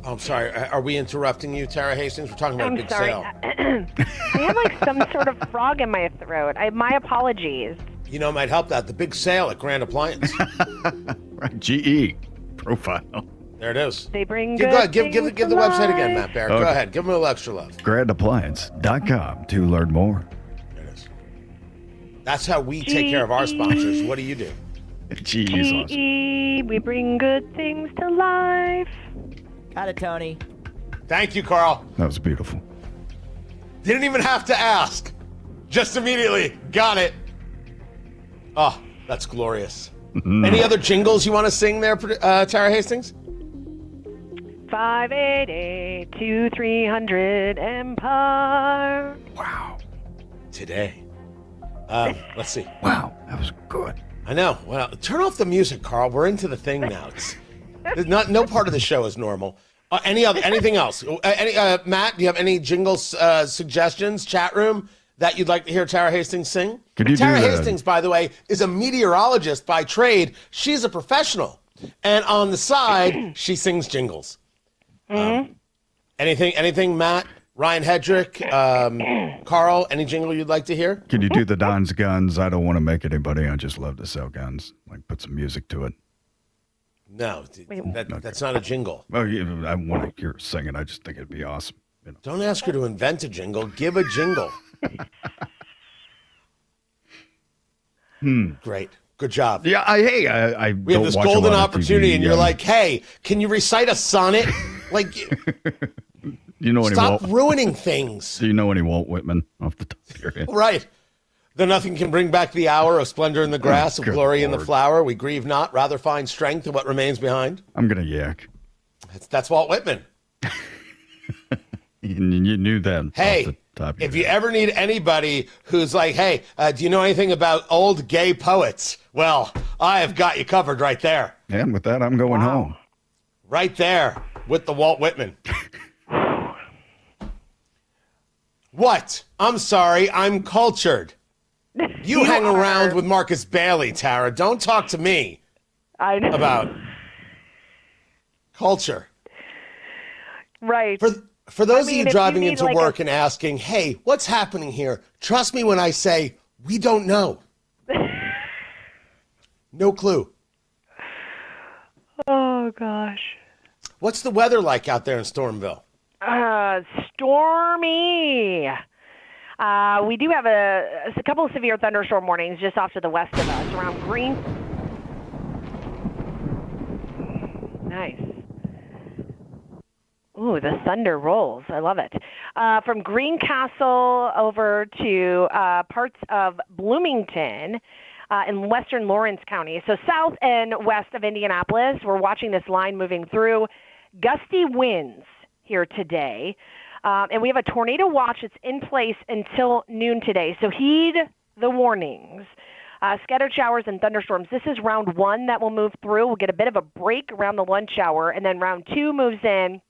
S13: I'm sorry. Are we interrupting you, Tara Hastings? We're talking about a big sale.
S9: I have some sort of frog in my throat. My apologies.
S13: It might help that. The big sale at Grand Appliance.
S2: Right, GE Profile.
S13: There it is.
S9: They bring
S13: Give the website again, Matt Bear.
S2: Okay.
S13: Go ahead. Give them a little extra love.
S2: grandappliance.com to learn more.
S13: There it is. That's how we take care of our sponsors. What do you do?
S2: GE is awesome.
S9: We bring good things to life.
S10: Got it, Tony.
S13: Thank you, Carl.
S2: That was beautiful.
S13: Didn't even have to ask. Just immediately got it. Oh, that's glorious. Any other jingles you want to sing there, Tara Hastings?
S9: 588-2300 Empire.
S2: Wow.
S13: Today. Let's see.
S2: Wow, that was good.
S13: I know. Well, turn off the music, Carl. We're into the thing now. No part of the show is normal. Anything else? Matt, do you have any jingle suggestions? Chat room that you'd like to hear Tara Hastings sing? Tara Hastings, by the way, is a meteorologist by trade. She's a professional, and on the side, she sings jingles. Anything, Matt, Ryan Hedrick, Carl? Any jingle you'd like to hear?
S2: Can you do the Don's Guns? I don't want to make anybody. I just love to sell guns. Put some music to it.
S13: No, that's not a jingle.
S2: Oh, yeah, I want to hear her sing it. I just think it'd be awesome.
S13: Don't ask her to invent a jingle. Give a jingle. Great. Good job.
S2: Yeah, we
S13: have this golden opportunity, and you're like, hey, can you recite a sonnet? Stop ruining things.
S2: Do you know any Walt Whitman off the top of your head?
S13: Right. Though nothing can bring back the hour of splendor in the grass, of glory in the flower. We grieve not, rather find strength in what remains behind.
S2: I'm going to yak.
S13: That's Walt Whitman.
S2: You knew that.
S13: Hey, if you ever need anybody who's like, hey, do you know anything about old gay poets? Well, I have got you covered right there.
S2: And with that, I'm going home.
S13: Right there with the Walt Whitman. What? I'm sorry, I'm cultured. You hang around with Marcus Bailey, Tara. Don't talk to me about culture.
S9: Right.
S13: For those of you
S9: if
S13: driving
S9: need,
S13: into
S9: like,
S13: work and asking, hey, what's happening here? Trust me when I say, we don't know. No clue.
S9: Oh, gosh.
S13: What's the weather like out there in Stormville?
S9: Stormy. We do have a couple of severe thunderstorm warnings just off to the west of us around Green. Nice. Ooh, the thunder rolls. I love it. From Greencastle over to parts of Bloomington in western Lawrence County. So south and west of Indianapolis, we're watching this line moving through. Gusty winds here today. And we have a tornado watch that's in place until noon today. So heed the warnings. Scattered showers and thunderstorms. This is round one that will move through. We'll get a bit of a break around the lunch hour, and then round two moves in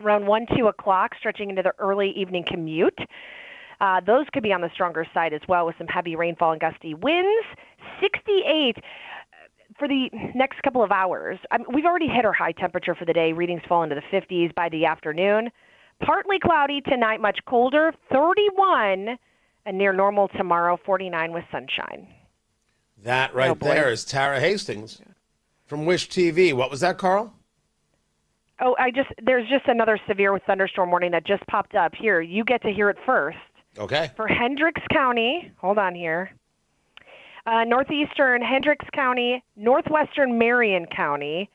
S9: around 1, 2 o'clock, stretching into the early evening commute. Those could be on the stronger side as well with some heavy rainfall and gusty winds. 68 for the next couple of hours. We've already hit our high temperature for the day. Readings fall into the 50s by the afternoon. Partly cloudy tonight, much colder, 31, and near normal tomorrow, 49 with sunshine.
S13: That right there is Tara Hastings from Wish TV. What was that, Carl?
S9: Oh, there's just another severe with thunderstorm warning that just popped up here. You get to hear it first.
S13: Okay.
S9: For Hendricks County, hold on here. Northeastern Hendricks County, northwestern Marion County,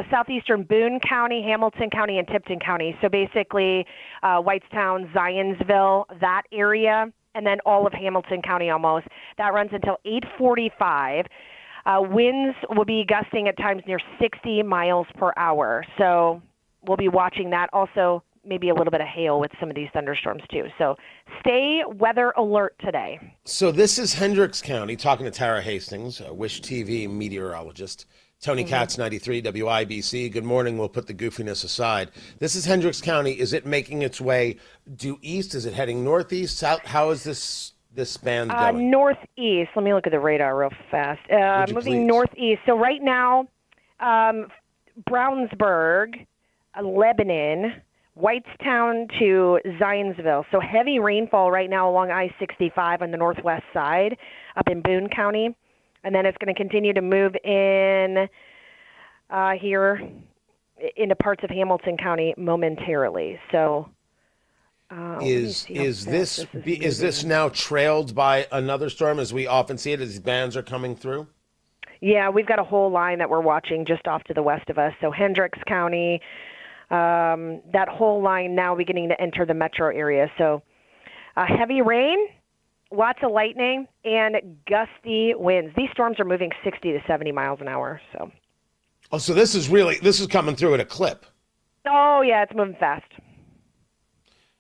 S9: southeastern Boone County, Hamilton County, and Tipton County. So basically, Whitestown, Zionsville, that area, and then all of Hamilton County almost. That runs until 8:45. Winds will be gusting at times near 60 miles per hour. So we'll be watching that. Also, maybe a little bit of hail with some of these thunderstorms too. So stay weather alert today.
S13: So this is Hendricks County, talking to Tara Hastings, a Wish TV meteorologist. Tony Katz, 93 WIBC. Good morning. We'll put the goofiness aside. This is Hendricks County. Is it making its way due east? Is it heading northeast, south? How is this band going?
S9: Northeast. Let me look at the radar real fast. Moving
S13: please?
S9: northeast. So right now, Brownsburg, Lebanon, Whitestown to Zionsville. So heavy rainfall right now along I-65 on the northwest side up in Boone County. And then it's going to continue to move in here into parts of Hamilton County momentarily. So
S13: is this now trailed by another storm, as we often see it, as these bands are coming through?
S9: Yeah, we've got a whole line that we're watching just off to the west of us. So Hendricks County, that whole line now beginning to enter the metro area. So heavy rain, lots of lightning, and gusty winds. These storms are moving 60 to 70 miles an hour. So
S13: this is coming through at a clip.
S9: Oh, yeah, it's moving fast.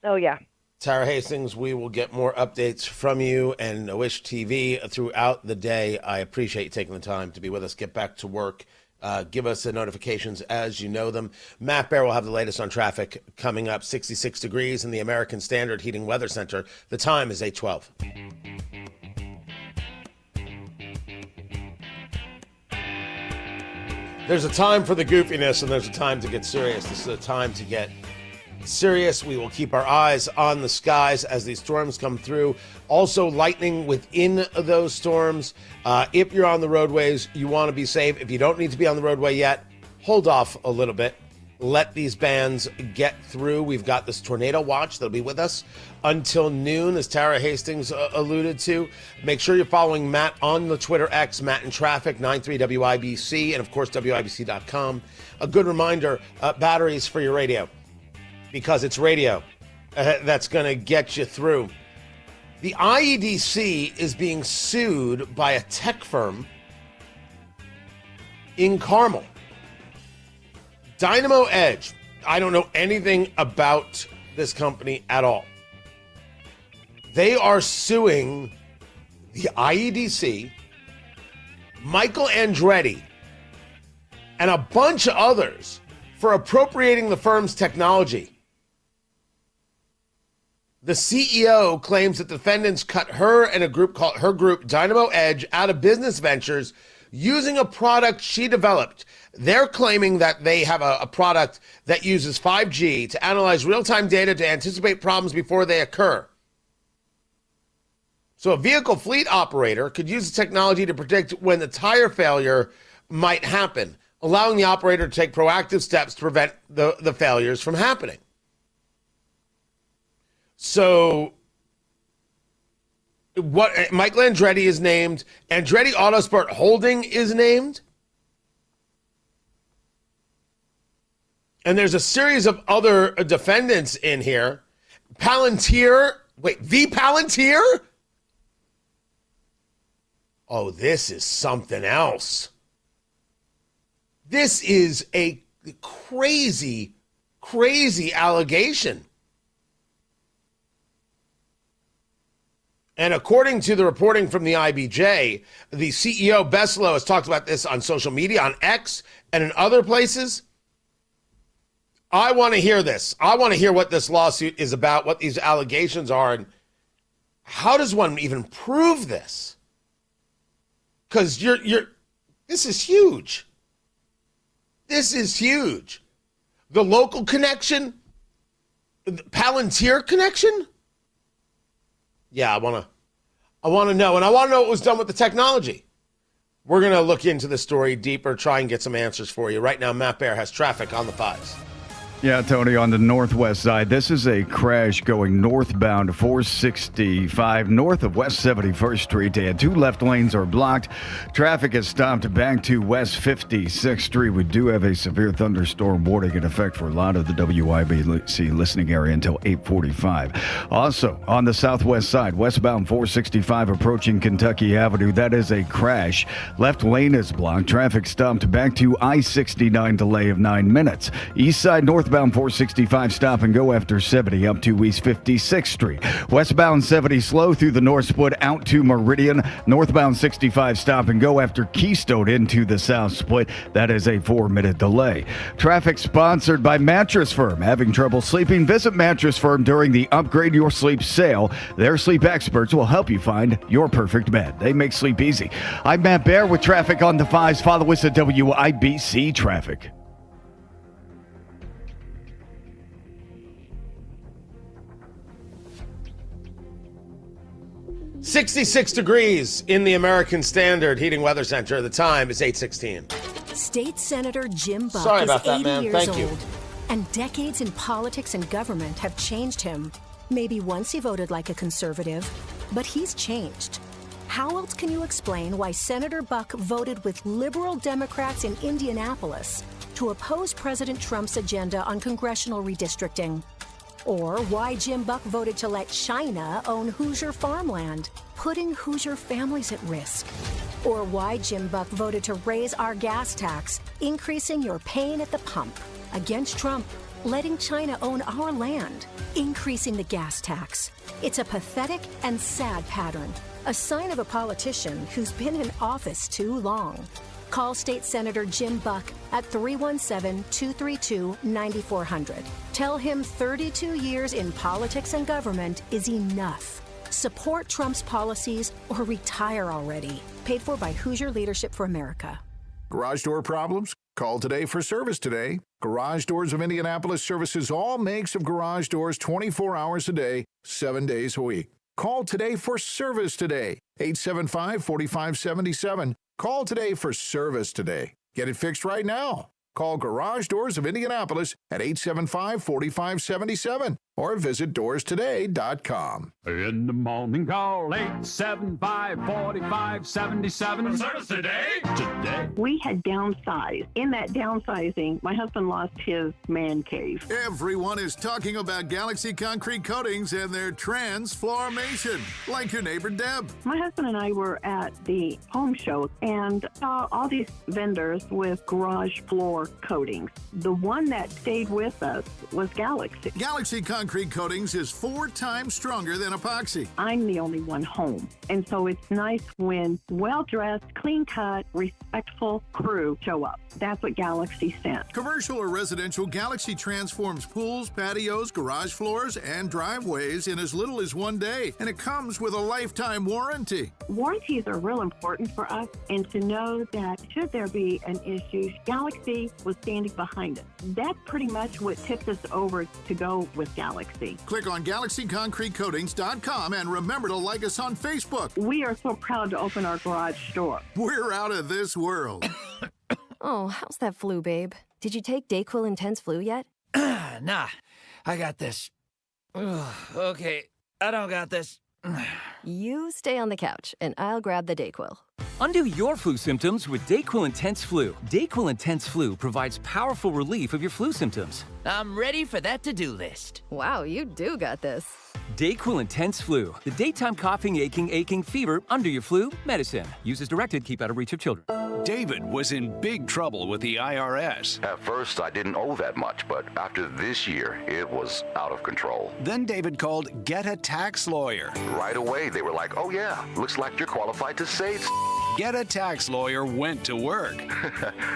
S9: Oh, yeah.
S13: Tara Hastings, we will get more updates from you and Wish TV throughout the day. I appreciate you taking the time to be with us. Get back to work. Give us the notifications as you know them. Matt Bear will have the latest on traffic coming up. 66 degrees in the American Standard Heating Weather Center. The time is 8:12. There's a time for the goofiness and there's a time to get serious. This is a time to get serious. We will keep our eyes on the skies as these storms come through. Also, lightning within those storms. If you're on the roadways, you want to be safe. If you don't need to be on the roadway yet, hold off a little bit. Let these bands get through. We've got this tornado watch that'll be with us until noon, as Tara Hastings alluded to. Make sure you're following Matt on the Twitter X, Matt in Traffic, 93WIBC, and of course, WIBC.com. A good reminder, batteries for your radio, because it's radio that's going to get you through. The IEDC is being sued by a tech firm in Carmel. Dynamo Edge. I don't know anything about this company at all. They are suing the IEDC, Michael Andretti, and a bunch of others for appropriating the firm's technology. The CEO claims that defendants cut her and a group called Dynamo Edge out of business ventures using a product she developed. They're claiming that they have a product that uses 5G to analyze real-time data to anticipate problems before they occur. So a vehicle fleet operator could use the technology to predict when the tire failure might happen, allowing the operator to take proactive steps to prevent the failures from happening. So what Michael Andretti is named, Andretti Autosport Holding is named. And there's a series of other defendants in here. Palantir, the Palantir? Oh, this is something else. This is a crazy, crazy allegation. And according to the reporting from the IBJ, the CEO, Beslow, has talked about this on social media, on X, and in other places. I want to hear this. I want to hear what this lawsuit is about, what these allegations are, and how does one even prove this? Because this is huge. This is huge. The local connection, the Palantir connection. Yeah, I want to know, and I want to know what was done with the technology. We're going to look into the story deeper, try and get some answers for you. Right now, Matt Bear has traffic on the 5s.
S2: Yeah, Tony, on the northwest side, this is a crash going northbound 465 north of West 71st Street. And 2 left lanes are blocked. Traffic is stopped back to West 56th Street. We do have a severe thunderstorm warning in effect for a lot of the WIBC listening area until 8:45. Also, on the southwest side, westbound 465 approaching Kentucky Avenue, that is a crash. Left lane is blocked. Traffic stopped back to I-69, delay of 9 minutes. East side northbound 465 stop and go after 70 up to East 56th Street. Westbound 70 slow through the north split out to Meridian. Northbound 65 stop and go after Keystone into the south split. That is a 4-minute delay. Traffic sponsored by Mattress Firm. Having trouble sleeping? Visit Mattress Firm during the Upgrade Your Sleep sale. Their sleep experts will help you find your perfect bed. They make sleep easy. I'm Matt Bear with traffic on the 5s. Follow us at WIBC Traffic.
S13: 66 degrees in the American Standard Heating Weather Center. The time is 8:16.
S8: State Senator Jim Buck
S13: Sorry
S8: is
S13: about that,
S8: 80
S13: man.
S8: years
S13: Thank you.
S8: old, and decades in politics and government have changed him. Maybe once he voted like a conservative, but he's changed. How else can you explain why Senator Buck voted with liberal Democrats in Indianapolis to oppose President Trump's agenda on congressional redistricting? Or why Jim Buck voted to let China own Hoosier farmland, putting Hoosier families at risk? Or why Jim Buck voted to raise our gas tax, increasing your pain at the pump, against Trump, letting China own our land, increasing the gas tax. It's a pathetic and sad pattern, a sign of a politician who's been in office too long. Call State Senator Jim Buck at 317-232-9400. Tell him 32 years in politics and government is enough. Support Trump's policies or retire already. Paid for by Hoosier Leadership for America.
S11: Garage door problems? Call today for service today. Garage Doors of Indianapolis services all makes of garage doors 24 hours a day, 7 days a week. Call today for service today. 875-4577. Call today for service today. Get it fixed right now. Call Garage Doors of Indianapolis at 875-4577 or visit doorstoday.com.
S12: In the morning, call 875-4577. For service today.
S14: We had downsized. In that downsizing, my husband lost his man cave.
S11: Everyone is talking about Galaxy Concrete Coatings and their transformation, like your neighbor Deb.
S14: My husband and I were at the home show and saw all these vendors with garage floor coatings. The one that stayed with us was Galaxy.
S11: Galaxy Concrete concrete coatings is 4 times stronger than epoxy.
S14: I'm the only one home, and so it's nice when well-dressed, clean-cut, respectful crew show up. That's what Galaxy sent.
S11: Commercial or residential, Galaxy transforms pools, patios, garage floors, and driveways in as little as 1 day, and it comes with a lifetime warranty.
S14: Warranties are real important for us, and to know that should there be an issue, Galaxy was standing behind it. That's pretty much what tipped us over to go with Galaxy.
S11: Click on GalaxyConcreteCoatings.com and remember to like us on Facebook.
S14: We are so proud to open our garage door.
S11: We're out of this world.
S1: Oh, how's that flu, babe? Did you take DayQuil Intense Flu yet?
S15: Nah, I got this. Ugh, okay, I don't got this.
S1: You stay on the couch, and I'll grab the DayQuil.
S16: Undo your flu symptoms with DayQuil Intense Flu. DayQuil Intense Flu provides powerful relief of your flu symptoms.
S15: I'm ready for that to-do list.
S1: Wow, you do got this.
S16: DayQuil Intense Flu. The daytime coughing, aching, fever, under your flu, medicine. Use as directed, keep out of reach of children.
S17: David was in big trouble with the IRS.
S18: At first, I didn't owe that much, but after this year, it was out of control.
S17: Then David called Get a Tax Lawyer.
S18: Right away, they were like, oh yeah, looks like you're qualified to save.
S17: Get a Tax Lawyer went to work.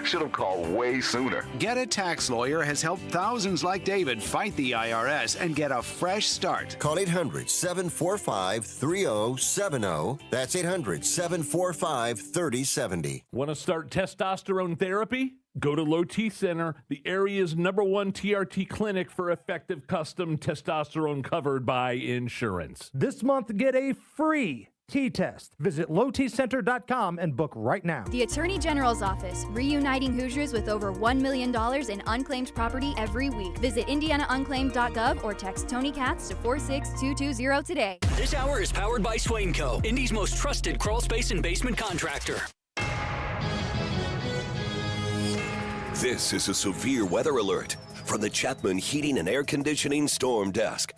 S18: Should have called way sooner.
S17: Get a Tax Lawyer has helped thousands like David fight the IRS and get a fresh start.
S19: Call 800-745-3070. That's 800-745-3070.
S12: Want to start testosterone therapy? Go to Low T Center, the area's #1 TRT clinic for effective custom testosterone covered by insurance.
S20: This month, get a free T-test. Visit lowtcenter.com and book right now.
S19: The Attorney General's Office, reuniting Hoosiers with over $1 million in unclaimed property every week. Visit indianaunclaimed.gov or text Tony Katz to 46220 today.
S20: This hour is powered by Swainco, Indy's most trusted crawl space and basement contractor.
S23: This is a severe weather alert from the Chapman Heating and Air Conditioning Storm Desk.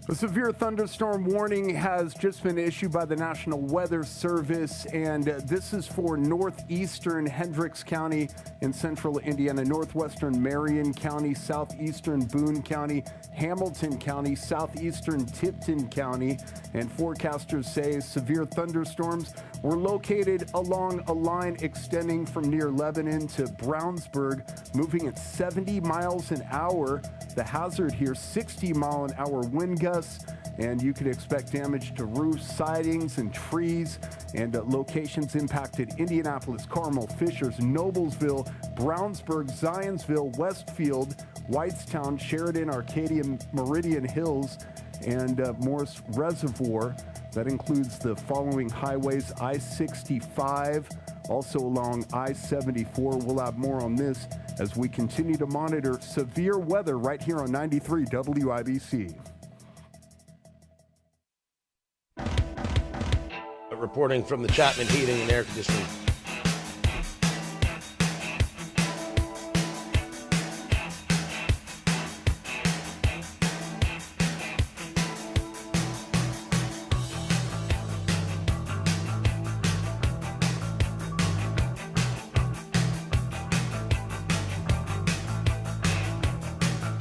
S6: A severe thunderstorm warning has just been issued by the National Weather Service, and this is for northeastern Hendricks County in central Indiana, northwestern Marion County, southeastern Boone County, Hamilton County, southeastern Tipton County, and forecasters say severe thunderstorms were located along a line extending from near Lebanon to Brownsburg, moving at 70 miles an hour. The hazard here, 60-mile-an-hour wind gusts, and you could expect damage to roofs, sidings, and trees. And locations impacted: Indianapolis, Carmel, Fishers, Noblesville, Brownsburg, Zionsville, Westfield, Whitestown, Sheridan, Arcadia, Meridian Hills, and Morris Reservoir. That includes the following highways: I-65, also along I-74. We'll have more on this as we continue to monitor severe weather right here on 93 WIBC.
S13: Reporting from the Chapman Heating and Air Conditioning.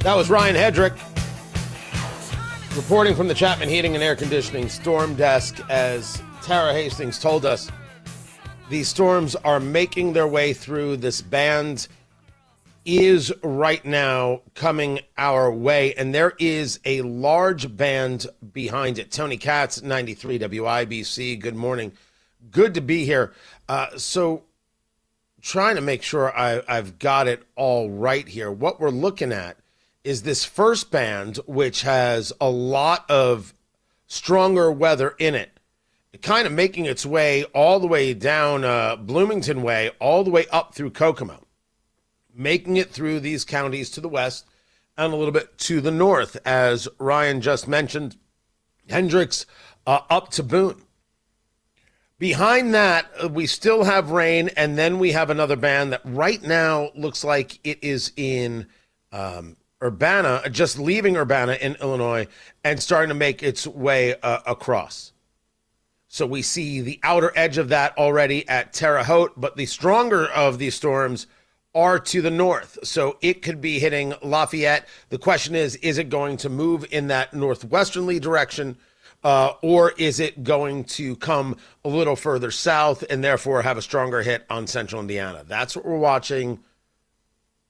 S13: That was Ryan Hedrick reporting from the Chapman Heating and Air Conditioning Storm Desk. As Tara Hastings told us, these storms are making their way through. This band is right now coming our way, and there is a large band behind it. Tony Katz, 93 WIBC. Good morning. Good to be here. So trying to make sure I've got it all right here. What we're looking at is this first band, which has a lot of stronger weather in it, kind of making its way all the way down Bloomington Way, all the way up through Kokomo, making it through these counties to the west and a little bit to the north, as Ryan just mentioned, Hendricks up to Boone. Behind that, we still have rain, and then we have another band that right now looks like it is in Urbana, just leaving Urbana in Illinois and starting to make its way across. So we see the outer edge of that already at Terre Haute, but the stronger of these storms are to the north. So it could be hitting Lafayette. The question is it going to move in that northwesterly direction, or is it going to come a little further south and therefore have a stronger hit on central Indiana? That's what we're watching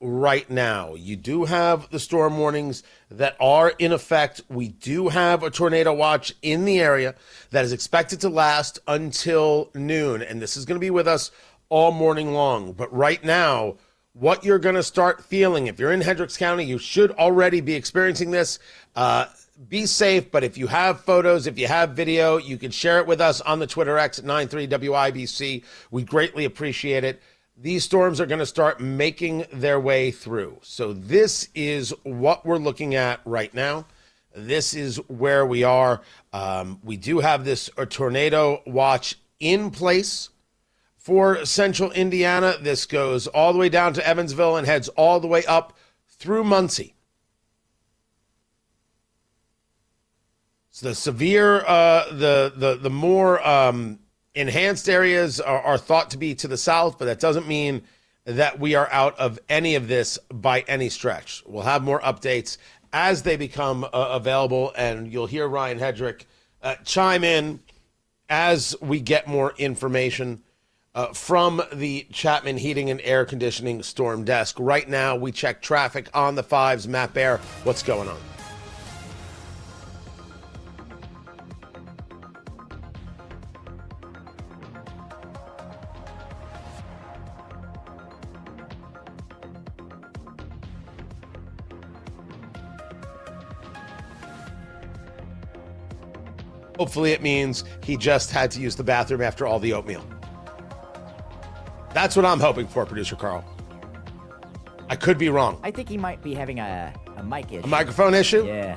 S13: right now. You do have the storm warnings that are in effect. We do have a tornado watch in the area that is expected to last until noon, and this is going to be with us all morning long. But right now, what you're going to start feeling, if you're in Hendricks County, you should already be experiencing this. Be safe, but if you have photos, if you have video, you can share it with us on the Twitter X at 93WIBC. We greatly appreciate it. These storms are going to start making their way through. So this is what we're looking at right now. This is where we are. We do have this tornado watch in place for central Indiana. This goes all the way down to Evansville and heads all the way up through Muncie. So the severe, the more enhanced areas are thought to be to the south, but that doesn't mean that we are out of any of this by any stretch. We'll have more updates as they become available, and you'll hear Ryan Hedrick chime in as we get more information from the Chapman Heating and Air Conditioning Storm Desk. Right now, we check traffic on the 5s. Matt Bear, what's going on? Hopefully it means he just had to use the bathroom after all the oatmeal. That's what I'm hoping for, producer Carl. I could be wrong.
S10: I think he might be having a mic issue.
S13: A microphone issue?
S10: Yeah.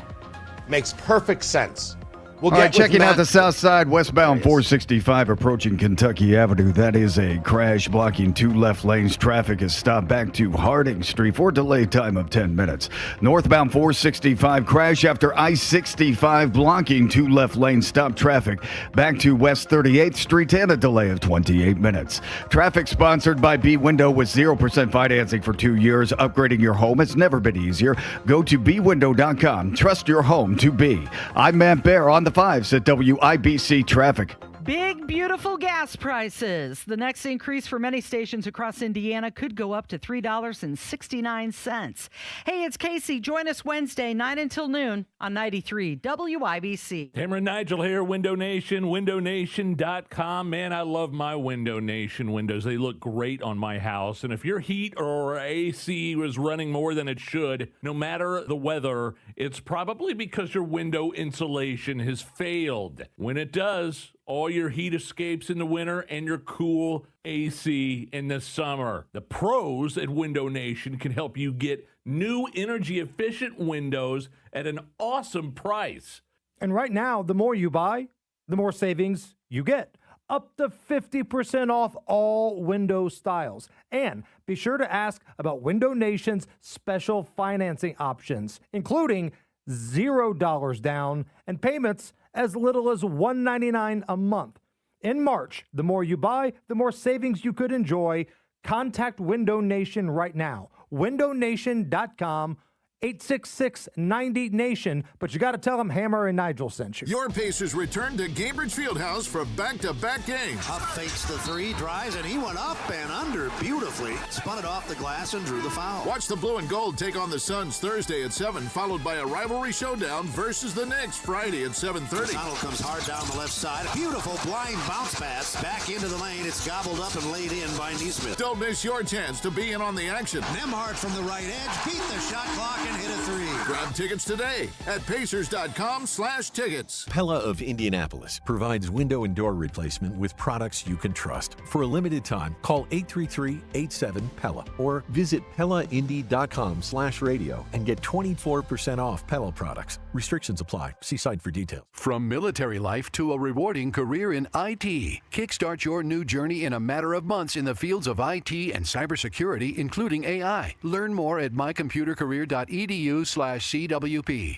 S13: Makes perfect sense. We'll
S2: All
S13: get
S2: right, checking out the south side, westbound 465 approaching Kentucky Avenue. That is a crash blocking 2 left lanes. Traffic is stopped back to Harding Street for a delay time of 10 minutes. Northbound 465 crash after I-65 blocking 2 left lanes. Stop traffic back to West 38th Street and a delay of 28 minutes. Traffic sponsored by B-Window with 0% financing for 2 years. Upgrading your home has never been easier. Go to bwindow.com. Trust your home to be. I'm Matt Bear on the 5s at WIBC Traffic.
S3: Big, beautiful gas prices. The next increase for many stations across Indiana could go up to $3.69. Hey, it's Casey. Join us Wednesday, 9 until noon on 93 WIBC.
S12: Cameron Nigel here, Window Nation, windownation.com. Man, I love my Window Nation windows. They look great on my house. And if your heat or AC was running more than it should, no matter the weather, it's probably because your window insulation has failed. When it does, all your heat escapes in the winter and your cool AC in the summer. The pros at Window Nation can help you get new energy-efficient windows at an awesome price.
S20: And right now, the more you buy, the more savings you get. Up to 50% off all window styles. And be sure to ask about Window Nation's special financing options, including $0 down and payments as little as $199 a month. In March, the more you buy, the more savings you could enjoy. Contact Window Nation right now. windownation.com, 866-90-NATION, but you got to tell them Hammer and Nigel sent you.
S11: Your Pacers return to Gainbridge Fieldhouse for back-to-back games.
S7: Huff fakes the three, drives, and he went up and under beautifully. Spun it off the glass and drew the foul.
S11: Watch the Blue and Gold take on the Suns Thursday at 7, followed by a rivalry showdown versus the Knicks Friday at 7:30.
S7: Donald comes hard down the left side. A beautiful blind bounce pass back into the lane. It's gobbled up and laid in by Neesmith.
S11: Don't miss your chance to be in on the action.
S7: Nemhard from the right edge beat the shot clock and hit a three.
S11: Grab tickets today at Pacers.com/tickets.
S21: Pella of Indianapolis provides window and door replacement with products you can trust. For a limited time, call 833-87-PELLA or visit PellaIndy.com/radio and get 24% off Pella products. Restrictions apply. See site for details.
S17: From military life to a rewarding career in IT, kickstart your new journey in a matter of months in the fields of IT and cybersecurity, including AI. Learn more at mycomputercareer.edu/CWP.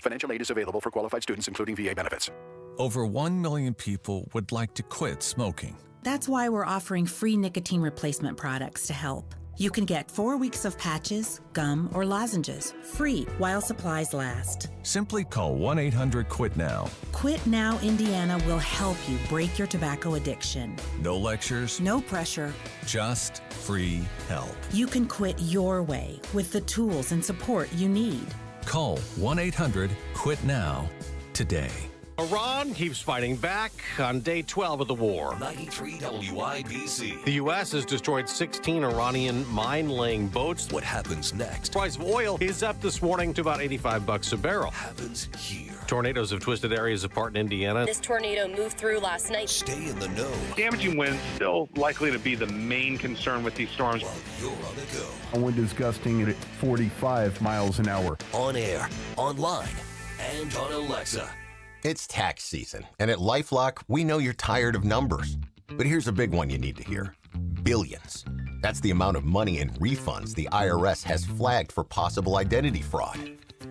S17: Financial aid is available for qualified students, including VA benefits.
S22: Over 1 million people would like to quit smoking.
S24: That's why we're offering free nicotine replacement products to help.
S4: You can get 4 weeks of patches, gum, or lozenges free while supplies last.
S22: Simply call 1-800-QUIT-NOW.
S4: Quit Now Indiana will help you break your tobacco addiction.
S22: No lectures,
S4: No pressure.
S22: just free help.
S4: You can quit your way with the tools and support you need.
S22: Call 1-800-QUIT-NOW today.
S5: Iran keeps fighting back on day 12 of the war.
S23: 93 WIBC.
S5: The U.S. has destroyed 16 Iranian mine-laying boats.
S23: What happens next?
S5: Price of oil is up this morning to about $85 a barrel.
S23: Happens here.
S5: Tornadoes have twisted areas apart in Indiana.
S9: This tornado moved through last night.
S23: Stay in the know.
S24: Damaging winds still likely to be the main concern with these storms.
S23: While you're on the go.
S6: A wind is gusting at 45 miles an hour.
S23: On air, online, and on Alexa.
S25: It's tax season, and at LifeLock, we know you're tired of numbers. But here's a big one you need to hear. Billions. That's the amount of money in refunds the IRS has flagged for possible identity fraud.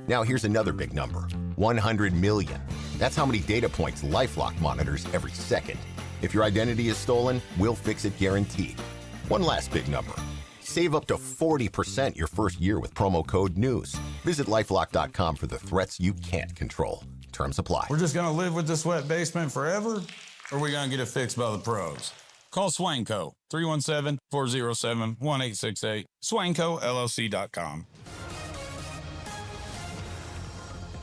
S25: Now here's another big number. 100 million. That's how many data points LifeLock monitors every second. If your identity is stolen, we'll fix it guaranteed. One last big number. Save up to 40% your first year with promo code NEWS. Visit LifeLock.com for the threats you can't control. Terms apply.
S26: We're just going to live with this wet basement forever? Or are we going to get it fixed by the pros? Call Swanco, 317-407-1868, SwancoLLC.com.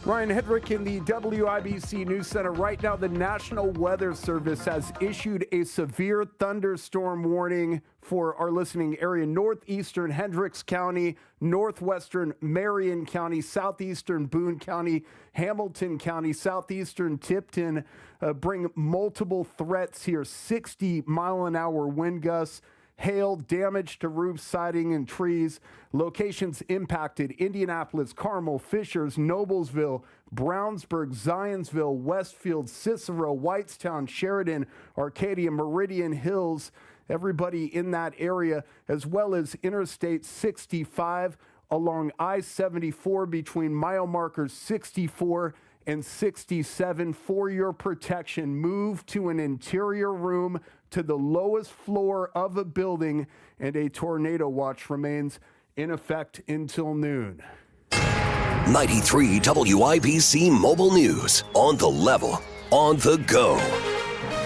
S6: Ryan Hedrick in the WIBC News Center. Right now, the National Weather Service has issued a severe thunderstorm warning for our listening area. Northeastern Hendricks County, northwestern Marion County, southeastern Boone County, Hamilton County, southeastern Tipton bring multiple threats here. 60-mile-an-hour wind gusts. Hail, damage to roofs, siding, and trees. Locations impacted: Indianapolis, Carmel, Fishers, Noblesville, Brownsburg, Zionsville, Westfield, Cicero, Whitestown, Sheridan, Arcadia, Meridian Hills. Everybody in that area, as well as Interstate 65 along I-74 between mile markers 64 and 67. For your protection, move to an interior room to the lowest floor of a building, and a tornado watch remains in effect until noon.
S23: 93 WIBC Mobile News. On the level, on the go.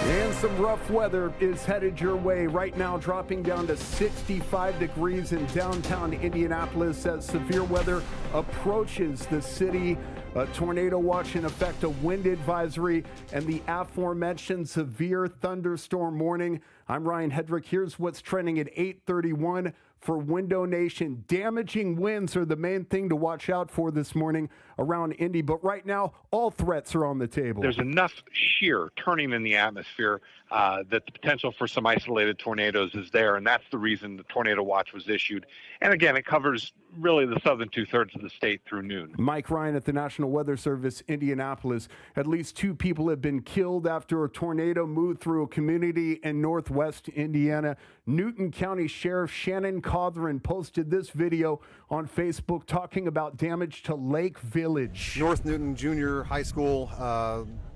S6: And some rough weather is headed your way right now, dropping down to 65 degrees in downtown Indianapolis as severe weather approaches the city. A tornado watch in effect, a wind advisory, and the aforementioned severe thunderstorm warning. I'm Ryan Hedrick. Here's what's trending at 8:31 for Window Nation. Damaging winds are the main thing to watch out for this morning around Indy. But right now, all threats are on the table.
S24: There's enough shear turning in the atmosphere that the potential for some isolated tornadoes is there, and that's the reason the tornado watch was issued. And again, it covers really the southern two-thirds of the state through noon.
S6: Mike Ryan at the National Weather Service, Indianapolis. At least 2 people have been killed after a tornado moved through a community in northwest Indiana. Newton County Sheriff Shannon Cawthron posted this video on Facebook talking about damage to Lake Village.
S27: North Newton Junior High School,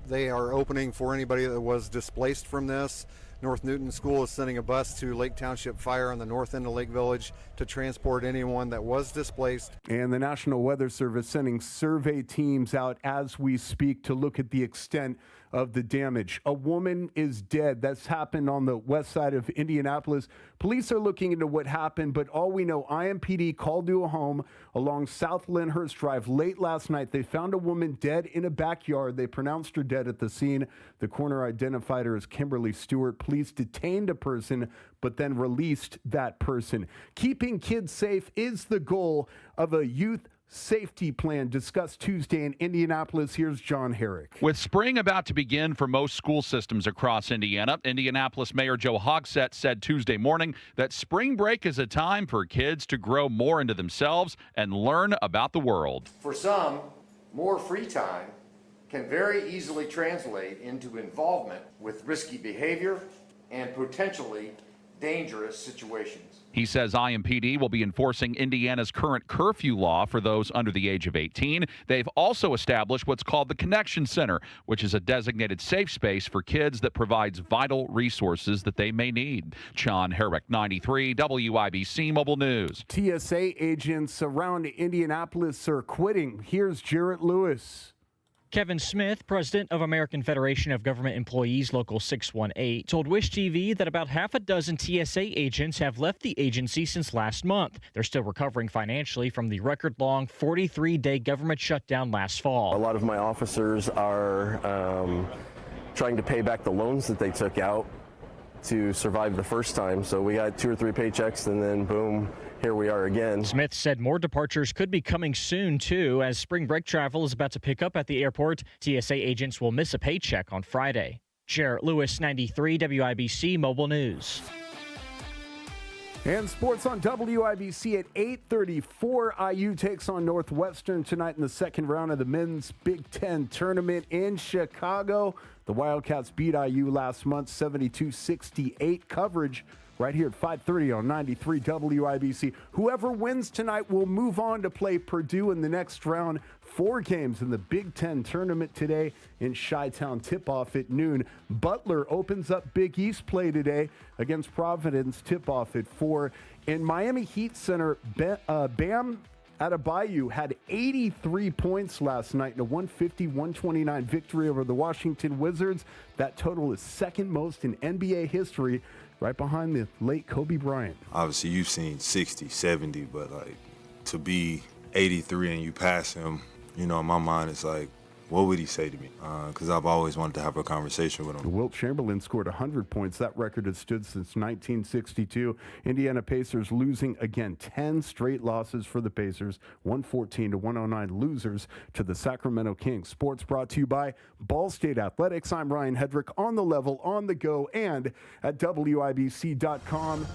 S27: they are opening for anybody that was displaced from this. North Newton School is sending a bus to Lake Township Fire on the north end of Lake Village to transport anyone that was displaced.
S6: And the National Weather Service sending survey teams out as we speak to look at the extent of the damage. A woman is dead. That's happened on the west side of Indianapolis. Police are looking into what happened, but all we know, IMPD called to a home along South Lyndhurst Drive late last night. They found a woman dead in a backyard. They pronounced her dead at the scene. The coroner identified her as Kimberly Stewart. Police detained a person, but then released that person. Keeping kids safe is the goal of a youth safety plan discussed Tuesday in Indianapolis. Here's John Herrick.
S28: With spring about to begin for most school systems across Indiana, Indianapolis Mayor Joe Hogsett said Tuesday morning that spring break is a time for kids to grow more into themselves and learn about the world.
S29: For some, more free time can very easily translate into involvement with risky behavior and potentially dangerous situations.
S28: He says IMPD will be enforcing Indiana's current curfew law for those under the age of 18. They've also established what's called the Connection Center, which is a designated safe space for kids that provides vital resources that they may need. Sean Herrick, 93 WIBC Mobile News.
S6: TSA agents around Indianapolis are quitting. Here's Jarrett Lewis.
S1: Kevin Smith, president of American Federation of Government Employees Local 618, told Wish TV that about half a dozen TSA agents have left the agency since last month. They're still recovering financially from the record-long 43-day government shutdown last fall.
S8: A lot of my officers are trying to pay back the loans that they took out to survive the first time. So we got 2 or 3 paychecks, and then boom, here we are again.
S1: Smith said more departures could be coming soon, too. As spring break travel is about to pick up at the airport, TSA agents will miss a paycheck on Friday. Jarrett Lewis, 93 WIBC Mobile News.
S6: And sports on WIBC at 8:34. IU takes on Northwestern tonight in the second round of the men's Big Ten tournament in Chicago. The Wildcats beat IU last month, 72-68. Coverage right here at 5:30 on 93 WIBC. Whoever wins tonight will move on to play Purdue in the next round. 4 games in the Big Ten tournament today in Chi-Town. Tip-off at noon. Butler opens up Big East play today against Providence. Tip-off at 4. In Miami Heat Center, Bam Adebayo had 83 points last night in a 150-129 victory over the Washington Wizards. That total is second most in NBA history, right behind the late Kobe Bryant.
S10: Obviously, you've seen 60, 70, but like to be 83 and you pass him, you know, in my mind, it's like, what would he say to me? Because I've always wanted to have a conversation with him.
S6: Wilt Chamberlain scored 100 points. That record has stood since 1962. Indiana Pacers losing again. 10 straight losses for the Pacers. 114-109 losers to the Sacramento Kings. Sports brought to you by Ball State Athletics. I'm Ryan Hedrick, on the level, on the go, and at WIBC.com.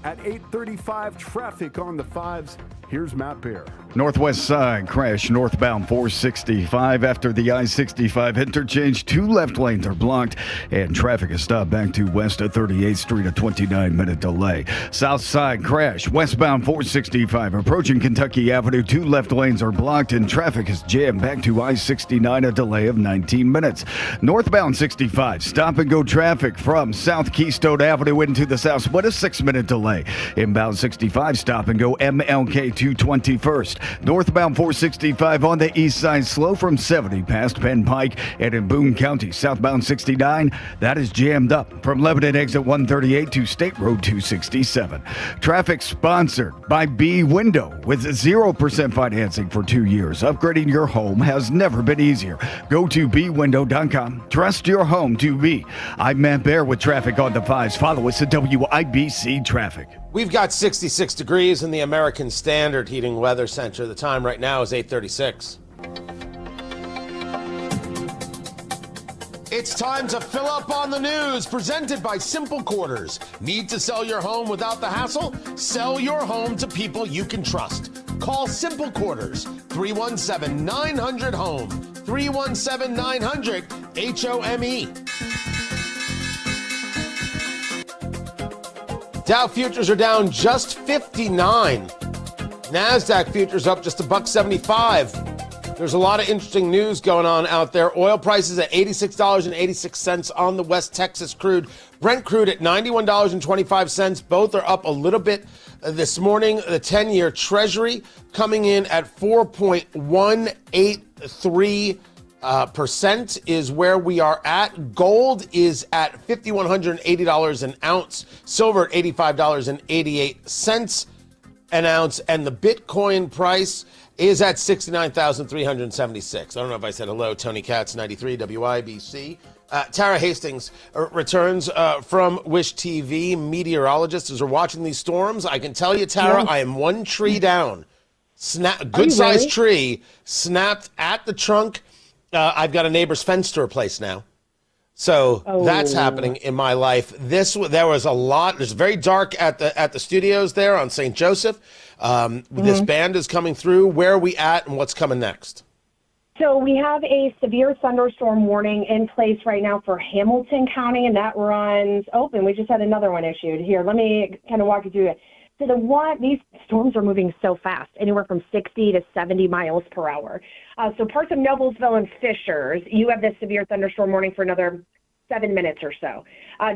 S6: At 8:35, traffic on the 5s. Here's Matt Bear.
S2: Northwest side crash northbound 465 after the I-65 interchange. 2 left lanes are blocked and traffic is stopped back to west of 38th Street, a 29-minute delay. South side crash westbound 465 approaching Kentucky Avenue. 2 left lanes are blocked and traffic is jammed back to I-69, a delay of 19 minutes. Northbound 65 stop and go traffic from South Keystone Avenue into the south split, a 6-minute delay. Inbound 65 stop and go MLK to 21st. Northbound 465 on the east side slow from 70 past Penn Pike, and in Boone County southbound 69 that is jammed up from Lebanon exit 138 to State Road 267. Traffic sponsored by B Window with 0% financing for 2 years. Upgrading your home has never been easier. Go to bwindow.com. Trust your home to B. I'm Matt Bear with traffic on the 5s. Follow us at WIBC Traffic.
S13: We've got 66 degrees in the American Standard Heating Weather Center. The time right now is 8:36. It's time to fill up on the news, presented by Simple Quarters. Need to sell your home without the hassle? Sell your home to people you can trust. Call Simple Quarters, 317-900-HOME, 317-900-HOME. Dow futures are down just 59. NASDAQ futures up just $1.75. There's a lot of interesting news going on out there. Oil prices at $86.86 on the West Texas crude. Brent crude at $91.25. Both are up a little bit this morning. The 10-year Treasury coming in at 4.183%. Percent is where we are at. Gold is at $5,180 an ounce. Silver at $85.88 an ounce. And the Bitcoin price is at $69,376. I don't know if I said hello. Tony Katz, 93 WIBC. Tara Hastings returns from Wish TV. Meteorologists, as we're watching these storms, I can tell you, Tara, I am one tree down. Good-sized tree snapped at the trunk. I've got a neighbor's fence to replace now. So that's happening in my life. There was a lot. It's very dark at the studios there on St. Joseph. This band is coming through. Where are we at and what's coming next?
S3: So we have a severe thunderstorm warning in place right now for Hamilton County, and that runs open. We just had another one issued. Here, let me kind of walk you through it. So these storms are moving so fast, anywhere from 60 to 70 miles per hour. So parts of Noblesville and Fishers, you have this severe thunderstorm warning for another 7 minutes or so.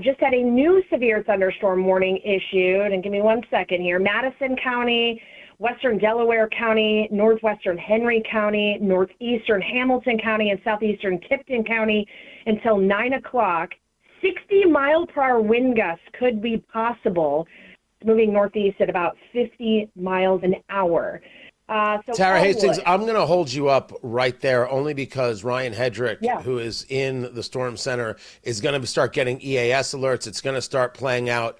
S3: Just had a new severe thunderstorm warning issued, and give me 1 second here. Madison County, Western Delaware County, Northwestern Henry County, Northeastern Hamilton County, and Southeastern Tipton County until 9 o'clock. 60 mile per hour wind gusts could be possible, moving northeast at about 50 miles an hour.
S13: Tara Hastings, I'm going to hold you up right there only because Ryan Hedrick, who is in the Storm Center, is going to start getting EAS alerts. It's going to start playing out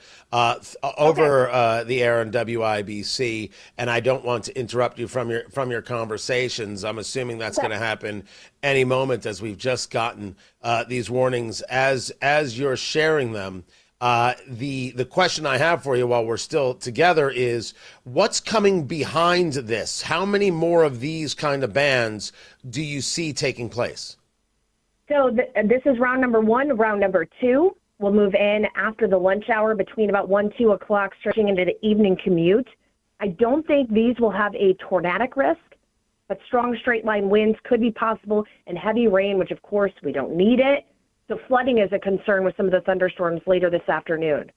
S13: over the air on WIBC, and I don't want to interrupt you from your conversations. I'm assuming that's going to happen any moment as we've just gotten these warnings as you're sharing them. The question I have for you while we're still together is what's coming behind this? How many more of these kind of bans do you see taking place?
S3: So this is round number 1. Round number 2 will move in after the lunch hour between about 1-2 o'clock, stretching into the evening commute. I don't think these will have a tornadic risk, but strong straight line winds could be possible and heavy rain, which of course we don't need it. So flooding is a concern with some of the thunderstorms later this afternoon.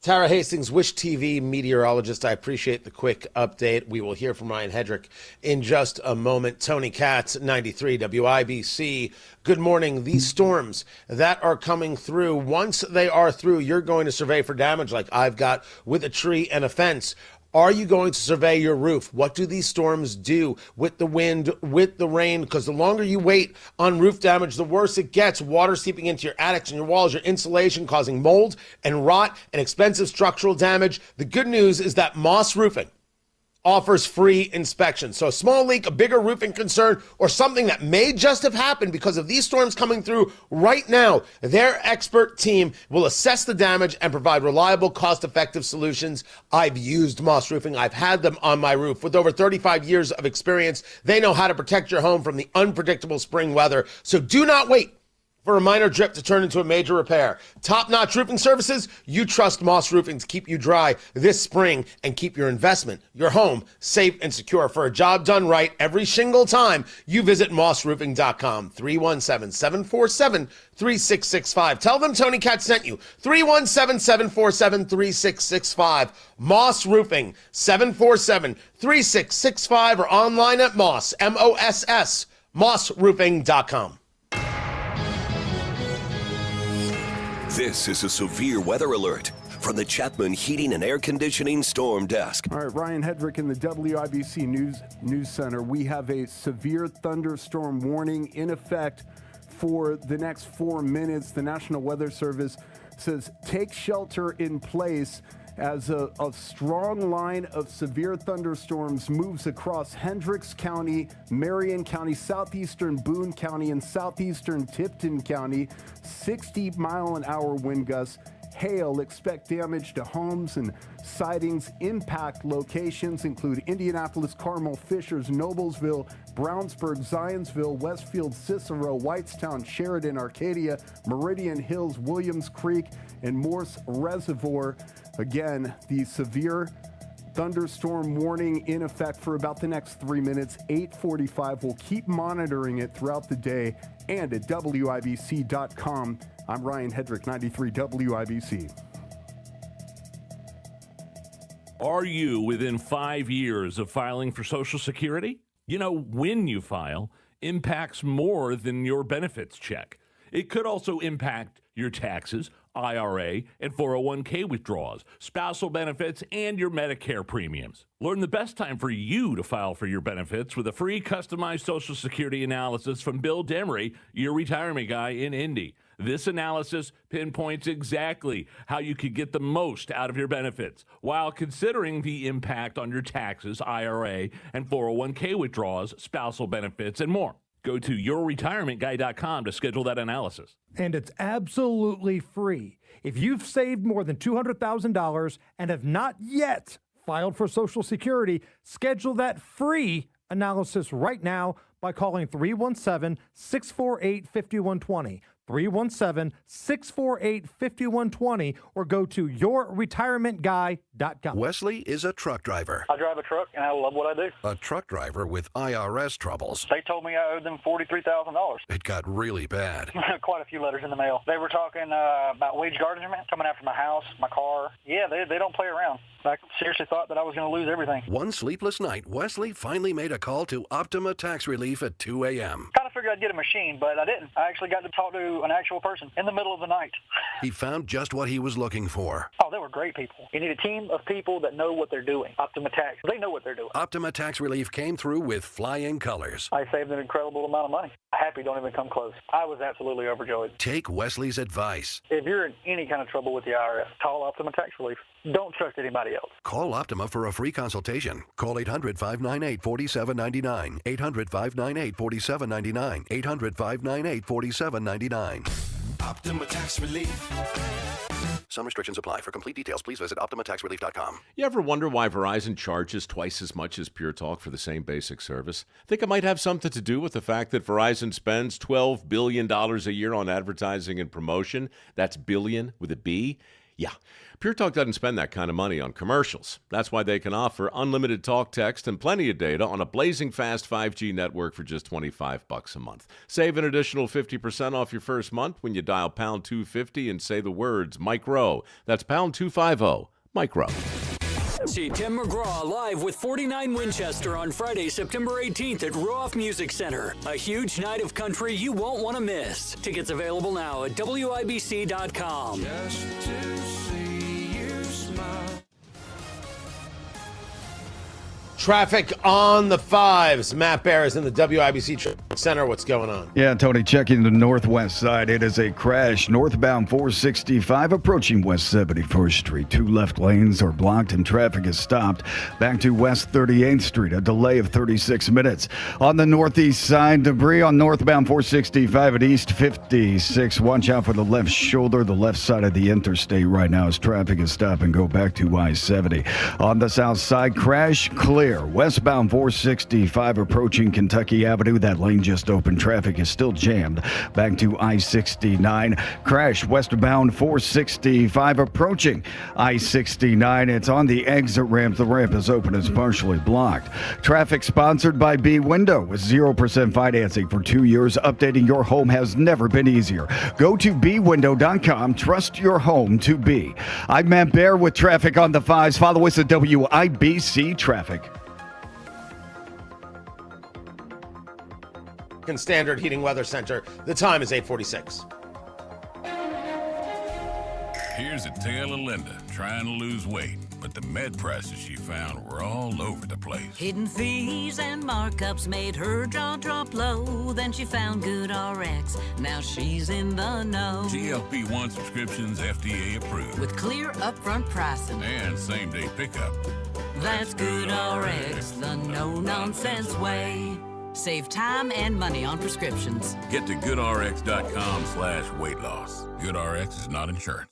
S13: Tara Hastings, Wish TV meteorologist. I appreciate the quick update. We will hear from Ryan Hedrick in just a moment. Tony Katz, 93 WIBC. Good morning. These storms that are coming through, once they are through, you're going to survey for damage like I've got with a tree and a fence. Are you going to survey your roof? What do these storms do with the wind, with the rain? Because the longer you wait on roof damage, the worse it gets. Water seeping into your attics and your walls, your insulation, causing mold and rot and expensive structural damage. The good news is that Moss Roofing offers free inspection. So a small leak, a bigger roofing concern, or something that may just have happened because of these storms coming through right now, their expert team will assess the damage and provide reliable, cost-effective solutions. I've used Moss Roofing. I've had them on my roof. With over 35 years of experience, they know how to protect your home from the unpredictable spring weather. So do not wait for a minor drip to turn into a major repair. Top-notch roofing services, you trust Moss Roofing to keep you dry this spring and keep your investment, your home, safe and secure. For a job done right every single time, you visit mossroofing.com, 317-747-3665. Tell them Tony Katz sent you, 317-747-3665. Moss Roofing, 747-3665, or online at Moss, M-O-S-S, mossroofing.com.
S23: This is a severe weather alert from the Chapman Heating and Air Conditioning Storm Desk.
S6: All right, Ryan Hedrick in the WIBC News Center. We have a severe thunderstorm warning in effect for the next 4 minutes. The National Weather Service says take shelter in place as a strong line of severe thunderstorms moves across Hendricks County, Marion County, southeastern Boone County, and southeastern Tipton County. 60-mile-an-hour wind gusts. Hail. Expect damage to homes and sidings. Impact locations include Indianapolis, Carmel, Fishers, Noblesville, Brownsburg, Zionsville, Westfield, Cicero, Whitestown, Sheridan, Arcadia, Meridian Hills, Williams Creek, and Morse Reservoir. Again, the severe thunderstorm warning in effect for about the next 3 minutes, 8:45. We'll keep monitoring it throughout the day and at WIBC.com. I'm Ryan Hedrick, 93 WIBC.
S7: Are you within 5 years of filing for Social Security? You know, when you file impacts more than your benefits check. It could also impact your taxes, IRA, and 401k withdrawals, spousal benefits, and your Medicare premiums. Learn the best time for you to file for your benefits with a free customized Social Security analysis from Bill Demery, your retirement guy in Indy. This analysis pinpoints exactly how you could get the most out of your benefits while considering the impact on your taxes, IRA, and 401k withdrawals, spousal benefits, and more. Go to yourretirementguy.com to schedule that analysis.
S12: And it's absolutely free. If you've saved more than $200,000 and have not yet filed for Social Security, schedule that free analysis right now by calling 317-648-5120. 317-648-5120 or go to yourretirementguy.com.
S11: Wesley is a truck driver.
S14: I drive a truck and I love what I do.
S11: A truck driver with IRS troubles.
S14: They told me I owed them $43,000.
S11: It got really bad.
S14: Quite a few letters in the mail. They were talking about wage garnishment coming after my house, my car. Yeah, they don't play around. I seriously thought that I was going to lose everything.
S11: One sleepless night, Wesley finally made a call to Optima Tax Relief at 2 a.m.
S14: Kind of figured I'd get a machine, but I didn't. I actually got to talk to an actual person in the middle of the night.
S11: He found just what he was looking for.
S14: Oh, they were great people. You need a team of people that know what they're doing. Optima Tax, they know what they're doing.
S11: Optima Tax Relief came through with flying colors.
S14: I saved an incredible amount of money. Happy don't even come close. I was absolutely overjoyed.
S11: Take Wesley's advice.
S14: If you're in any kind of trouble with the IRS, call Optima Tax Relief. Don't trust anybody else.
S11: Call Optima for a free consultation. Call 800-598-4799. 800-598-4799. 800-598-4799.
S23: Optima Tax Relief.
S11: Some restrictions apply. For complete details, please visit OptimaTaxRelief.com.
S15: You ever wonder why Verizon charges twice as much as Pure Talk for the same basic service? Think it might have something to do with the fact that Verizon spends $12 billion a year on advertising and promotion? That's billion with a B? Yeah. Pure Talk doesn't spend that kind of money on commercials. That's why they can offer unlimited talk, text, and plenty of data on a blazing fast 5G network for just $25 a month. Save an additional 50% off your first month when you dial pound 250 and say the words Micro. That's pound 250, Micro.
S16: See Tim McGraw live with 49 Winchester on Friday, September 18th at Ruoff Music Center. A huge night of country you won't want to miss. Tickets available now at WIBC.com.
S23: Just to see you smile.
S13: Traffic on the fives. Matt Bear is in the WIBC Traffic Center. What's going on?
S2: Yeah, Tony, checking the northwest side. It is a crash northbound 465 approaching West 71st Street. 2 left lanes are blocked and traffic is stopped. Back to West 38th Street, a delay of 36 minutes. On the northeast side, debris on northbound 465 at East 56. Watch out for the left shoulder, the left side of the interstate right now as traffic is stop and go back to I-70. On the south side, crash clear. Westbound 465 approaching Kentucky Avenue. That lane just opened. Traffic is still jammed. Back to I-69. Crash westbound 465 approaching I-69. It's on the exit ramp. The ramp is open. It's partially blocked. Traffic sponsored by B Window with 0% financing for 2 years. Updating your home has never been easier. Go to bwindow.com. Trust your home to be. I'm Matt Bear with traffic on the fives. Follow us at WIBC Traffic.
S13: Standard Heating Weather Center. The time is 8:46.
S17: Here's a tale of Linda trying to lose weight, but the med prices she found were all over the place.
S18: Hidden fees and markups made her jaw drop low. Then she found Good RX. Now she's in the know.
S17: GLP-1 subscriptions FDA approved.
S18: With clear upfront pricing.
S17: And same-day pickup.
S18: That's Good RX, the no-nonsense way. Save time and money on prescriptions.
S17: Get to goodrx.com/weight loss. GoodRx is not insurance.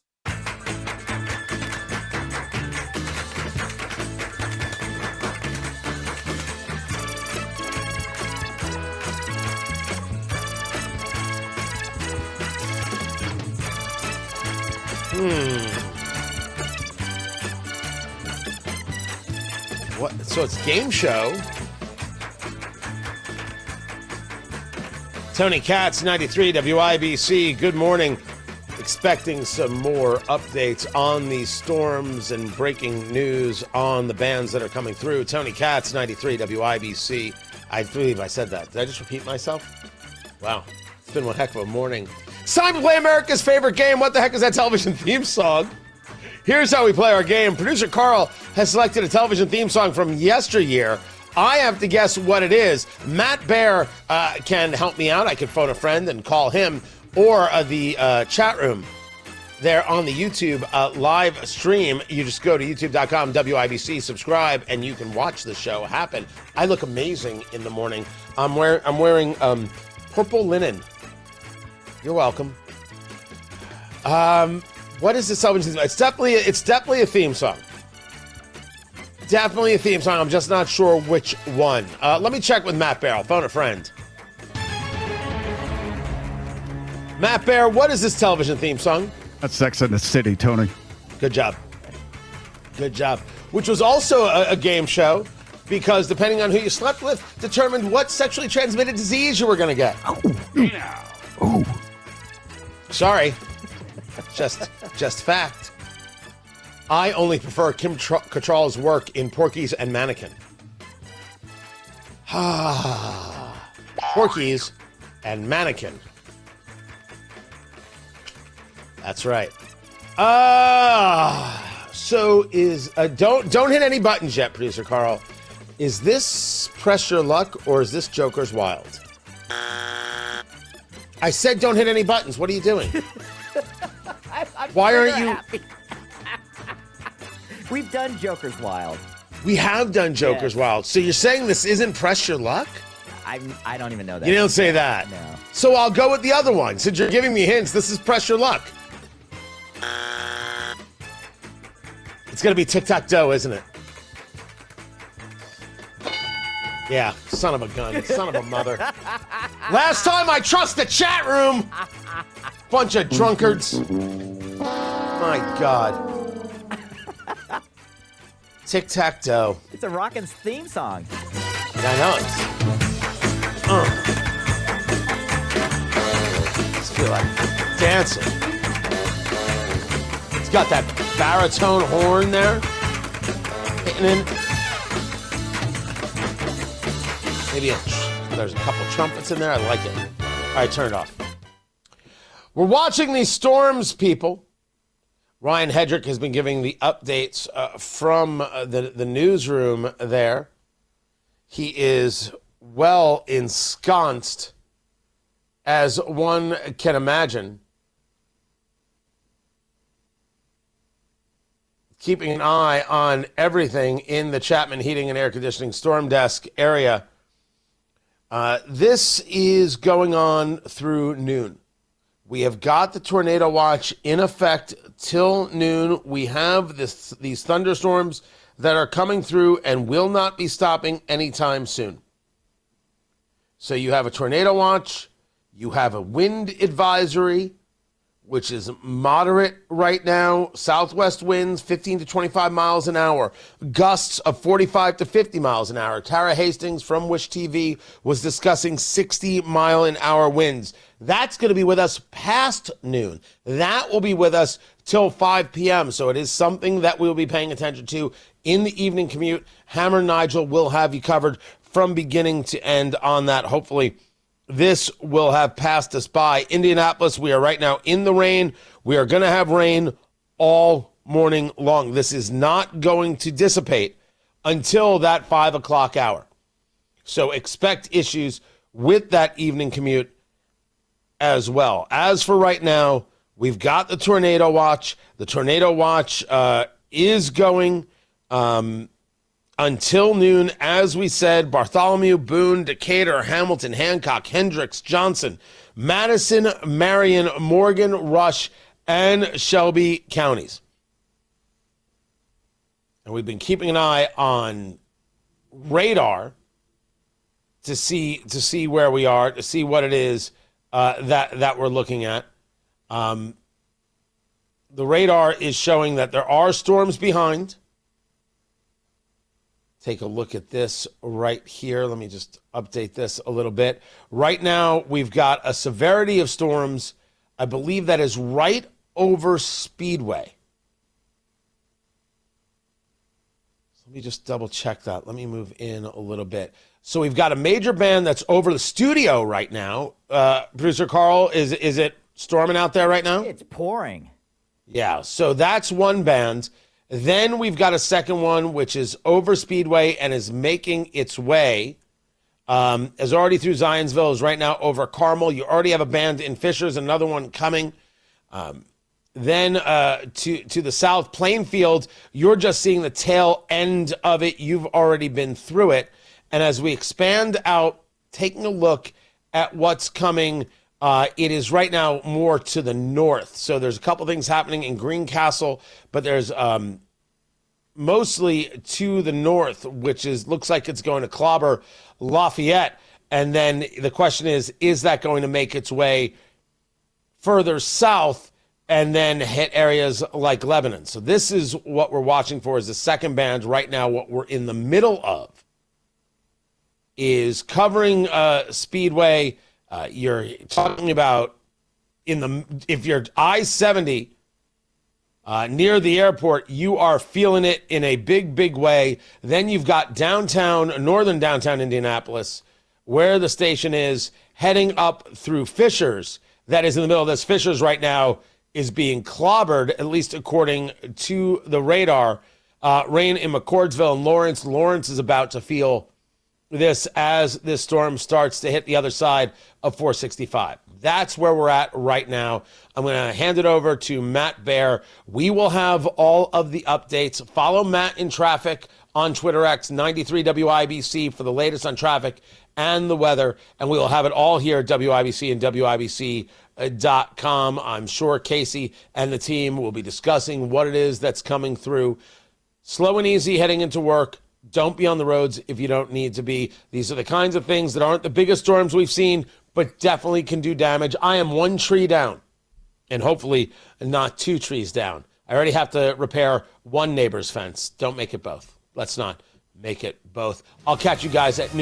S13: What? So it's game show. Tony Katz, 93 WIBC. Good morning. Expecting some more updates on these storms and breaking news on the bands that are coming through. Tony Katz, 93 WIBC. I believe I said that. Did I just repeat myself? Wow. It's been one heck of a morning. It's time to play America's favorite game. What the heck is that television theme song? Here's how we play our game. Producer Carl has selected a television theme song from yesteryear. I have to guess what it is. Matt Bear can help me out. I can phone a friend and call him, or the chat room there on the YouTube live stream. You just go to youtube.com, WIBC, subscribe, and you can watch the show happen. I look amazing in the morning. I'm wearing purple linen. You're welcome. What is this television? It's definitely a theme song. Definitely a theme song. I'm just not sure which one. Let me check with Matt Bear. I'll phone a friend. Matt Bear, what is this television theme song?
S2: That's Sex and the City, Tony.
S13: Good job. Good job. Which was also a game show because depending on who you slept with determined what sexually transmitted disease you were going to get.
S2: Oh.
S13: Sorry. Just fact. I only prefer Kim Cattrall's work in Porky's and Mannequin. Porky's and Mannequin. That's right. So is don't hit any buttons yet, producer Carl. Is this Press Your Luck or is this Joker's Wild? I said don't hit any buttons. What are you doing? Why aren't you?
S4: Happy. We've done Joker's Wild.
S13: We have done Joker's Wild. So you're saying this isn't Press Your Luck?
S4: I don't even know that.
S13: You don't say that.
S4: No.
S13: So I'll go with the other one. Since you're giving me hints, this is Press Your Luck. It's going to be tic-tac-toe, isn't it? Yeah, son of a gun. Son of a mother. Last time I trust the chat room. Bunch of drunkards. My God. Tic-tac-toe.
S4: It's a rockin' theme song.
S13: Yeah, I know it. Just feel like dancing. It's got that baritone horn there. Hitting in. Maybe there's a couple trumpets in there. I like it. All right, turn it off. We're watching these storms, people. Ryan Hedrick has been giving the updates from the newsroom there. He is well ensconced, as one can imagine, keeping an eye on everything in the Chapman Heating and Air Conditioning Storm Desk area. This is going on through noon. We have got the tornado watch in effect till noon. We have these thunderstorms that are coming through and will not be stopping anytime soon. So you have a tornado watch, you have a wind advisory, which is moderate right now. Southwest winds, 15 to 25 miles an hour. Gusts of 45 to 50 miles an hour. Tara Hastings from Wish TV was discussing 60-mile-an-hour winds. That's going to be with us past noon. That will be with us till 5 p.m. So it is something that we'll be paying attention to in the evening commute. Hammer Nigel will have you covered from beginning to end on that. Hopefully, this will have passed us by. Indianapolis, we are right now in the rain. We are going to have rain all morning long. This is not going to dissipate until that 5 o'clock hour. So expect issues with that evening commute as well. As for right now, we've got the tornado watch. The tornado watch is going until noon. As we said, Bartholomew, Boone, Decatur, Hamilton, Hancock, Hendricks, Johnson, Madison, Marion, Morgan, Rush, and Shelby counties. And we've been keeping an eye on radar to see where we are, to see what it is that we're looking at. The radar is showing that there are storms behind. Take a look at this right here. Let me just update this a little bit. Right now, we've got a severity of storms. I believe that is right over Speedway. Let me just double check that. Let me move in a little bit. So we've got a major band that's over the studio right now. Producer Carl, is it storming out there right now?
S4: It's pouring.
S13: Yeah, so that's one band. Then we've got a second one, which is over Speedway and is making its way. Is already through Zionsville, is right now over Carmel. You already have a band in Fishers, another one coming. Then to the south, Plainfield, you're just seeing the tail end of it. You've already been through it. And as we expand out, taking a look at what's coming, it is right now more to the north. So there's a couple things happening in Greencastle, but there's mostly to the north, which looks like it's going to clobber Lafayette. And then the question is that going to make its way further south and then hit areas like Lebanon? So this is what we're watching for, is the second band. Right now, what we're in the middle of is covering Speedway. You're talking about if you're I-70 near the airport, you are feeling it in a big, big way. Then you've got northern downtown Indianapolis, where the station is, heading up through Fishers. That is in the middle of this. Fishers right now is being clobbered, at least according to the radar. Rain in McCordsville and Lawrence. Lawrence is about to feel this as this storm starts to hit the other side of 465. That's where we're at right now. I'm going to hand it over to Matt Baer. We will have all of the updates. Follow Matt in traffic on Twitter X, 93 WIBC, for the latest on traffic and the weather. And we will have it all here at WIBC and WIBC.com. I'm sure Casey and the team will be discussing what it is that's coming through. Slow and easy heading into work. Don't be on the roads if you don't need to be. These are the kinds of things that aren't the biggest storms we've seen, but definitely can do damage. I am one tree down, and hopefully not two trees down. I already have to repair one neighbor's fence. Don't make it both. Let's not make it both. I'll catch you guys at noon.